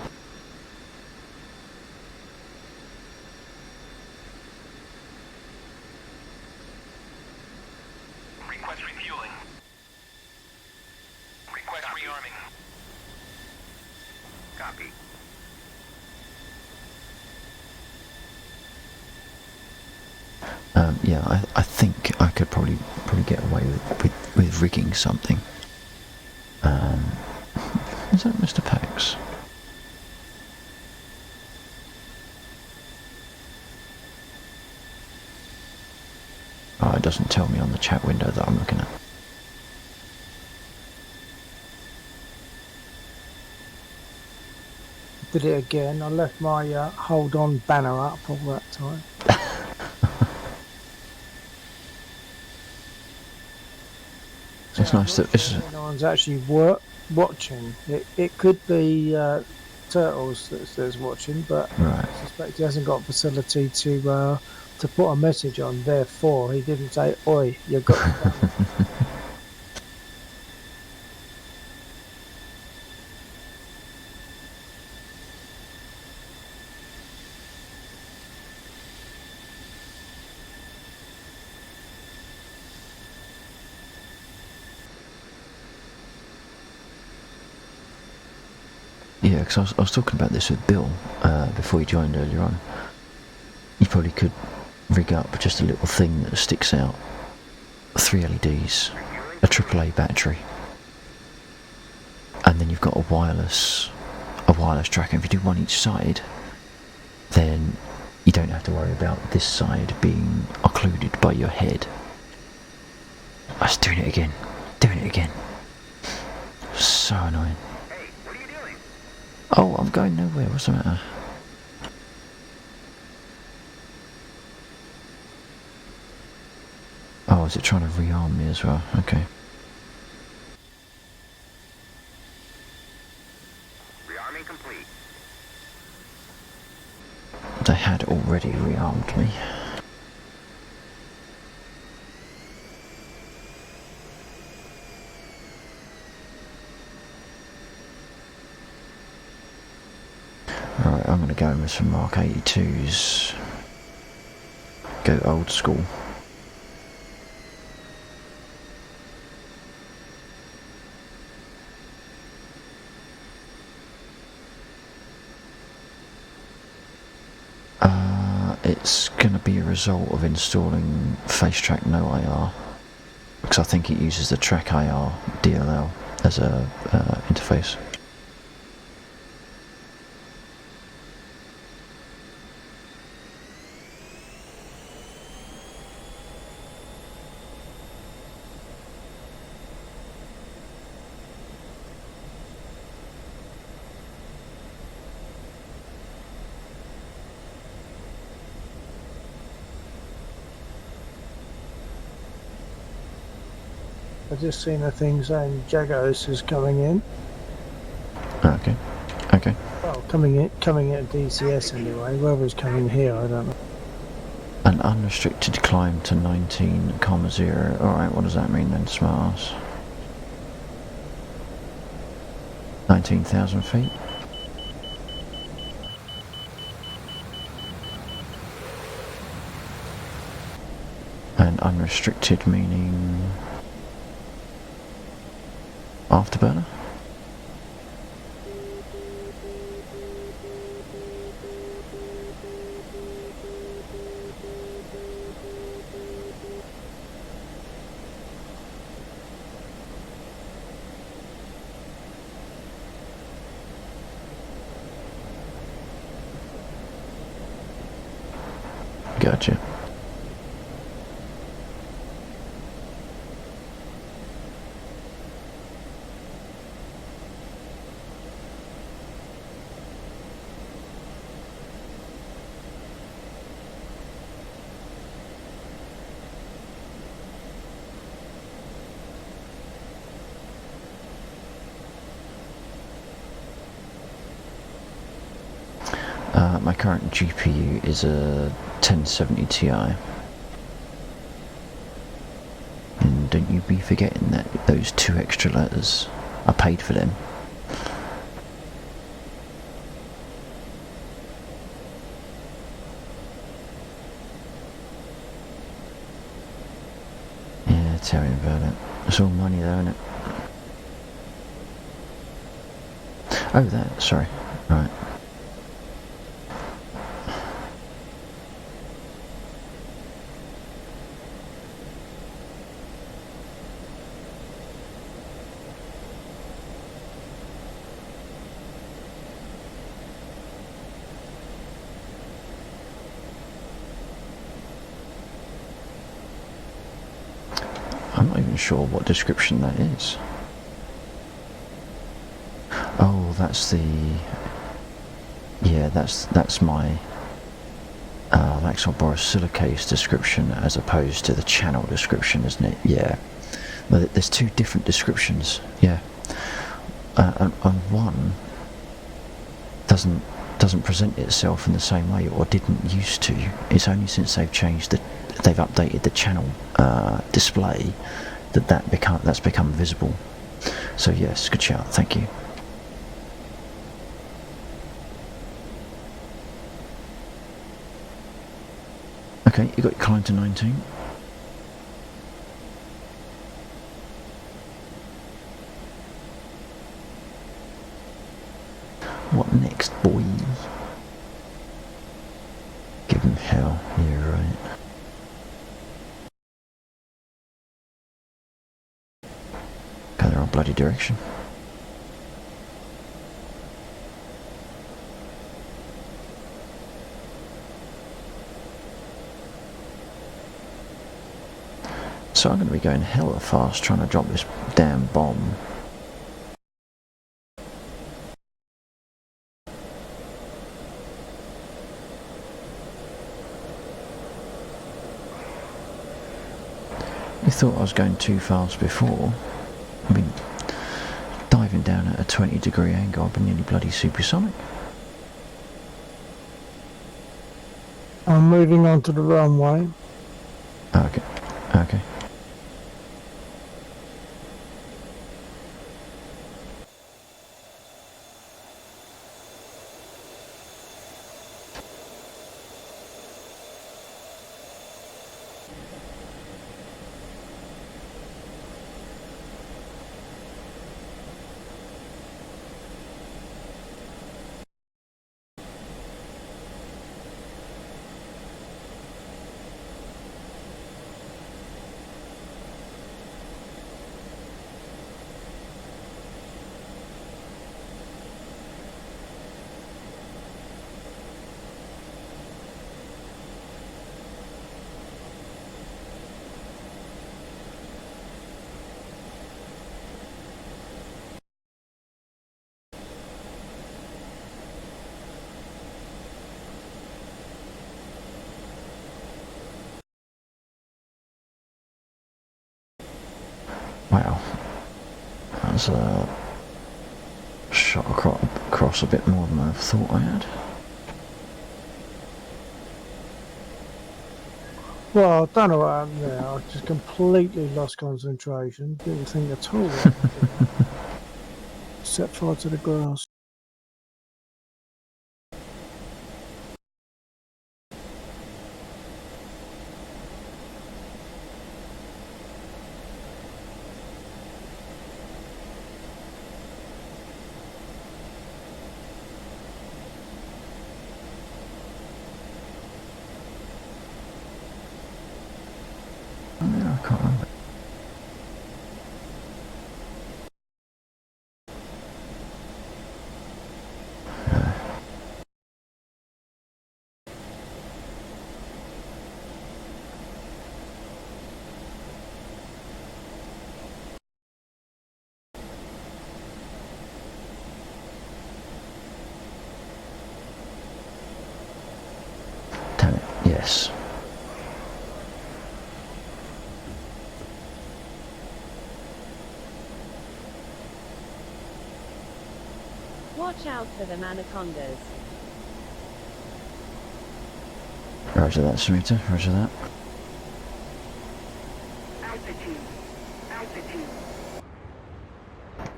S7: Request refueling. Request rearming. Copy.
S1: Yeah, I think I could probably get away with rigging something. Is that Mr. Pax? Oh, it doesn't tell me on the chat window that I'm looking at.
S4: Did it again. I left my hold on banner up all that time.
S1: It's nice that this.
S4: No one's actually watching. It could be Turtles that's watching, but
S1: Right.
S4: I suspect he hasn't got facility to put a message on. Therefore, he didn't say, "Oi, you got the banner."
S1: Yeah, because I was talking about this with Bill before he joined earlier on. You probably could rig up just a little thing that sticks out. 3 LEDs, a AAA battery, and then you've got a wireless tracker. If you do one each side, then you don't have to worry about this side being occluded by your head. I was doing it again. So annoying.
S7: Hey, what are you doing?
S1: Oh, I'm going nowhere. What's the matter? Oh, is it trying to rearm me as well? Okay.
S7: Rearming complete.
S1: They had already rearmed me. Alright, I'm gonna go with some Mark 82s. Go old school. It's going to be a result of installing FaceTrack No IR, because I think it uses the Track IR DLL as a interface.
S4: I've just seen a thing saying Jagos is coming in.
S1: Okay.
S4: Well, coming in at DCS anyway. Whether coming here, I don't know.
S1: An unrestricted climb to 19,0. Alright, what does that mean then, smartass? 19,000 feet? And unrestricted meaning afterburner? Gotcha. My current GPU is a 1070 Ti. And don't you be forgetting that those 2 extra letters, I paid for them. Yeah, tell me about it. It's all money though, isn't it? Oh, that, sorry. Right. I'm not even sure what description that is. Oh, that's the... Yeah, that's my Laxar borosilicase description as opposed to the channel description, isn't it? Yeah. But there's two different descriptions, yeah. And one doesn't present itself in the same way, or didn't used to. It's only since they've updated the channel display that's become visible. So yes, good shout. Thank you. Okay, you got your climb to 19. What next, boy? Give him hell. Yeah, right. Go the wrong bloody direction. So I'm going to be going hella fast trying to drop this damn bomb. You thought I was going too fast before. I mean, diving down at a 20-degree angle, I've been nearly bloody supersonic.
S4: I'm moving on to the runway.
S1: Okay, okay. Wow. That was a shot across a bit more than I thought I had.
S4: Well, I don't know what happened there. I just completely lost concentration. Didn't think at all. What I was doing. Set fire to the grass.
S1: Yeah, I can't remember. Damn it, yes.
S8: Watch out for the anacondas.
S1: Roger that, Sarita, roger that.
S5: Altitude. Altitude.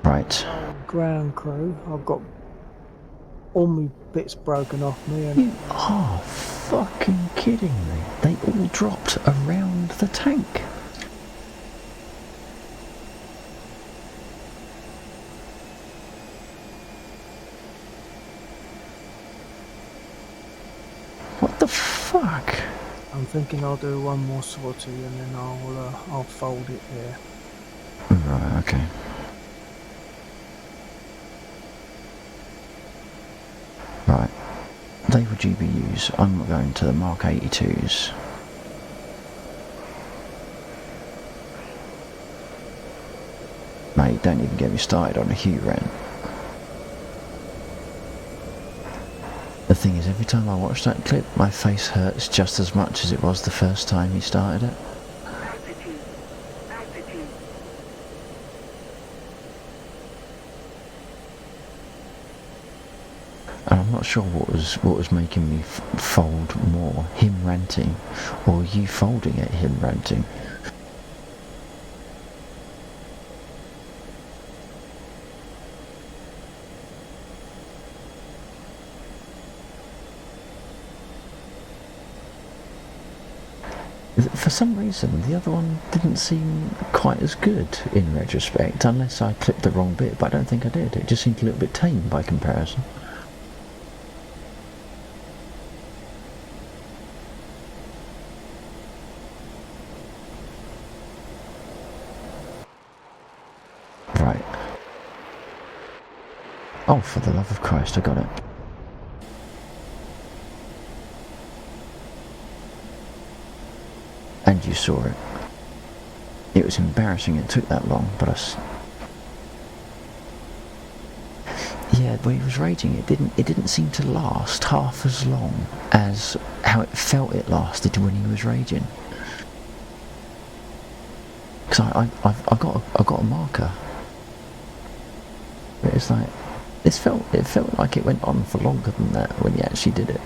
S1: Right.
S4: Ground crew. I've got all my bits broken off me,
S1: You
S4: and
S1: are fucking kidding me. They all dropped around the tank. What the fuck?
S4: I'm thinking I'll do one more sortie and then I'll fold it there.
S1: Right, okay. Right. They were GBUs. I'm going to the Mark 82s. Mate, don't even get me started on a Hugh rant. The thing is, every time I watch that clip, my face hurts just as much as it was the first time he started it.
S5: Altitude. Altitude.
S1: And I'm not sure what was making me fold more, him ranting, or you folding at him ranting. For some reason, the other one didn't seem quite as good in retrospect, unless I clipped the wrong bit, but I don't think I did. It just seemed a little bit tame by comparison. Right. Oh, for the love of Christ, I got it. And you saw it. It was embarrassing it took that long, but yeah, when he was raging, it didn't seem to last half as long as how it felt it lasted when he was raging. Because I got a marker. But it's like it felt like it went on for longer than that when he actually did it.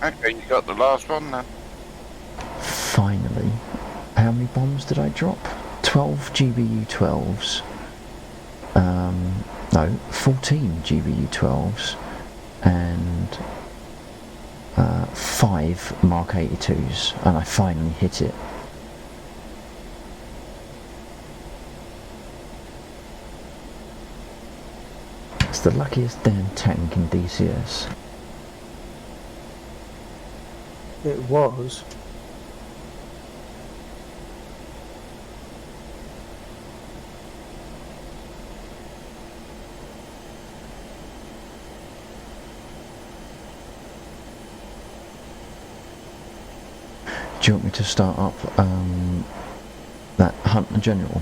S2: Okay, you got the last one then.
S1: Finally. How many bombs did I drop? 12 GBU-12s. No, 14 GBU-12s. And 5 Mark 82s. And I finally hit it. It's the luckiest damn tank in DCS.
S4: It was.
S1: Do you want me to start up that Hunt the General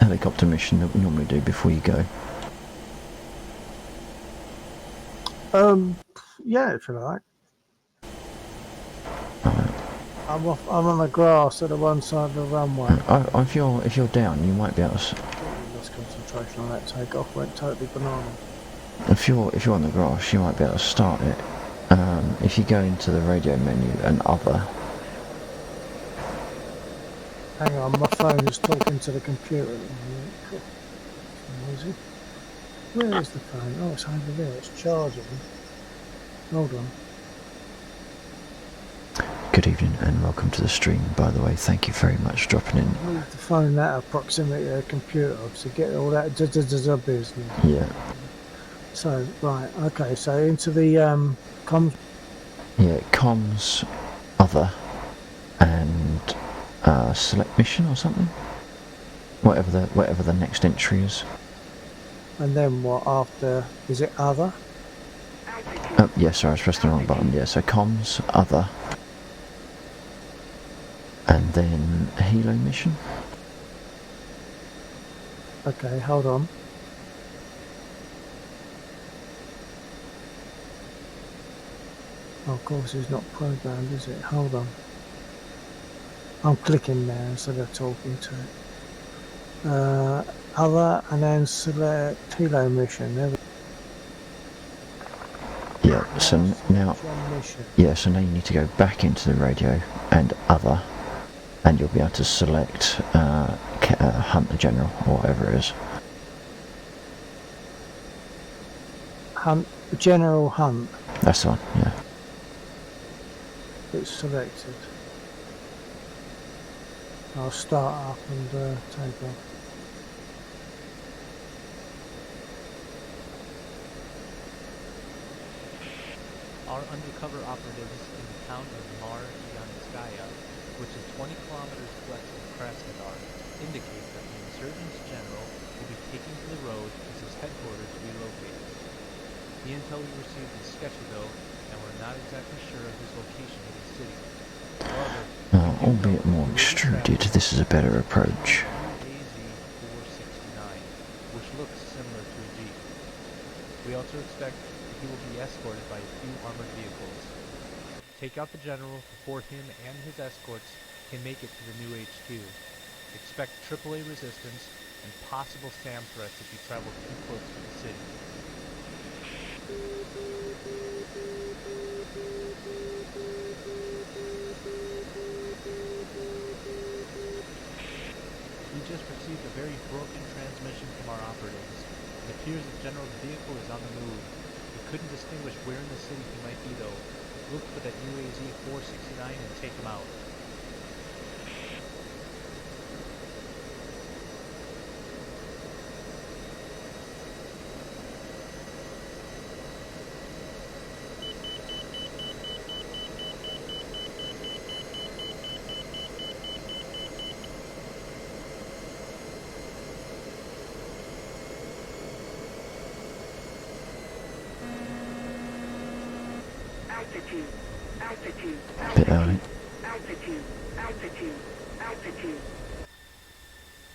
S1: helicopter mission that we normally do before you go?
S4: Yeah, if you like. I'm on the grass at the one side of the runway.
S1: If you're down, you might be able to.
S4: Lost concentration on that takeoff. Went totally banana.
S1: If you're on the grass, you might be able to start it. If you go into the radio menu and other.
S4: Hang on, my phone is talking to the computer. Cool. Noisy. Where is the phone? Oh, it's over there. It's charging. Hold on.
S1: Good evening and welcome to the stream. By the way, thank you very much for dropping in.
S4: Move the phone out of proximity to the computer to get all that business.
S1: Yeah.
S4: So, right, okay, so into the comms.
S1: Yeah, comms, other, and select mission or something. Whatever the next entry is.
S4: And then what after? Is it other?
S1: Oh, yeah, sorry, I was pressing the wrong button. Yeah, so comms, other, and then helo mission.
S4: Okay, hold on. Oh, of course, it's not programmed, is it? Hold on. I'm clicking now instead of talking to it. Other, and then select helo mission. There we go.
S1: Yeah, so now,
S4: Mission.
S1: yeah, so now you need to go back into the radio and other, and you'll be able to select Hunt the General or whatever it is.
S4: Hunt, General Hunt.
S1: That's the one. Yeah.
S4: It's selected. I'll start up and take off.
S3: Our undercover operatives in the town of Mar-Yanskaya, which is 20 kilometers west of Krasnodar, indicate that the insurgents general will be taking to the road as his headquarters relocated. The intel we received is sketchy though, and we're not exactly sure of his location in the city. However, we
S1: albeit more extruded, this is a better approach.
S3: AZ-469, which looks similar to a Jeep. We also expect he will be escorted by a few armored vehicles. Take out the general before him and his escorts can make it to the new HQ. Expect AAA resistance and possible SAM threats if you travel too close to the city. We just received a very broken transmission from our operatives. It appears the general's vehicle is on the move. We couldn't distinguish where in the city he might be though. Look for that new AZ-469 and take him out.
S5: Altitude, altitude,
S1: Bit early.
S5: altitude, altitude, altitude,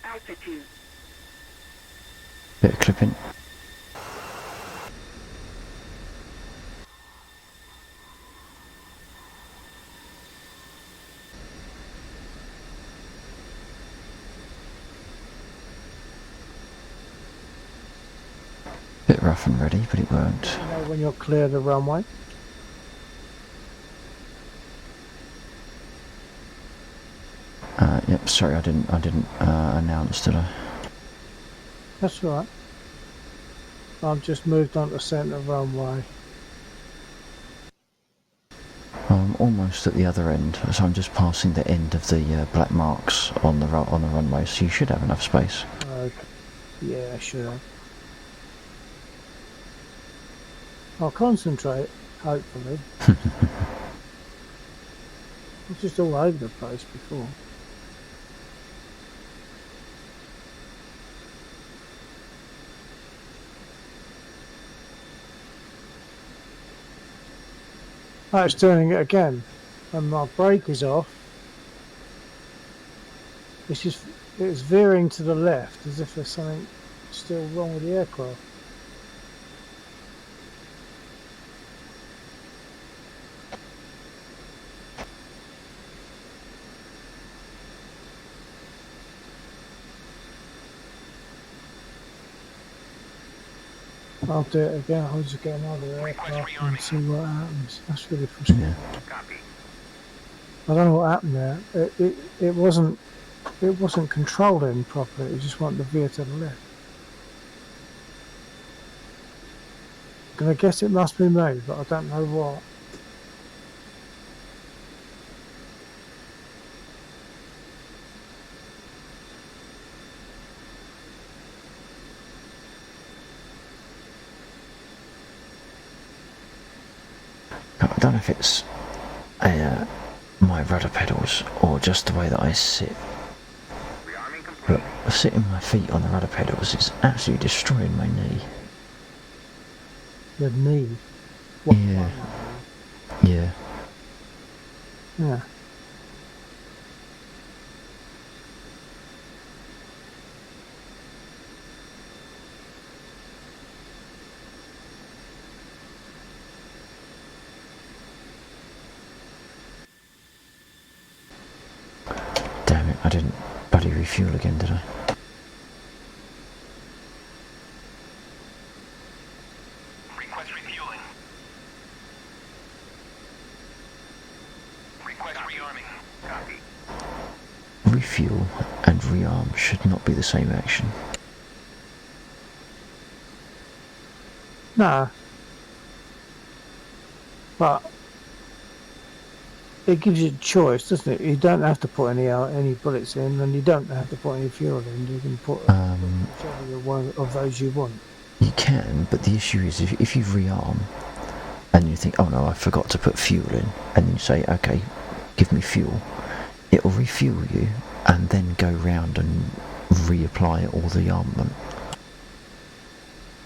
S5: altitude.
S1: Bit of clipping. Bit rough and ready, but it worked.
S4: You know when you're clear of the runway?
S1: Yep, sorry I didn't announce, did I?
S4: That's all right. I've just moved on to centre runway.
S1: I'm almost at the other end, so I'm just passing the end of the black marks on the runway, so you should have enough space.
S4: Okay. Yeah, I should have. I'll concentrate, hopefully. It's just all over the place before. Oh, it's doing it again, and my brake is off. It's veering to the left as if there's something still wrong with the aircraft. I'll do it again. I'll just get another aircraft and see what happens. That's really frustrating.
S1: Yeah.
S7: Copy.
S4: I don't know what happened there. It wasn't controlling properly. It just wanted to veer to the left. Gonna guess it must be me, but I don't know what.
S1: I don't know if it's my rudder pedals or just the way that I sit,
S7: Rearming complete.
S1: but sitting my feet on the rudder pedals is absolutely destroying my knee.
S4: The knee.
S1: Yeah. Yeah.
S4: Yeah.
S1: Damn it, I didn't bloody refuel again, did I?
S7: Request refueling. Request rearming. Copy.
S1: Refuel and rearm should not be the same action.
S4: Nah. But it gives you a choice, doesn't it? You don't have to put any bullets in, and you don't have to put any fuel in. You can put whichever one of those you want.
S1: You can, but the issue is if you rearm and you think, oh no, I forgot to put fuel in, and you say, okay, give me fuel, it'll refuel you and then go round and reapply all the armament.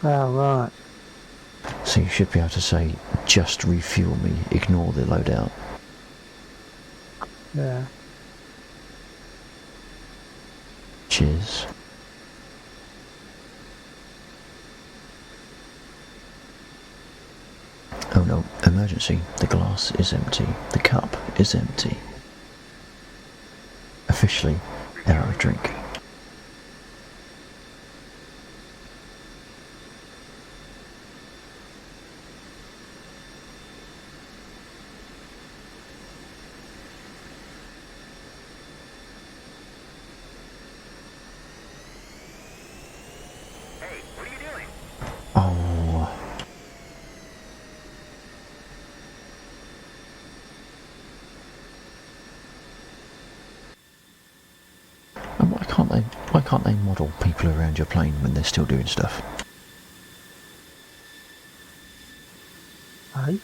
S4: Oh, right.
S1: So you should be able to say, just refuel me, ignore the loadout.
S4: Yeah.
S1: Cheers. Oh no, emergency. The glass is empty. The cup is empty. Officially, error of drink.
S7: Hey, what are you doing?
S1: Oh. And why can't they model people around your plane when they're still doing stuff?
S4: Hey?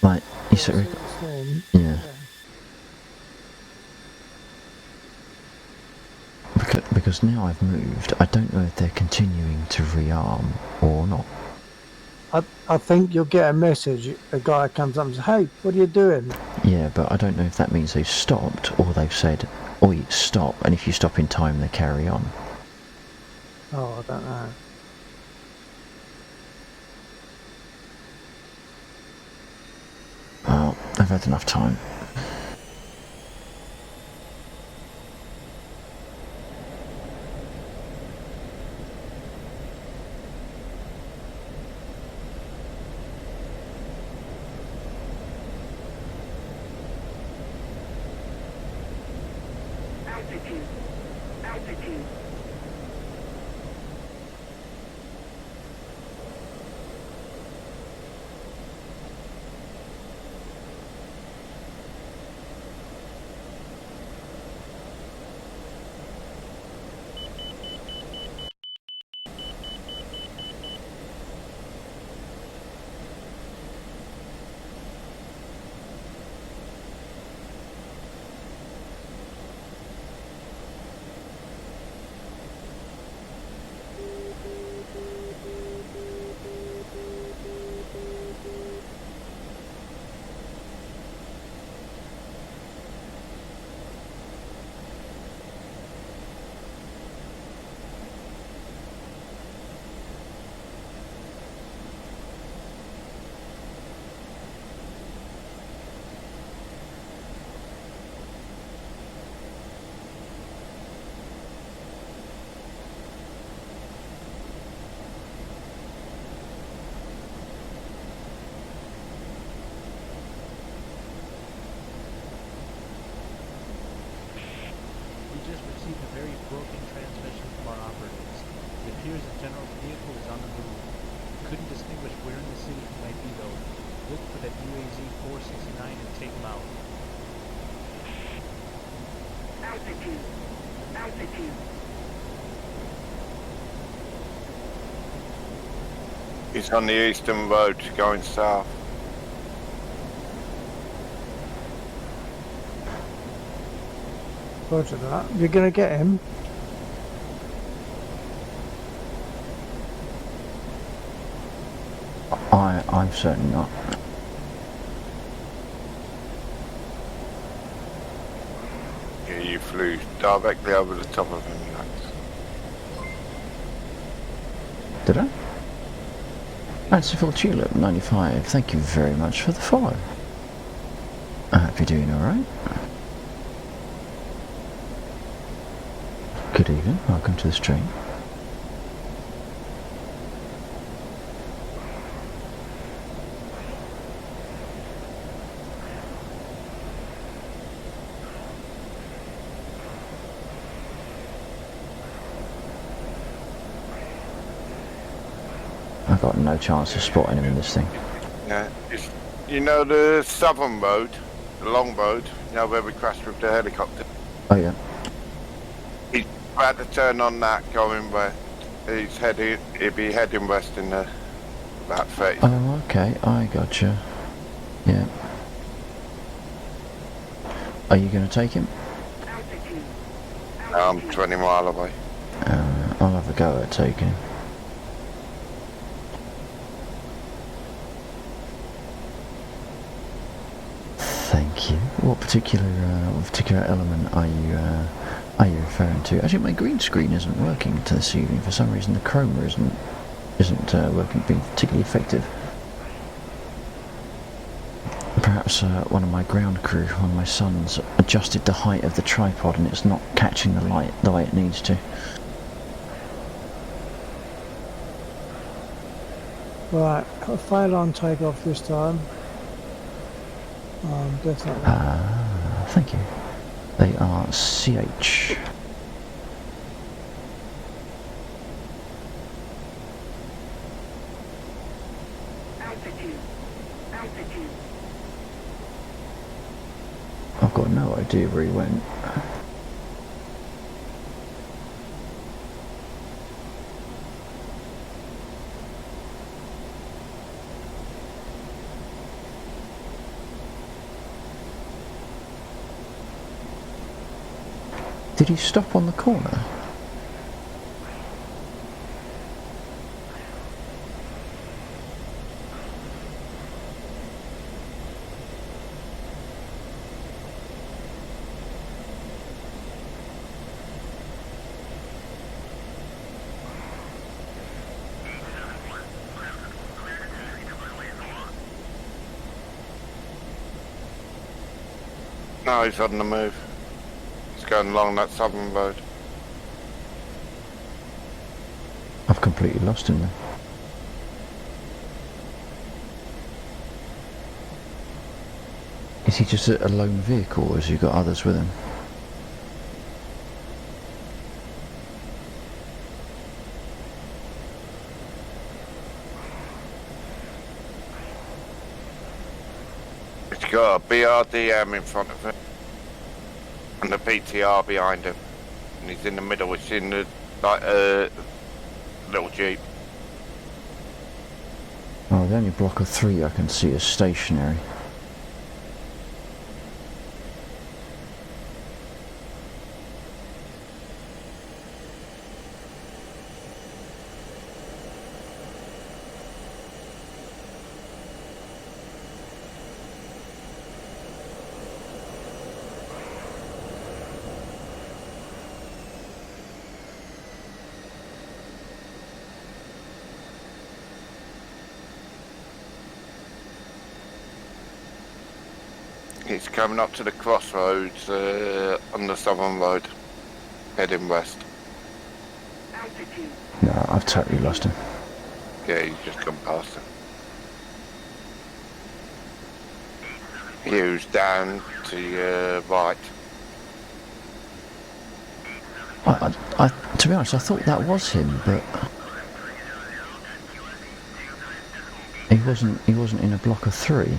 S1: Like, you sort of, yeah. Because now I've moved, I don't know if they're continuing to rearm or not.
S4: I think you'll get a message. A guy comes up and says, "Hey, what are you doing?"
S1: Yeah, but I don't know if that means they've stopped or they've said, "Oi, stop," and if you stop in time, they carry on.
S4: Oh, I don't know.
S1: Well, I've had enough time.
S5: Altitude. Altitude.
S3: We just received a very broken transmission from our operatives. It appears the general's vehicle is on the move. Couldn't distinguish where in the city he might be though. Look for that UAZ 469 and take him out.
S5: Altitude. Altitude.
S2: He's on the eastern road going south.
S4: Roger that. You're going to get him.
S1: I'm certainly not.
S2: Yeah, you flew directly over the top of him.
S1: Did I? Fanciful Tulip 95, thank you very much for the follow. I hope you're doing alright. Good evening, welcome to the stream. I've got no chance of spotting him in this thing.
S2: Yeah, you know the southern road, the long road, you know where we crashed with the helicopter?
S1: Oh yeah.
S2: He's about to turn on that going west. He'll be heading west in about 30.
S1: Oh okay, I gotcha. Yeah. Are you going to take him?
S5: Altitude.
S2: I'm 20 mile away.
S1: I'll have a go at taking him. Thank Thank you. What particular element are you referring to? Actually, my green screen isn't working to this evening. For some reason, the chroma isn't working, being particularly effective. Perhaps one of my ground crew, one of my sons, adjusted the height of the tripod and it's not catching the light the way it needs to.
S4: Right, got a fail on takeoff this time. Definitely.
S1: Thank you. They are CH.
S5: Altitude. Altitude.
S1: I've got no idea where he went. Did he stop on the corner?
S2: No, he's on the move. He's going along that southern road.
S1: I've completely lost him then. Is he just a lone vehicle, or has he got others with him?
S2: He's got a BRDM in front of him. And the PTR behind him. And he's in the middle, it's in the, like, little Jeep.
S1: Oh, the only block of 3 I can see is stationary.
S2: He's coming up to the crossroads on the southern road, heading west.
S5: Altitude.
S1: No, I've totally lost him.
S2: Yeah, he's just come past him. He was down to your right.
S1: To be honest, I thought that was him, but he wasn't in a block of 3.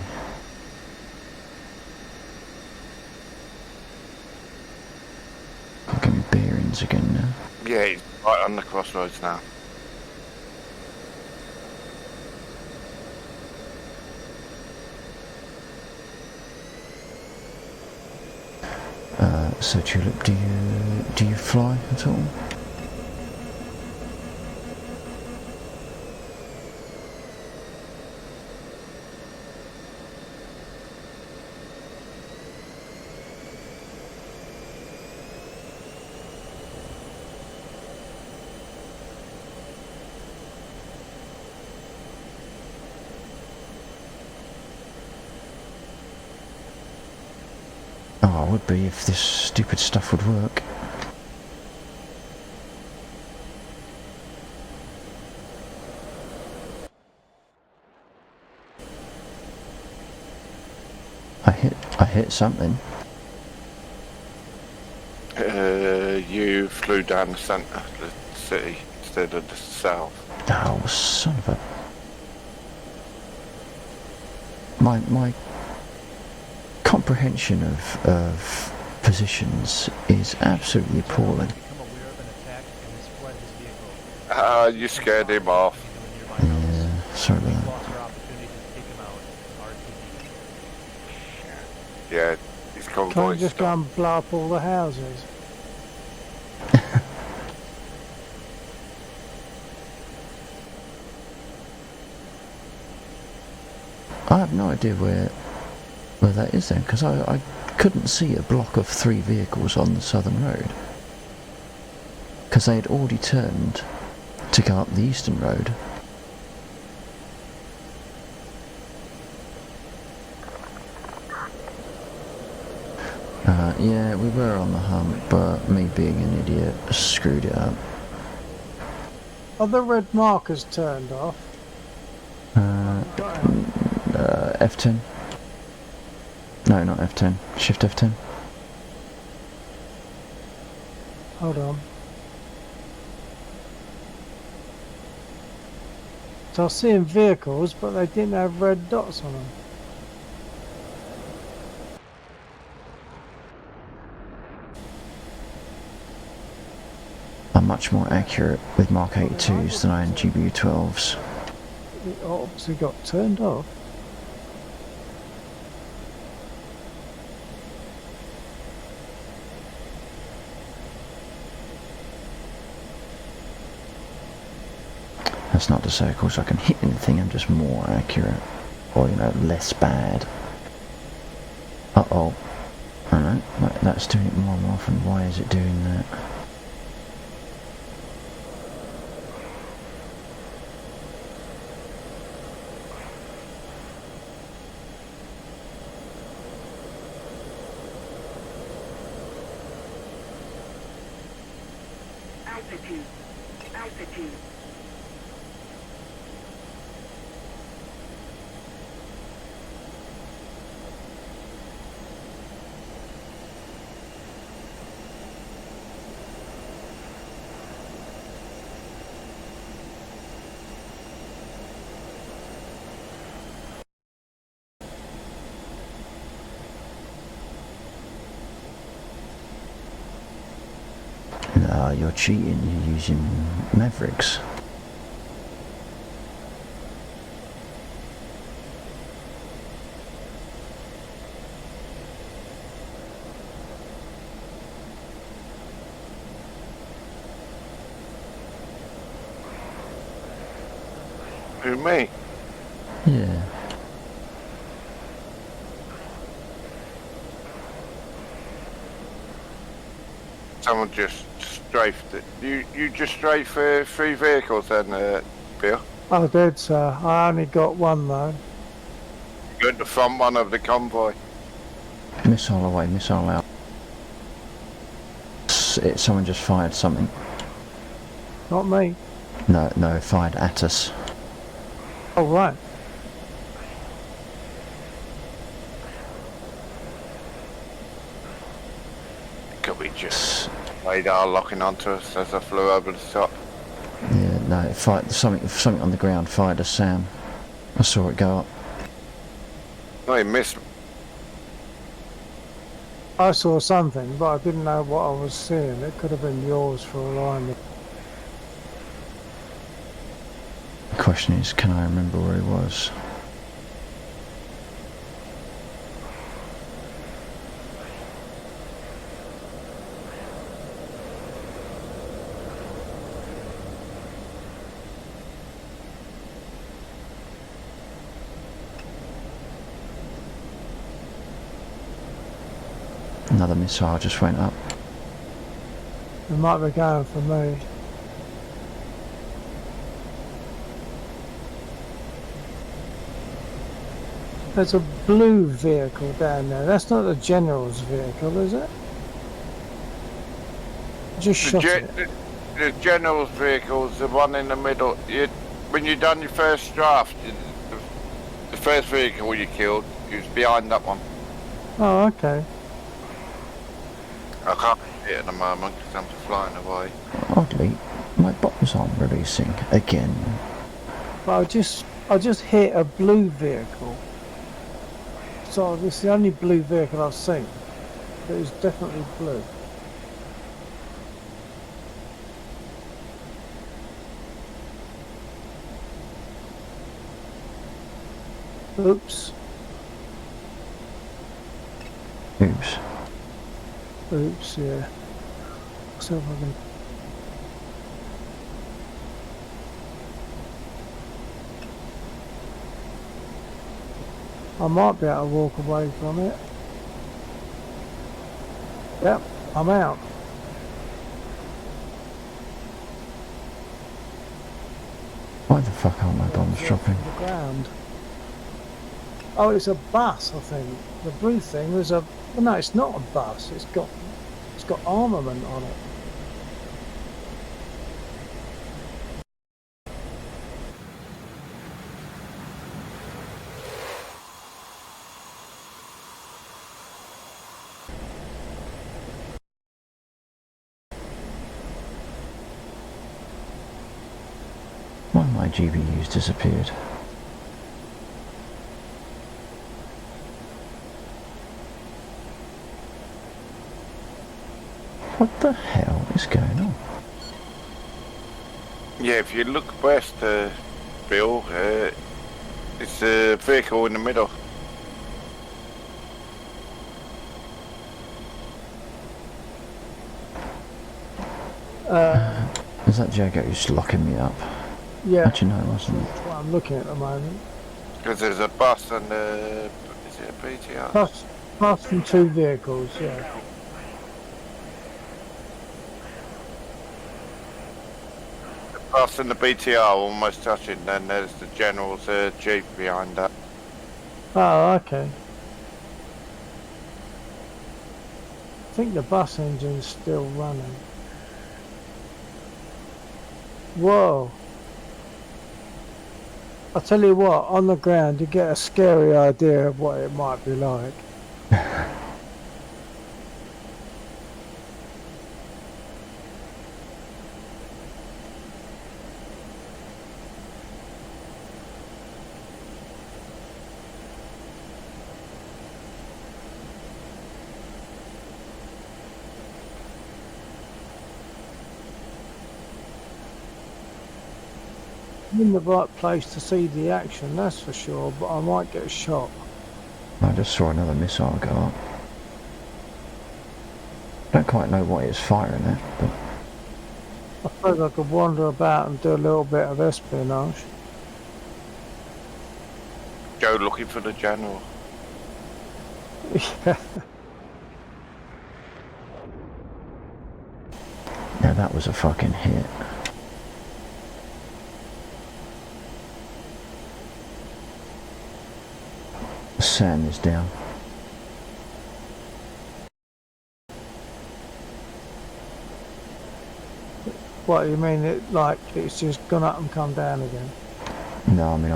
S1: Getting bearings again now.
S2: Yeah, he's right on the crossroads now.
S1: So Tulip, do you fly at all? Oh, I would be if this stupid stuff would work. I hit something.
S2: You flew down the centre of the city instead of the south.
S1: Oh, son of a... My comprehension of positions is absolutely appalling.
S3: Become aware of an attack and has fled his vehicle.
S2: You scared him off.
S3: Into a nearby house.
S1: Yeah, sorry about
S3: We've
S1: that.
S3: lost our opportunity to take him out. RTB.
S2: Yeah, his
S4: Can't
S2: convoy
S4: you just go
S2: stopped.
S4: and blow up all the houses?
S1: I have no idea where Well, that is then, because I couldn't see a block of 3 vehicles on the southern road. Because they had already turned to go up the eastern road. Yeah, we were on the hump, but me being an idiot screwed it up.
S4: Are the red markers turned off?
S1: F10. No, not F10. Shift F10.
S4: Hold on. So I was seeing vehicles, but they didn't have red dots on them.
S1: I'm much more accurate with Mark 82s than I am GBU 12s.
S4: It obviously got turned off.
S1: That's not to say, of course, I can hit anything, I'm just more accurate. Or, you know, less bad. Uh-oh. I know, that's doing it more and more often. Why is it doing that?
S5: Altitude. Altitude.
S1: You're cheating, you're using Mavericks.
S2: Who, me?
S1: Yeah.
S2: Someone just strafed it. You just strafed 3 vehicles then, Bill?
S4: I did, sir. I only got one though.
S2: You're at the front one of the convoy.
S1: Missile away, missile out. Someone just fired something.
S4: Not me.
S1: No, fired at us.
S4: Oh, right.
S2: Could be just radar locking onto us as I flew over the top.
S1: Yeah, no, it fired something on the ground fired at Sam. I saw it go up.
S2: No, he missed me.
S4: I saw something, but I didn't know what I was seeing. It could have been yours for all I knew.
S1: The question is, can I remember where he was? Another missile just went up.
S4: It might be going for me. There's a blue vehicle down there. That's not the general's vehicle, is it? Just shot it.
S2: The general's vehicle's the one in the middle. When you done your first draft, the first vehicle you killed, it was behind that one.
S4: Oh, okay.
S2: I can't see it at the moment because I'm flying away.
S1: Oddly, my buttons aren't releasing again.
S4: But I just hit a blue vehicle. So it's the only blue vehicle I've seen. It was definitely blue. Oops.
S1: Oops.
S4: Oops, yeah. So if I can... I might be able to walk away from it. Yep, I'm out.
S1: Why the fuck aren't my bombs dropping?
S4: To the ground. Oh, it's a bus, I think. The blue thing was a. Well, no, it's not a bus. It's got armament on it.
S1: Why my GBU's disappeared? What the hell is going on?
S2: Yeah, if you look west, Bill, it's a vehicle in the middle.
S1: Is that Jago who's locking me up?
S4: Yeah.
S1: Actually, no, it wasn't.
S4: That's what I'm looking at the moment.
S2: Because there's a bus and is it a BTR?
S4: Plus from 2 vehicles, yeah.
S2: The bus and the BTR almost touching, then there's the General's Jeep behind that.
S4: Oh, okay. I think the bus engine's still running. Whoa. I'll tell you what, on the ground you get a scary idea of what it might be like. I'm in the right place to see the action, that's for sure, but I might get shot.
S1: I just saw another missile go up. Don't quite know what it's firing at, but
S4: I suppose I could wander about and do a little bit of espionage.
S2: Joe looking for the General.
S4: Yeah.
S1: yeah, that was a fucking hit. The sand is down.
S4: What, you mean it like it's just gone up and come down again?
S1: No, I mean,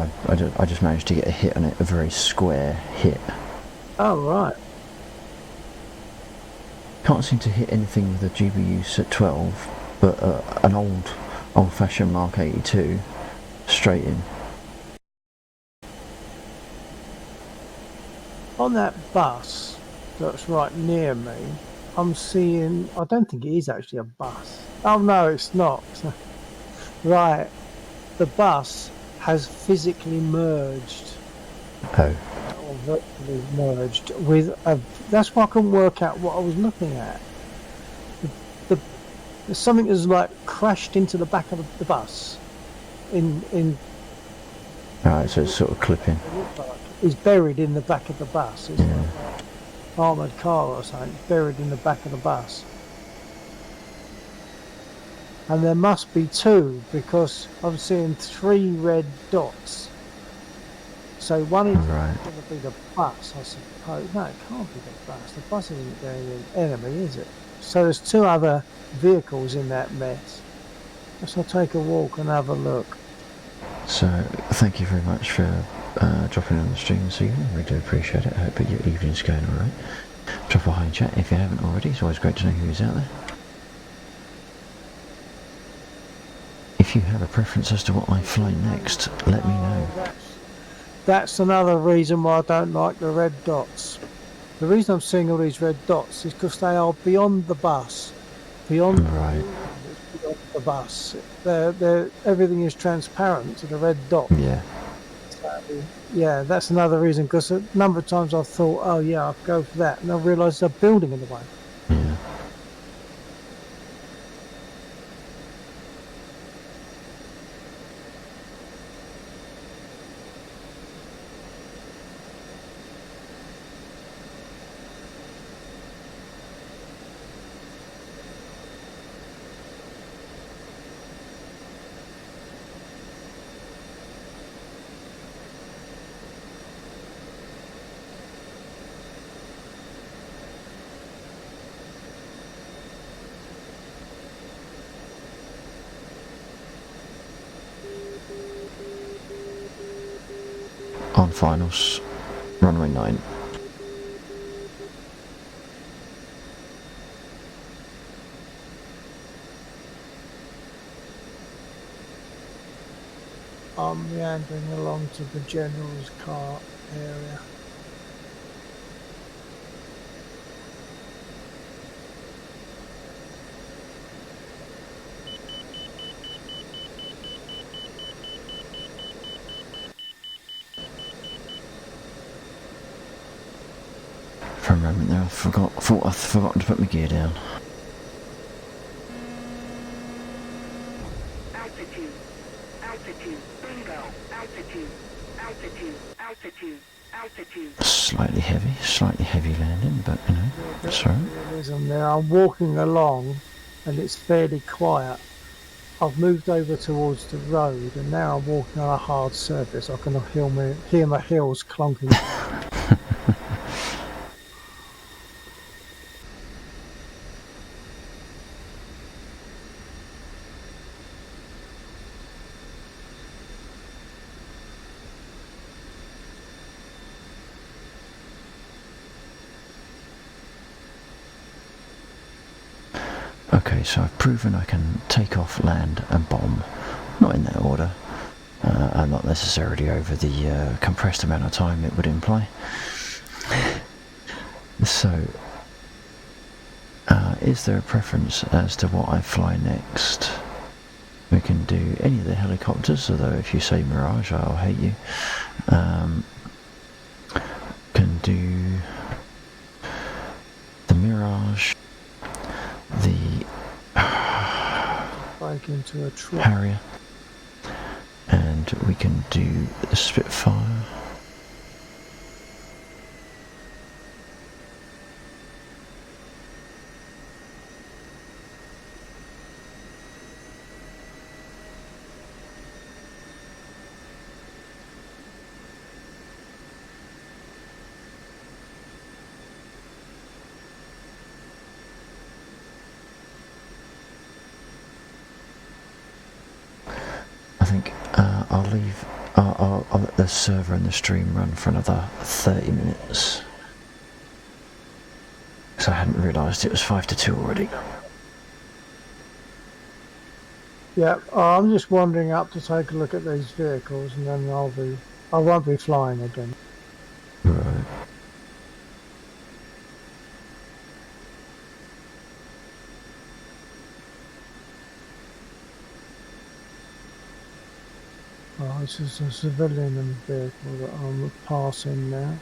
S1: I just managed to get a hit on it, a very square hit.
S4: Oh, right.
S1: Can't seem to hit anything with a GBU at 12, but an old-fashioned Mark 82 straight in.
S4: On that bus that's right near me, I'm seeing, I don't think it is actually a bus. Oh no, it's not. Right, the bus has physically merged,
S1: Oh.
S4: or virtually merged, with a, that's why I couldn't work out what I was looking at. There's something that's like crashed into the back of the bus.
S1: Alright, so it's sort of clipping.
S4: Is buried in the back of the bus. It's
S1: Yeah.
S4: like an armoured car or something buried in the back of the bus. And there must be 2 because I'm seeing 3 red dots. So one is
S1: Right.
S4: going to be the bus, I suppose. No, it can't be the bus. The bus isn't the enemy, is it? So there's 2 other vehicles in that mess. Let's not take a walk and have a look.
S1: So, thank you very much for dropping on the stream this evening. We do appreciate it. I hope your evening's going alright. Drop a hi in chat if you haven't already. It's always great to know who's out there. If you have a preference as to what I fly next, let me know.
S4: That's another reason why I don't like the red dots. The reason I'm seeing all these red dots is because they are beyond the bus. Beyond
S1: Right.
S4: the bus. Everything is transparent to the red dot.
S1: Yeah.
S4: Yeah, that's another reason, because a number of times I've thought, oh yeah, I'll go for that, and I realise there's a building in the way.
S1: Yeah. on finals, runway 9.
S4: I'm meandering along to the general's car area.
S1: For a moment there, I thought I'd forgotten to put my gear down.
S5: Altitude. Altitude. Bingo. Altitude. Altitude. Altitude. Altitude.
S1: Slightly heavy landing, but you know, that's all right.
S4: Realism there. I'm walking along, and it's fairly quiet. I've moved over towards the road, and now I'm walking on a hard surface. I can hear my heels clunking.
S1: Okay, so I've proven I can take off, land and bomb, not in that order, and not necessarily over the compressed amount of time it would imply. So, is there a preference as to what I fly next? We can do any of the helicopters, although if you say Mirage, I'll hate you. Can do the Mirage, the
S4: Break into a truck.
S1: Harrier, and we can do the Spitfire. I think I'll let the server and the stream run for another 30 minutes. Because I hadn't realised it was 5 to 2 already.
S4: Yeah, I'm just wandering up to take a look at these vehicles, and then I won't be flying again.
S1: Right.
S4: Oh, this is a civilian vehicle that I'm passing now.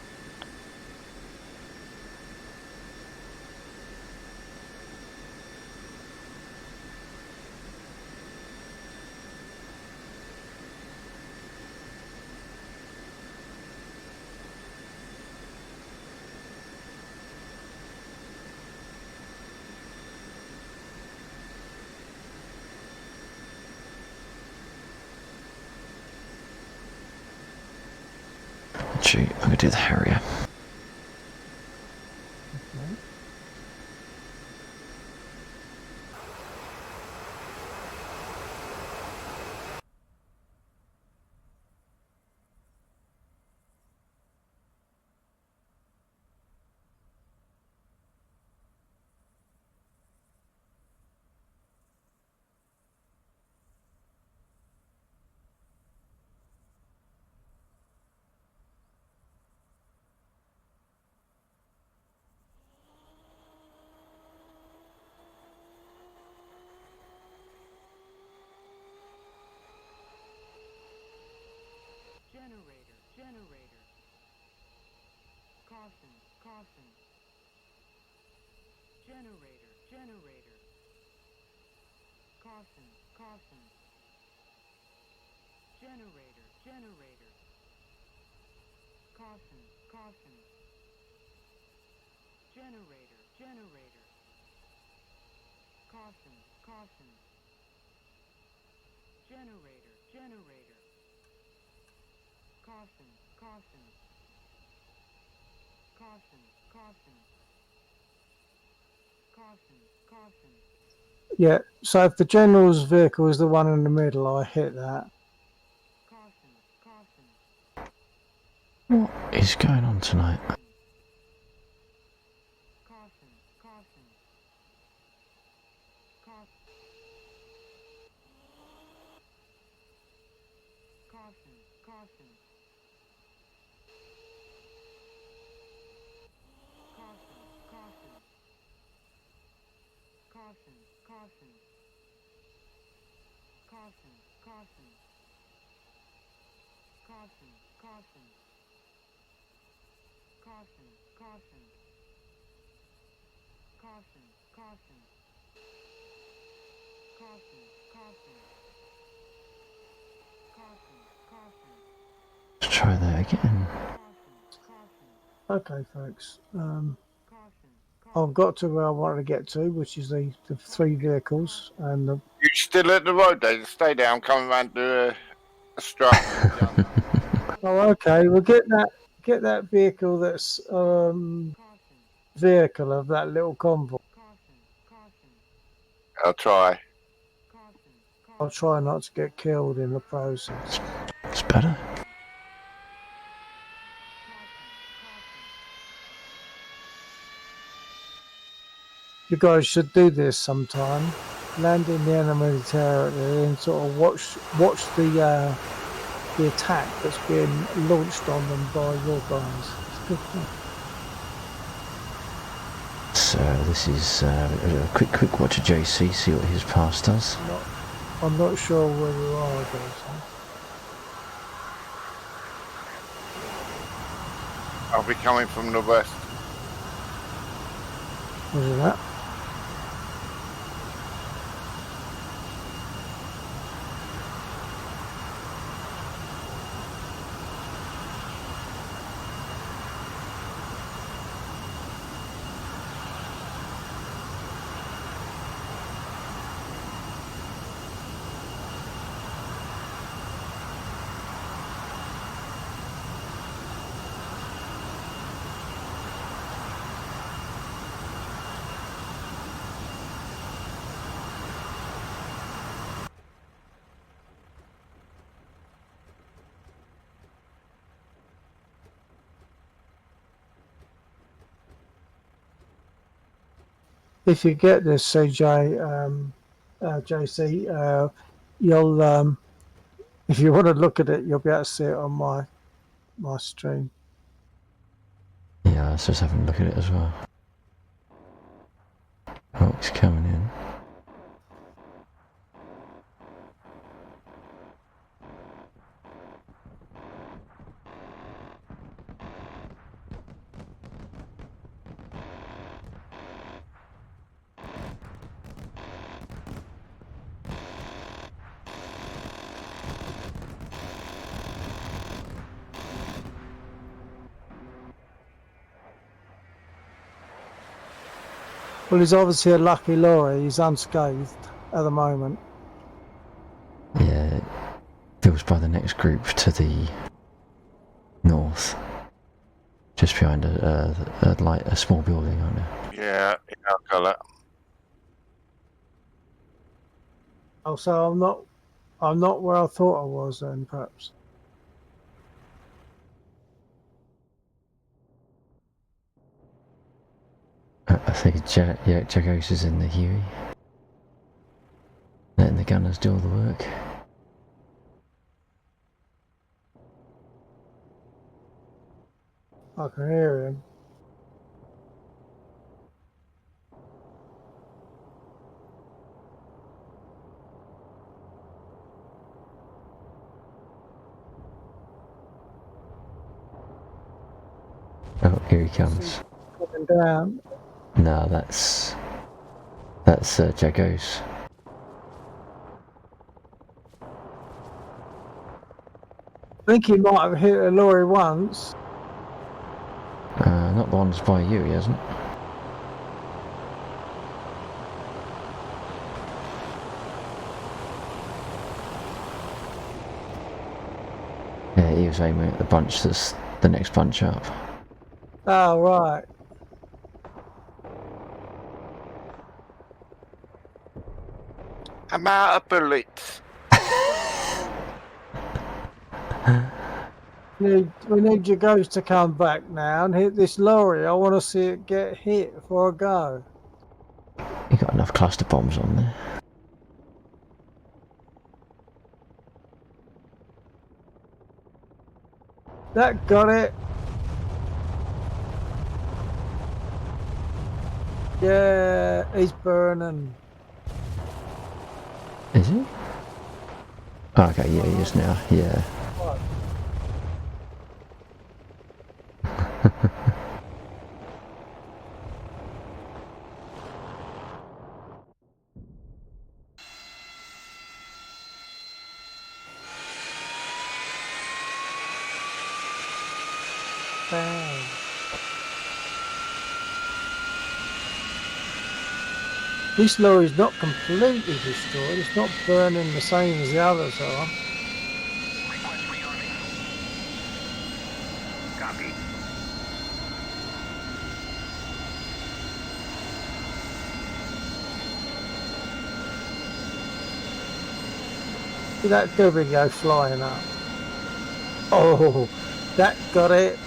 S1: Actually, I'm going to do the Harrier.
S4: Okay.
S5: Generator. Caution. Generator. Caution. Generator. Caution. Generator. Caution. Generator. Caution.
S4: Yeah, so if the general's vehicle is the one in the middle, I hit that.
S5: Caution.
S1: What is going on tonight?
S5: Caution, caution. Caution. Caution, caution. Caution, caution. Caution, caution. Caution, caution. Caution, caution. Caution, caution. Caution, caution. Caution, caution. Caution, caution.
S1: Let's try that again.
S4: Okay, folks.
S5: Caution,
S4: I've got to where I wanted to get to, which is the 3 vehicles, and the
S2: You still at the road then? Stay there, I'm coming round to a strut.
S4: oh, okay. We'll get that vehicle that's vehicle of that little convoy.
S2: I'll try.
S4: I'll try not to get killed in the process.
S1: It's better.
S4: You guys should do this sometime. Land in the enemy territory and sort of watch the attack that's being launched on them by your guys. It's good fun.
S1: So this is a quick watch of JC, see what his pass does.
S4: I'm not sure where you are, guys.
S2: I'll be coming from the west.
S4: Was it that? If you get this, CJ, JC, you'll if you want to look at it, you'll be able to see it on my stream.
S1: Yeah, let's just have a look at it as well. Oh, it's coming in.
S4: Well, he's obviously a lucky lorry. He's unscathed at the moment.
S1: Yeah, feels by the next group to the north, just behind a small building, aren't you?
S2: Yeah, I'll call it.
S4: Oh, so I'm not where I thought I was then, perhaps.
S1: I think Jagos is in the Huey, letting the gunners do all the work.
S4: I can hear him.
S1: Oh, here he comes.
S4: Coming down.
S1: No, that's Jagos.
S4: I think he might have hit a lorry once.
S1: Not the ones by you, he hasn't. Yeah, he was aiming at the bunch that's the next bunch up.
S4: Oh, right.
S2: I'm out of bullets.
S4: We need your ghost to come back now and hit this lorry. I want to see it get hit before I go.
S1: You got enough cluster bombs on there.
S4: That got it. Yeah, he's burning.
S1: Is he? Oh, okay, yeah, he is now. Yeah.
S4: What? Bang. This lorry's not completely destroyed. It's not burning the same as the others are.
S7: Request rearming. Copy.
S4: See that debris go flying up. Oh, that got it.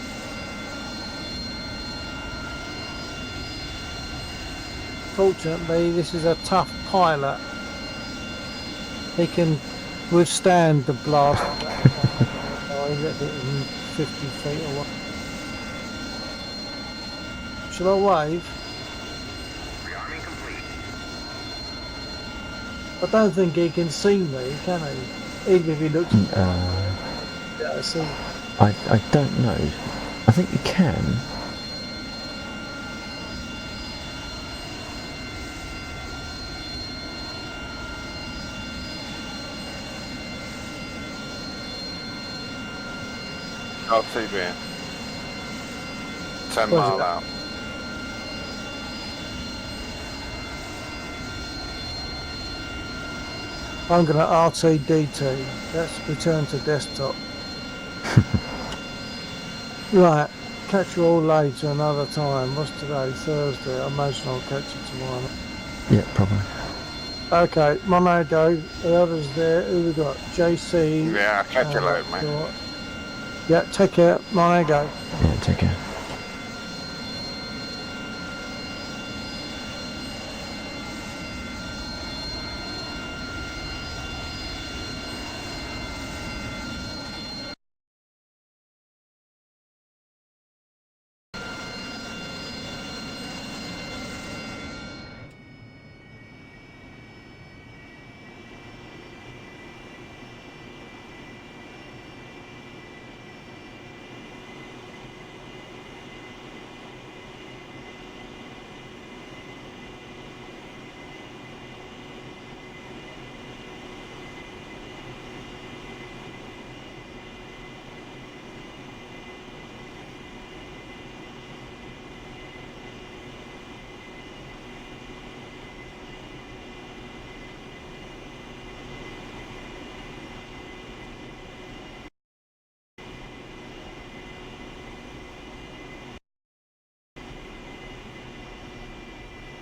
S4: Fortunately, this is a tough pilot. He can withstand the blast. Oh, he let it in 50 feet away. Shall I wave?
S7: Rearming complete.
S4: I don't think he can see me, can he? Even if he looks at me. Yeah, see.
S1: I don't know. I think you can.
S2: RTB. 10
S4: Where's
S2: mile
S4: it?
S2: out.
S4: I'm going to RTDT. Let's return to desktop. Right. Catch you all later another time. What's today? Thursday. I imagine I'll catch you tomorrow.
S1: Yeah, probably.
S4: Okay, Monago, the others there. Who we got? JC.
S2: Yeah, I'll catch you later, mate.
S4: Yeah, take care. Monago.
S1: Yeah, take care.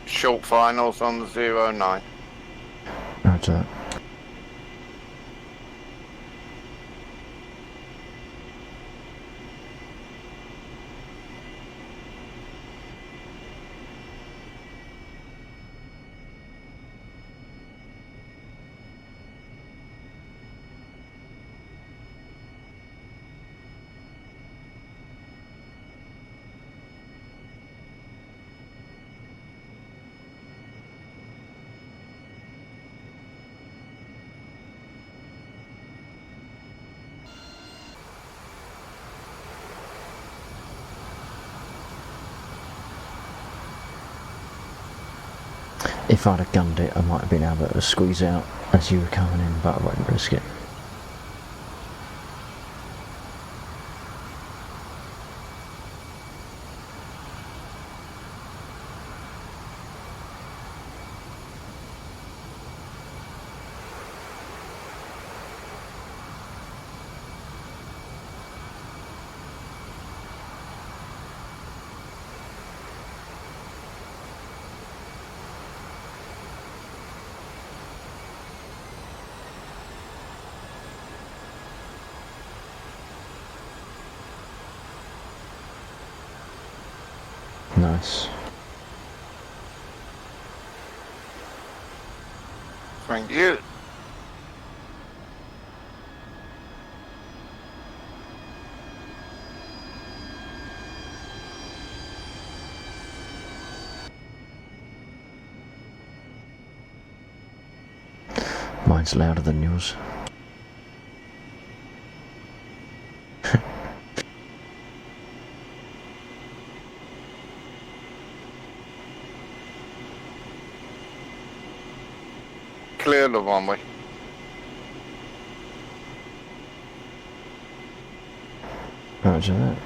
S2: Short finals on the 09.
S1: Roger that. If I'd have gunned it, I might have been able to squeeze out as you were coming in, but I won't risk it. nice.
S2: Thank you.
S1: Mine's louder than yours.
S2: Clear the runway.
S1: Roger that.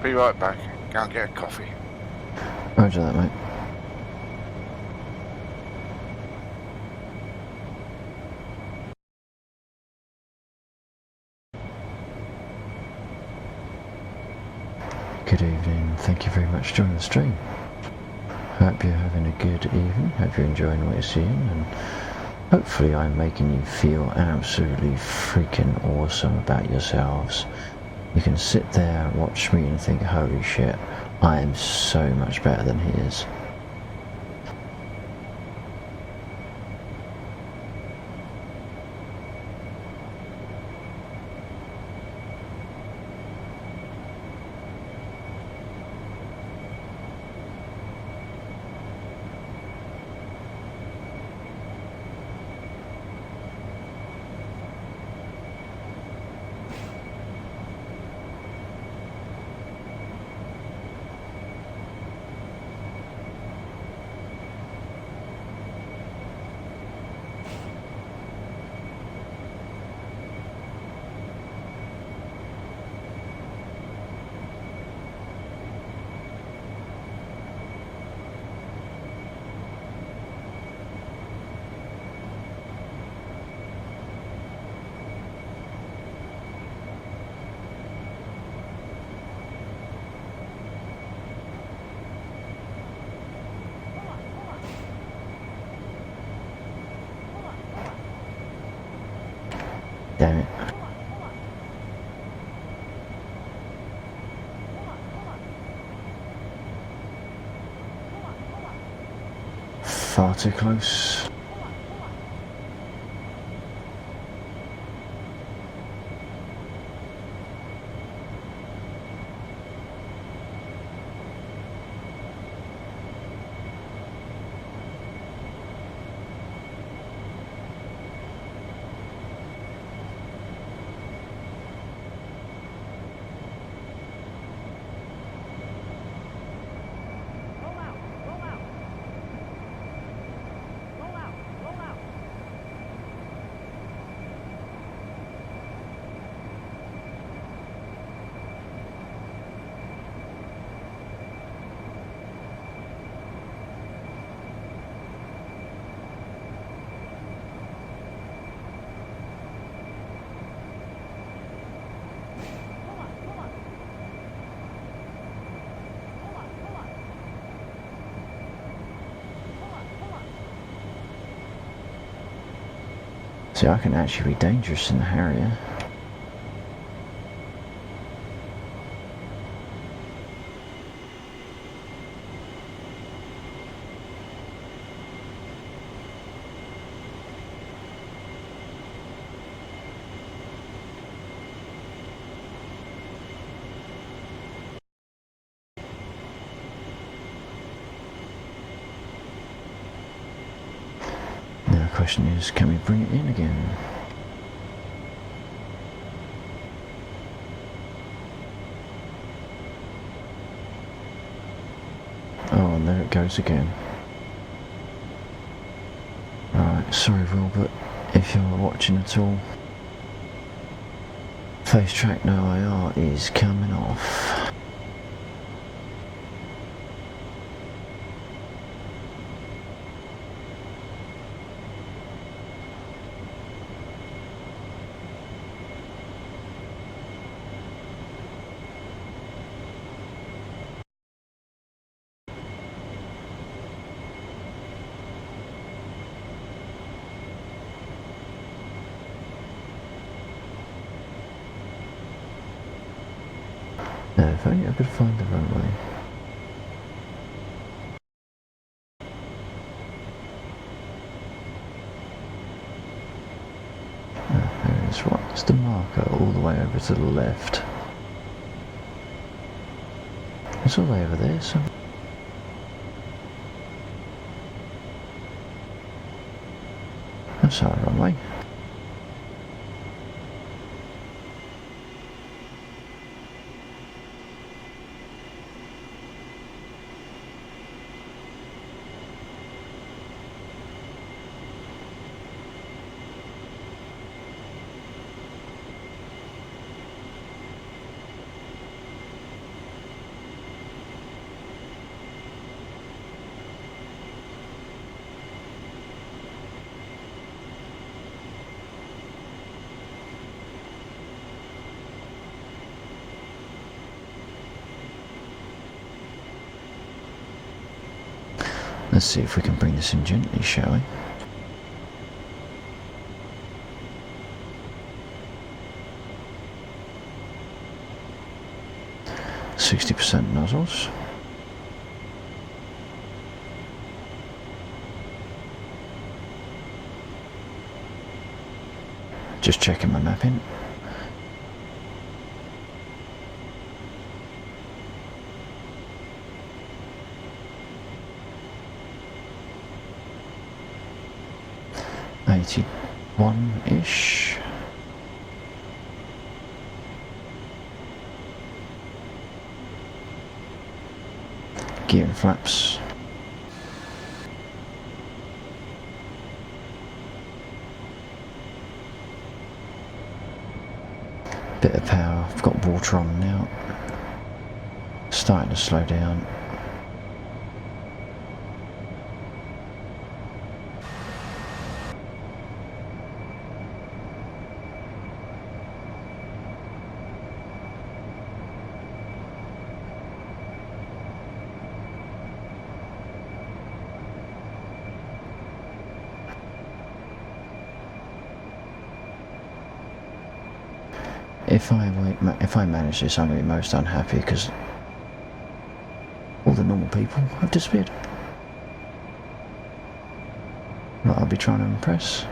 S2: Be right back. Go and get a coffee.
S1: Roger that, mate. Good evening. Thank you very much for joining the stream. Hope you're having a good evening. Hope you're enjoying what you're seeing, and hopefully I'm making you feel absolutely freaking awesome about yourselves. You can sit there and watch me and think, holy shit, I am so much better than he is. Damn it. Far too close. See, I can actually be dangerous in the Harrier. Now the question is, can we bring it in again? Oh, and there it goes again. Right, sorry Will, but if you're watching at all, face track no IR is coming off. Now, if only I could find the runway. There it is, right. It's the marker all the way over to the left. It's all the way over there, so. That's our runway. Let's see if we can bring this in gently, shall we? %60 nozzles. Just checking my mapping. $81-ish. Gear and flaps. Bit of power. I've got water on now. Starting to slow down. If I manage this, I'm going to be most unhappy because all the normal people have disappeared. That I'll be trying to impress.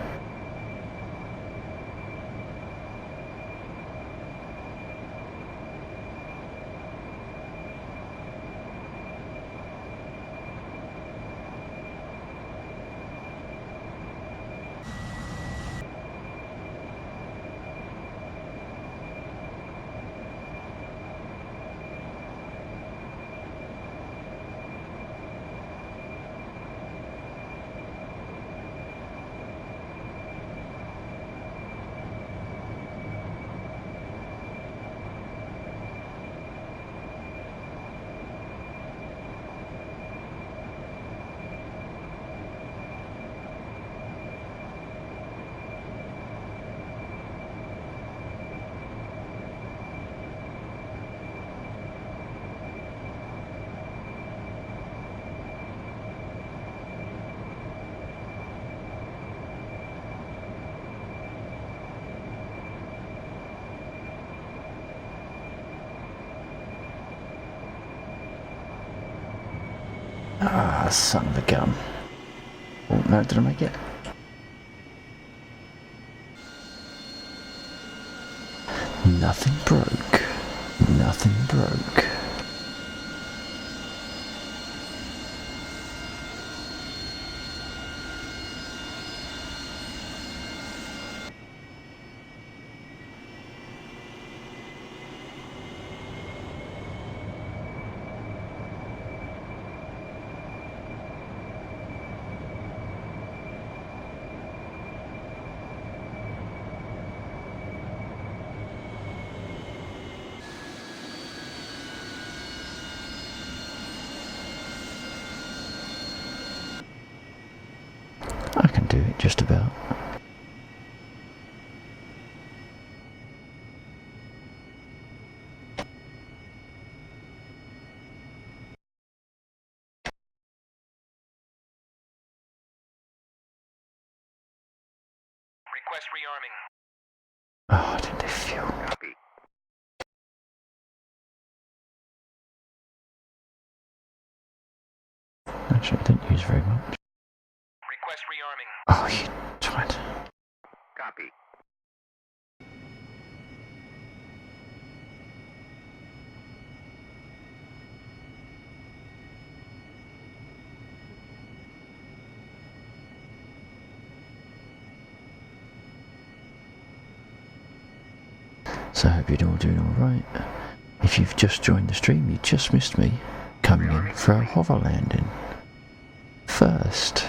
S1: Ah, son of a gun. Oh, no, did I make it? Nothing broke. Nothing broke. I can do it just about.
S7: Request rearming.
S1: Oh, I didn't do fuel.
S7: Copy.
S1: Actually, I didn't use very much.
S7: Request rearming.
S1: Oh, you tried.
S7: Copy.
S1: So I hope you're all doing alright. If you've just joined the stream, you just missed me coming in for a hover landing. First.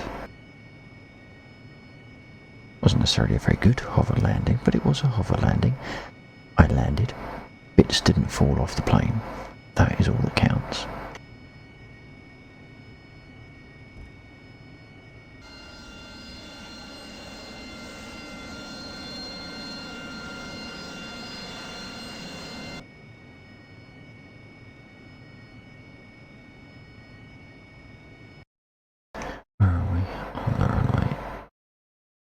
S1: Wasn't necessarily a very good hover landing, but it was a hover landing. I landed. Bits didn't fall off the plane. That is all that counts. Where are we? On the runway.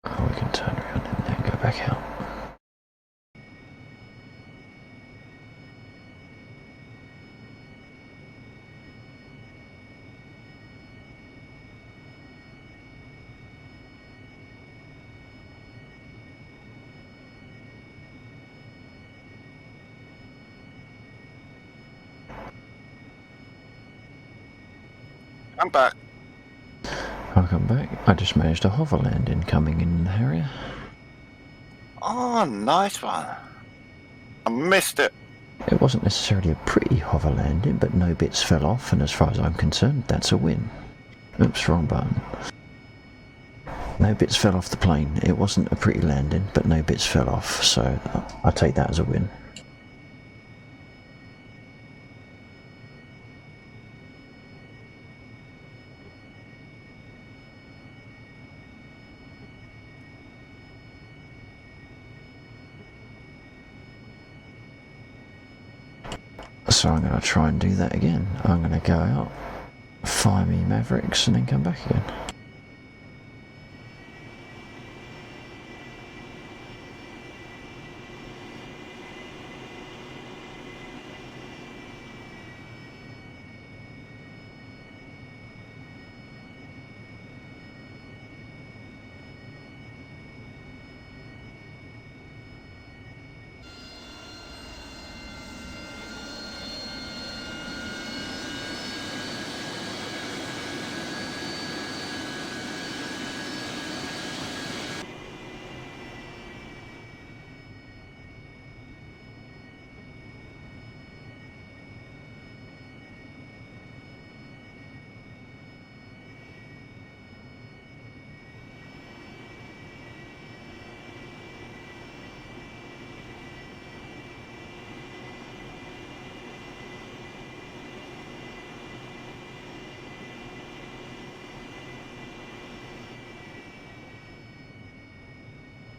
S1: Oh, we can turn around and then go back out.
S2: I'm back.
S1: I'll come back. I just managed a hover landing coming in the Harrier.
S2: Oh, nice one. I missed it.
S1: It wasn't necessarily a pretty hover landing, but no bits fell off, and as far as I'm concerned, that's a win. Oops, wrong button. No bits fell off the plane. It wasn't a pretty landing, but no bits fell off, so I take that as a win. So I'm going to try and do that again. I'm going to go out, fire me Mavericks, and then come back again.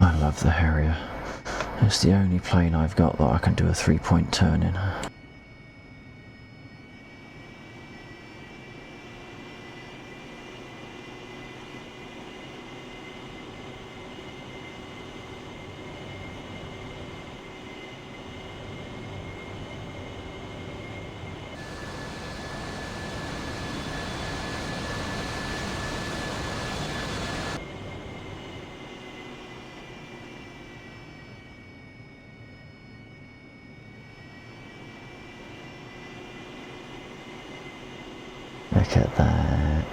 S1: I love the Harrier. It's the only plane I've got that I can do a 3-point turn in. Look at that.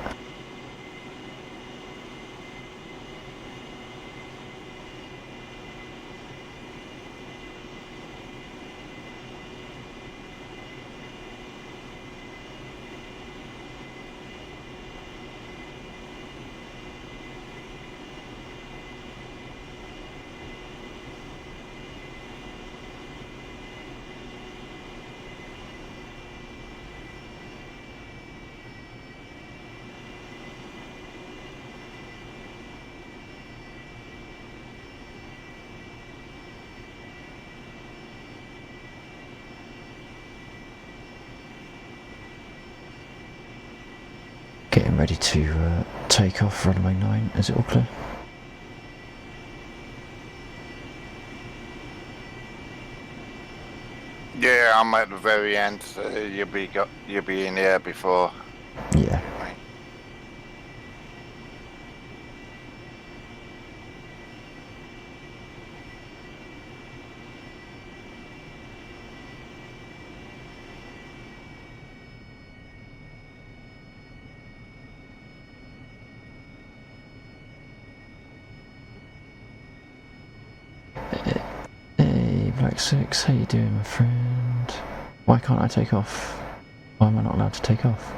S1: Getting ready to take off runway 9. Is it all clear?
S2: Yeah, I'm at the very end. So you'll be in here before.
S1: Yeah. Hey, Black Six, how you doing, my friend? Why can't I take off? Why am I not allowed to take off?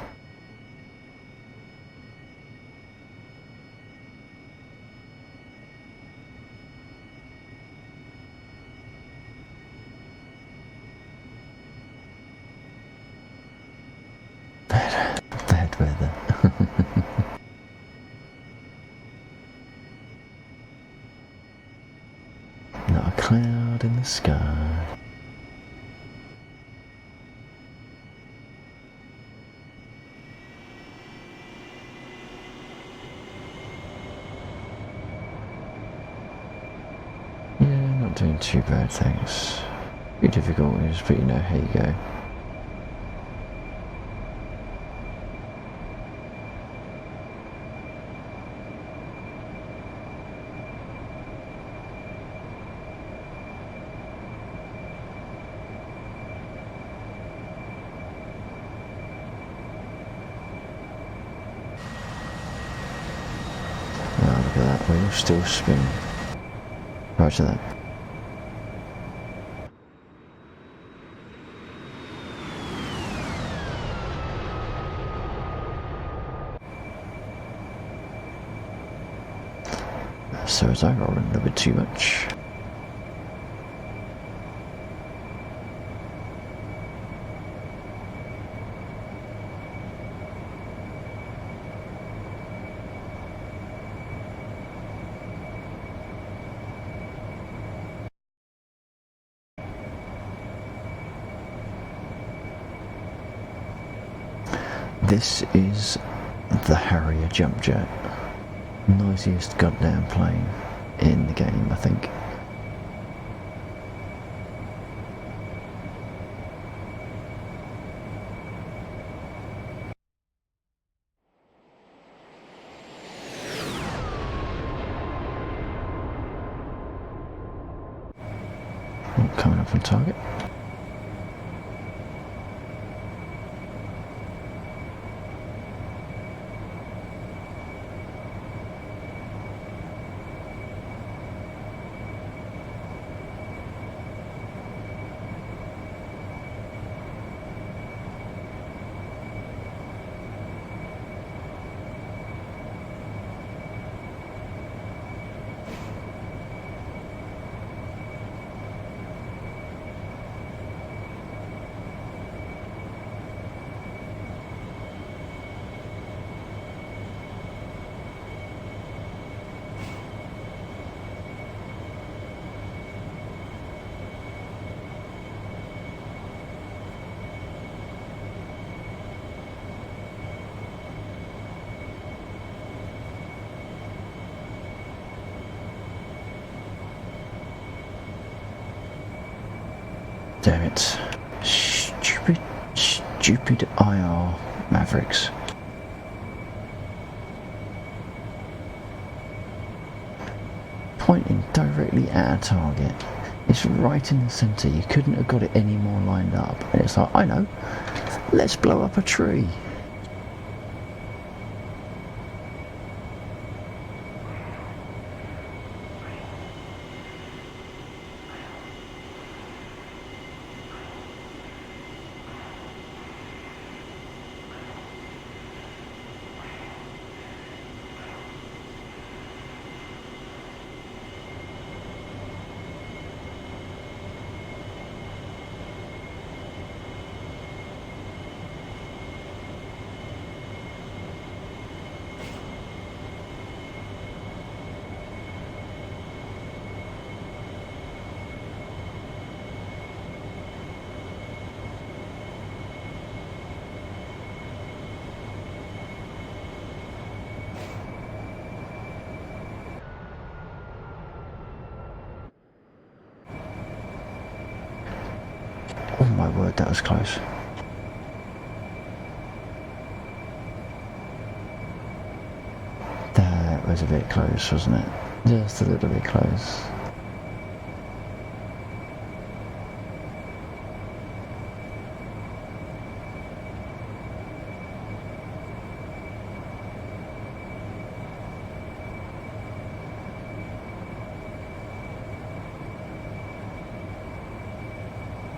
S1: Bad weather. Not a cloud in the sky. Yeah, not doing too bad, thanks. Few difficulties, but you know how you go. Oh, look at that, wheel still spinning. Roger that. So was I rolling a little bit too much? This is the Harrier jump jet. Noisiest goddamn plane in the game, I think. Oh, coming up on target. Damn it. Stupid IR Mavericks. Pointing directly at a target. It's right in the centre. You couldn't have got it any more lined up. And it's like, I know. Let's blow up a tree. Oh my word, that was close. That was a bit close, wasn't it? Just a little bit close.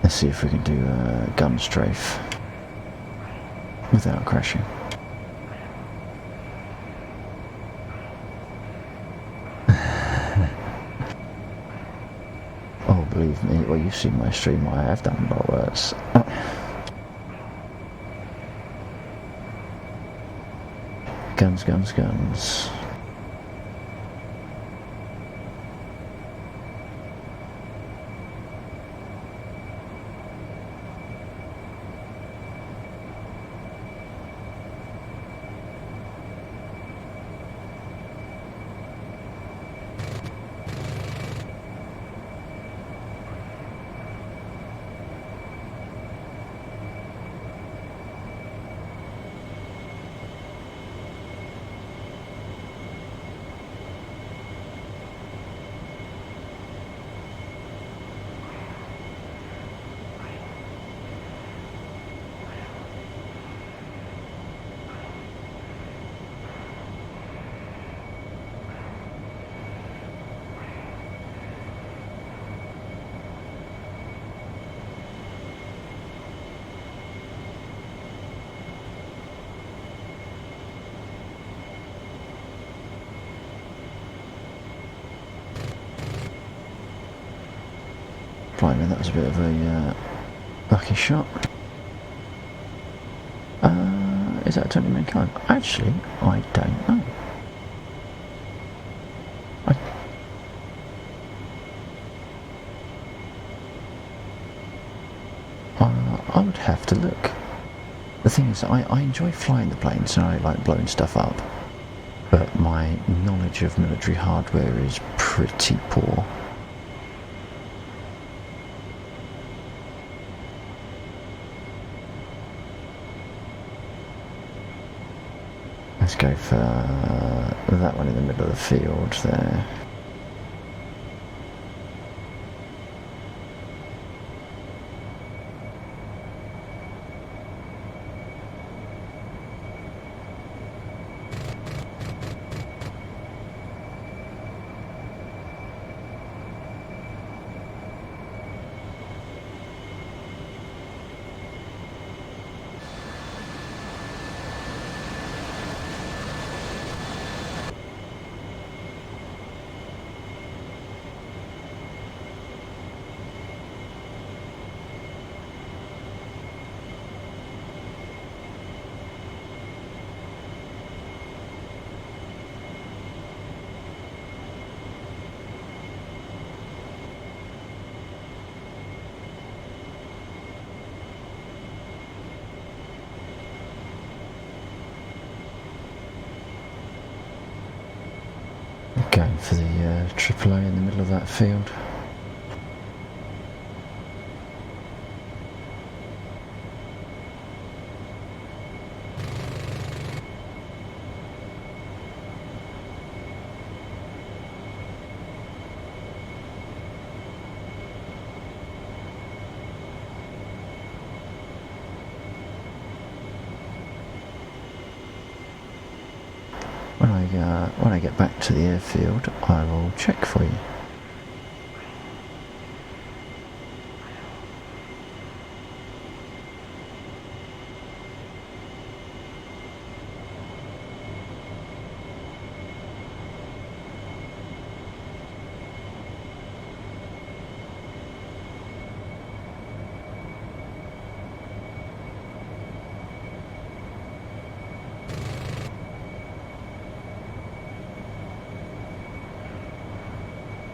S1: Let's see if we can do a gun strafe without crashing. Oh, believe me, well, you've seen my stream, I have done a lot worse. Guns, guns, guns. Blimey, that was a bit of a lucky shot. Is that a 20-minute climb? Actually, I don't know. I would have to look. The thing is, I enjoy flying the planes and I like blowing stuff up, but my knowledge of military hardware is pretty poor. Let's go for that one in the middle of the field there. Going for the AAA in the middle of that field. When I get back to the airfield, I will check for you.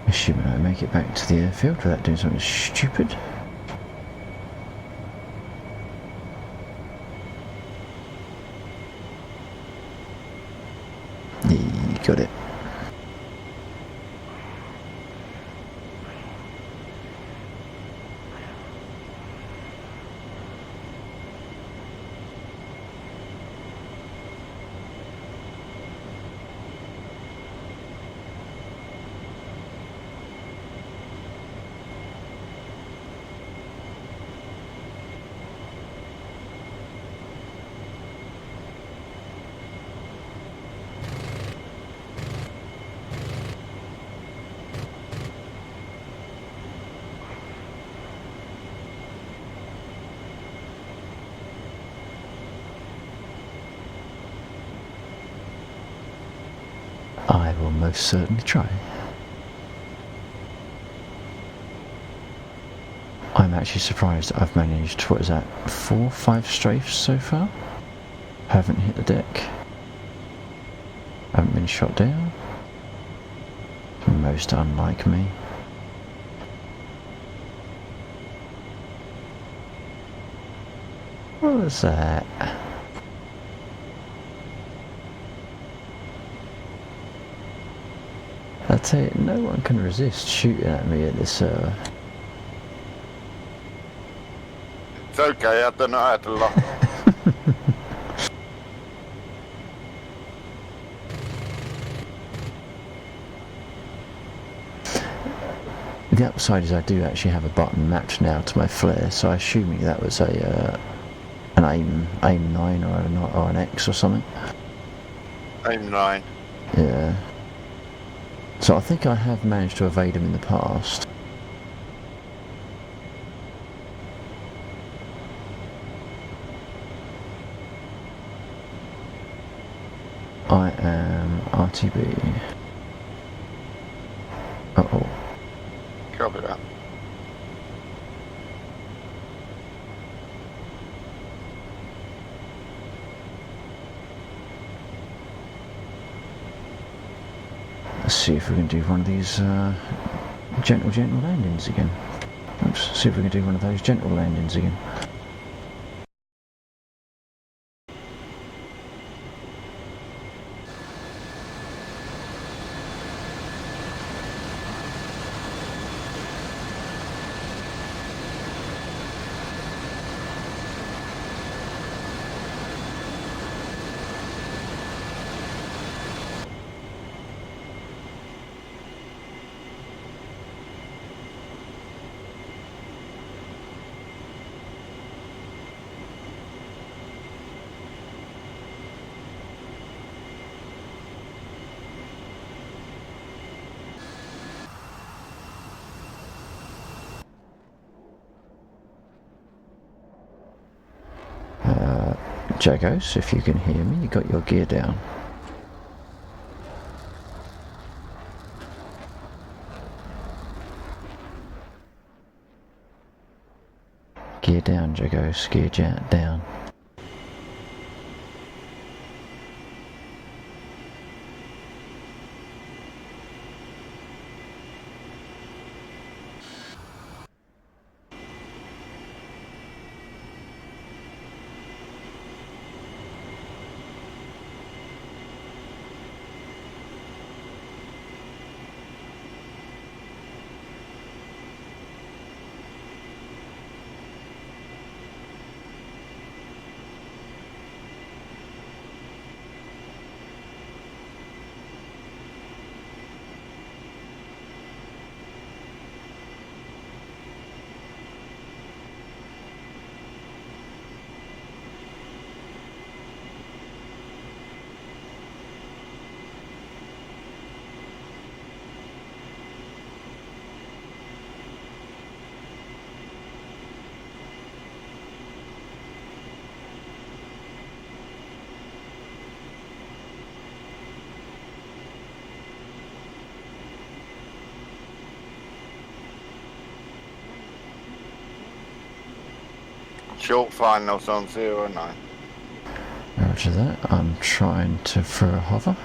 S1: Assuming I make it back to the airfield without doing something stupid. Got it. I will most certainly try. I'm actually surprised I've managed, what is that, 4 or 5 strafes so far? Haven't hit the deck. Haven't been shot down. Most unlike me. What was that? I tell you, no one can resist shooting at me at this
S2: It's okay, I don't know how to lock.
S1: The upside is I do actually have a button mapped now to my flare, so I assuming that was a an aim 9 or an X or something.
S2: Aim 9.
S1: Yeah. So I think I have managed to evade them in the past. I am RTB. Uh-oh.
S2: Copy that.
S1: Let's see if we can do one of these gentle landings again. Oops, see if we can do one of those gentle landings again. Jagos, if you can hear me, you got your gear down. Gear down, Jagos, gear down.
S2: Short finals on 09.
S1: Roger that, I'm trying to throw a hover.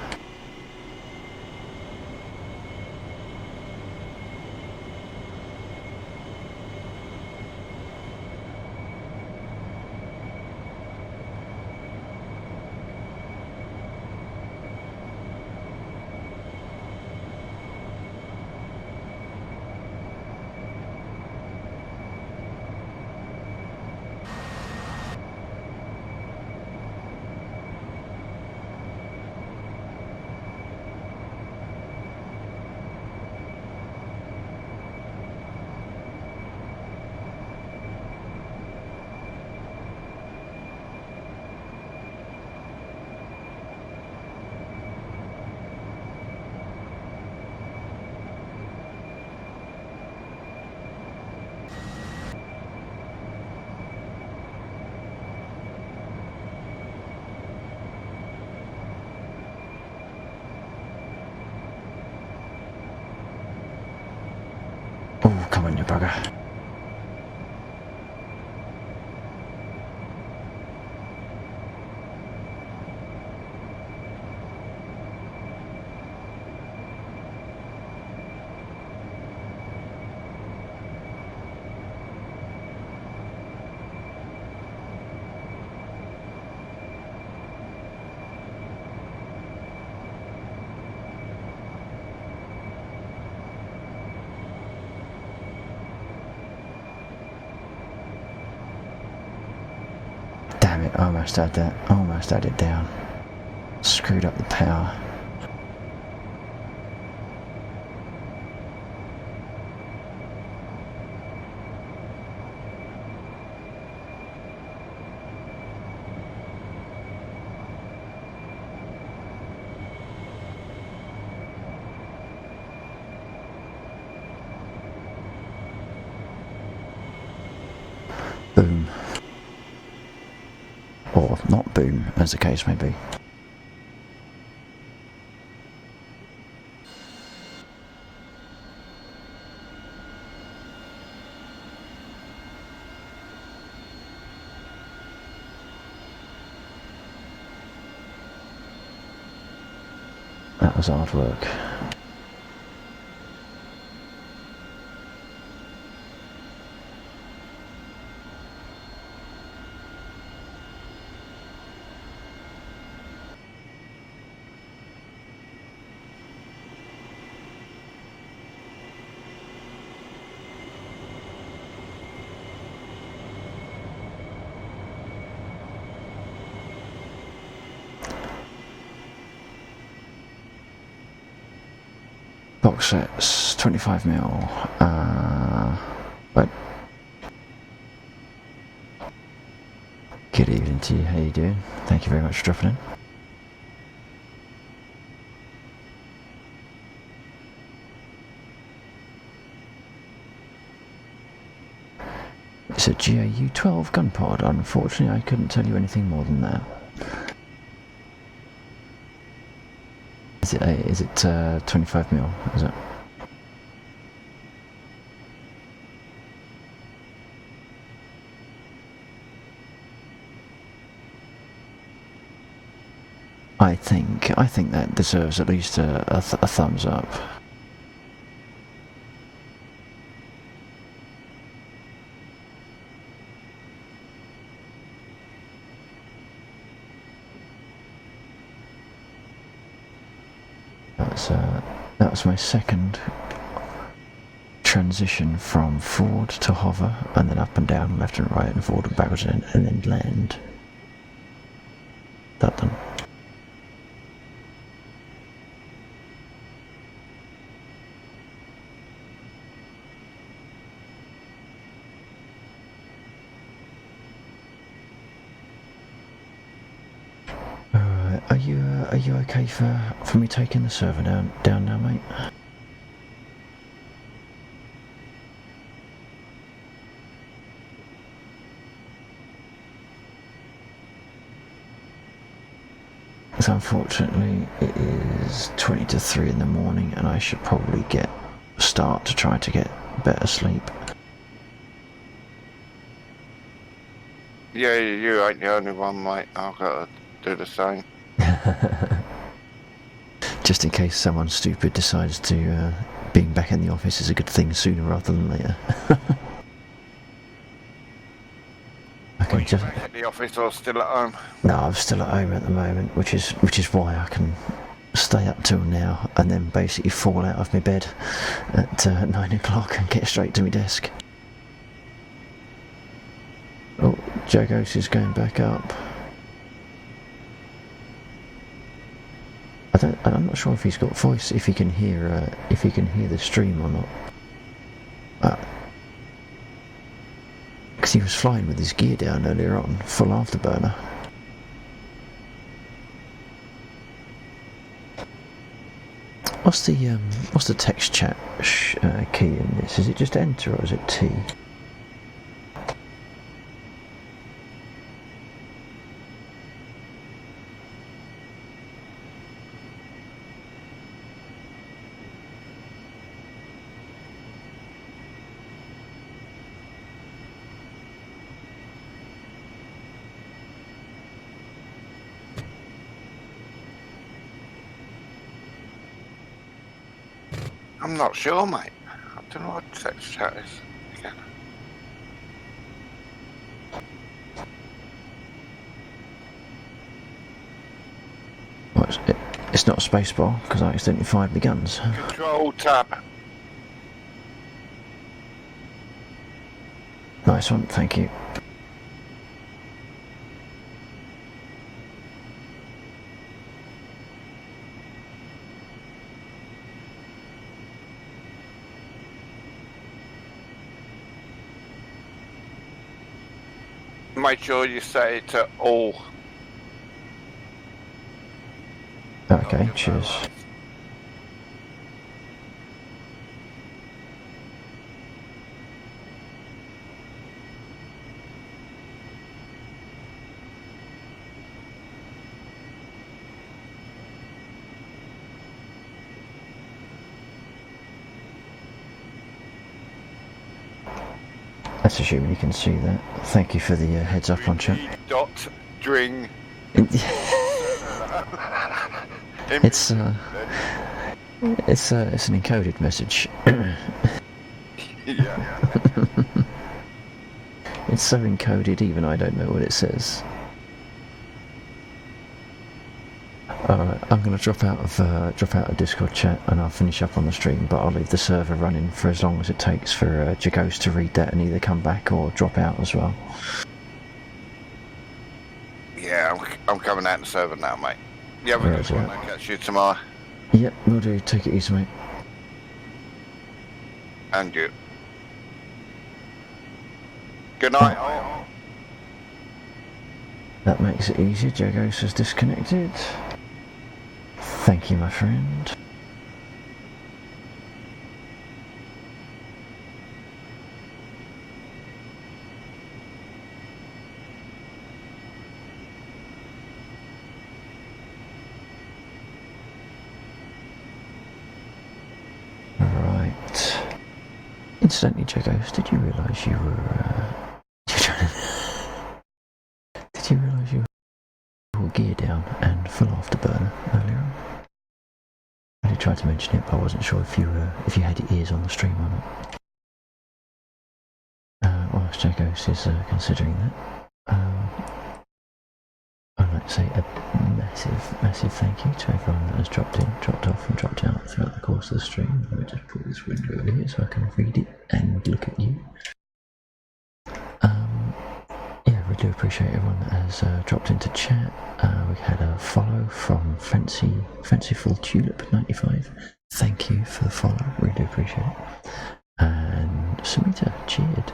S1: Come on, you bugger. Damn it, I almost had that. Almost had it down. Screwed up the power. Boom. Or not boom, as the case may be. That was hard work. Box sets, 25mm. But good evening to you. How you doing? Thank you very much for dropping in. It's a GAU-12 gun pod. Unfortunately, I couldn't tell you anything more than that. Is it 25mm? Is it? I think that deserves at least a thumbs up. That was my second transition from forward to hover, and then up and down, left and right, and forward and backwards, and then land. That done. Are you okay for me taking the server down now, mate? So unfortunately it is 20 to 3 in the morning, and I should probably start to try to get better sleep.
S2: Yeah, you ain't the only one, mate. I've got to do the same.
S1: Just in case someone stupid decides to being back in the office is a good thing sooner rather than later. Okay, just
S2: back at the office or still at home?
S1: No, I'm still at home at the moment, which is why I can stay up till now and then basically fall out of my bed at 9 o'clock and get straight to my desk. Oh, Jagos is going back up. I'm not sure if he's got voice, if he can hear the stream or not. Because he was flying with his gear down earlier on, full afterburner. What's the text chat key in this? Is it just enter or is it T?
S2: I'm not sure, mate. I don't know what sex chat is. Again.
S1: What, it's not a spacebar, because I accidentally fired my guns.
S2: Control tab.
S1: Nice one, thank you.
S2: Make sure you set it to all.
S1: Okay, cheers. That's assuming you can see that. Thank you for the heads up on chat.
S2: Dot string.
S1: It's an encoded message.
S2: Yeah.
S1: It's so encoded, even I don't know what it says. Alright, I'm going to drop out of Discord chat and I'll finish up on the stream, but I'll leave the server running for as long as it takes for Jagos to read that and either come back or drop out as well.
S2: Yeah, I'm coming out the server now, mate. You have a good one. I'll catch you tomorrow.
S1: Yep, will do. Take it easy, mate.
S2: And you. Good night, all.
S1: That makes it easier. Jagos has disconnected. Thank you, my friend. Right. Incidentally, Jagos, did you realise you were... Did you realise you were gear down and full afterburner earlier on? I did try to mention it, but I wasn't sure if you had your ears on the stream or not. Whilst Jagos is considering that, I'd like to say a massive thank you to everyone that has dropped in, dropped off and dropped out throughout the course of the stream. Let me just put this window over here so I can read it and look at you. Yeah, really do appreciate everyone that has dropped into chat. We had a follow from Fanciful Tulip 95. Thank you for the follow, really do appreciate it. And Samita cheered.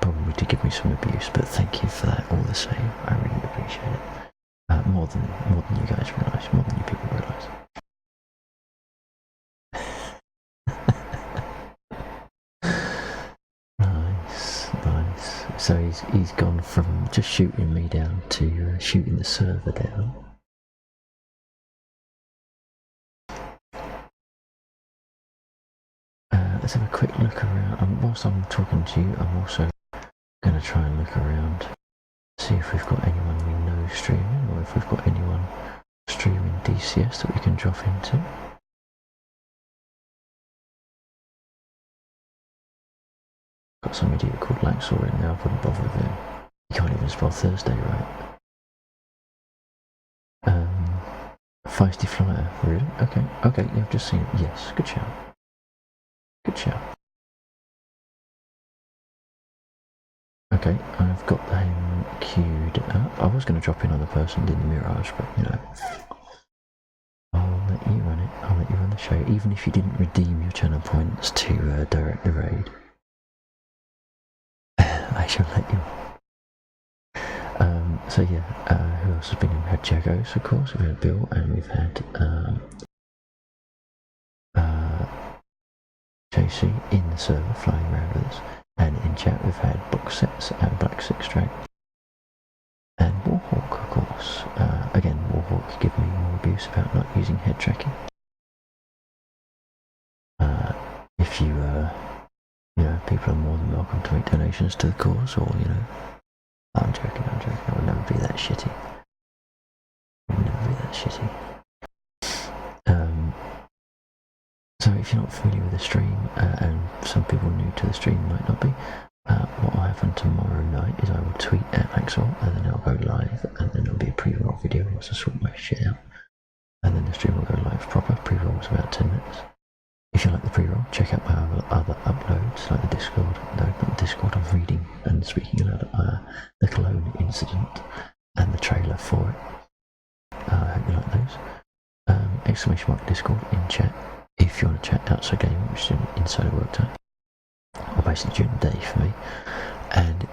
S1: Probably to give me some abuse, but thank you for that all the same. I really appreciate it. More than you guys realise, more than you people realise. Nice. So he's gone from just shooting me down to shooting the server down. Let's have a quick look around. Whilst I'm talking to you, I'm also going to try and look around, see if we've got anyone we know streaming, or if we've got anyone streaming DCS that we can drop into. Got some idiot called Laxor in there, I wouldn't bother with him. You can't even spell Thursday right. Feisty Flyer, really? Okay, yeah, I've just seen it. Yes, good shout. Okay, I've got him queued up. I was going to drop in on the person in the Mirage, but you know, I'll let you run it. I'll let you run the show, even if you didn't redeem your channel points to direct the raid. I shall let you. So yeah, who else has been in? We had Jagos, of course. We've had Bill, and we've had JC in the server flying around with us. And in chat we've had Box Sets and Black Six Drag. And Warhawk, of course. Again, Warhawk giving me more abuse about not using head tracking. If you, people are more than welcome to make donations to the cause, or, I'm joking, I would never be that shitty. So So if you're not familiar with the stream, and some people new to the stream might not be, what will happen tomorrow night is I will tweet at Axel, and then I'll go live, and then there'll be a pre-roll video once I sort my shit out, and then the stream will go live proper. Pre-roll is about 10 minutes. If you like the pre-roll, check out my other uploads, like the Discord. No, not the Discord, I'm reading and speaking about the Cologne incident and the trailer for it. I hope you like those. Exclamation mark Discord in chat if you want to chat outside gaming, which is inside work time, or basically during the day for me. And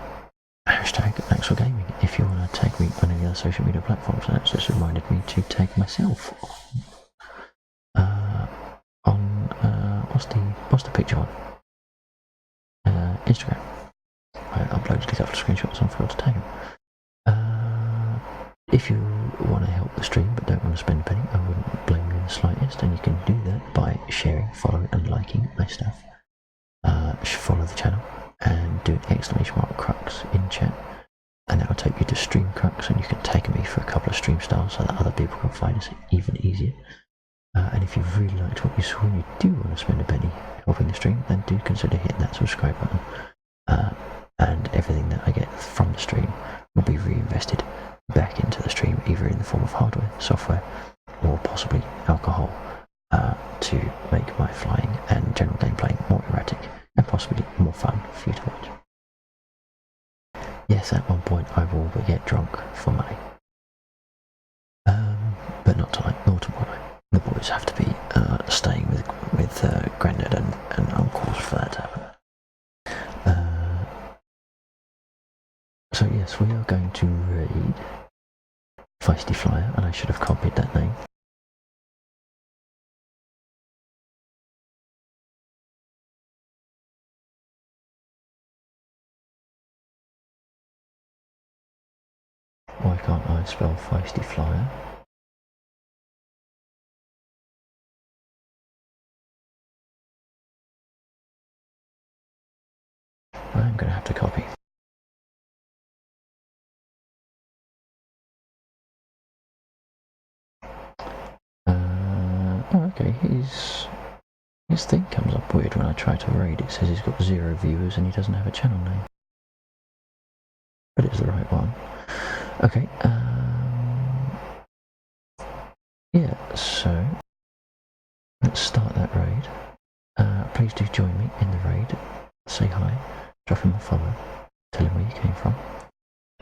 S1: hashtag Axel Gaming if you want to tag me on any other social media platforms. And that's just reminded me to tag myself on what's the picture on Instagram. I uploaded a couple of screenshots and forgot to tag them. If you want to help the stream but don't want to spend a penny, I wouldn't blame you in the slightest, and you can do that by sharing, following and liking my stuff. Follow the channel and do an exclamation mark Crux in chat, and that will take you to Stream Crux, and you can tag me for a couple of stream styles so that other people can find us even easier. And if you really liked what you saw and you do want to spend a penny helping the stream, then do consider hitting that subscribe button. And everything that I get from the stream will be reinvested back into the stream, either in the form of hardware, software, or possibly alcohol, to make my flying and general gameplay more erratic and possibly more fun for you to watch. Yes, at one point I will get drunk for money, but not tonight nor tomorrow. The boys have to be staying with Grandad and uncles for that to happen. So yes, we are going to raid Feisty Flyer, and I should have copied that name. Why can't I spell Feisty Flyer? I'm going to have to copy. Oh, okay, his thing comes up weird when I try to raid. It says he's got 0 viewers and he doesn't have a channel name. But it's the right one. Okay, yeah, so let's start that raid. Please do join me in the raid. Say hi, drop him a follow, tell him where you came from,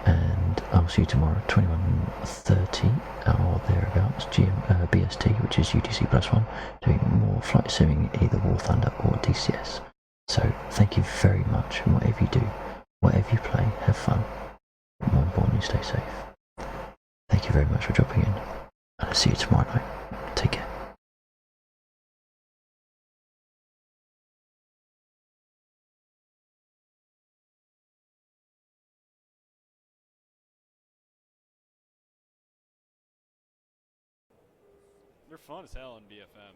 S1: and I'll see you tomorrow at 21:30 or thereabouts, BST, which is UTC +1, doing more flight simming, either War Thunder or DCS. So thank you very much, and whatever you do, whatever you play, have fun. But more importantly, stay safe. Thank you very much for dropping in, and I'll see you tomorrow night. Take care.
S9: They're fun as hell in BFM.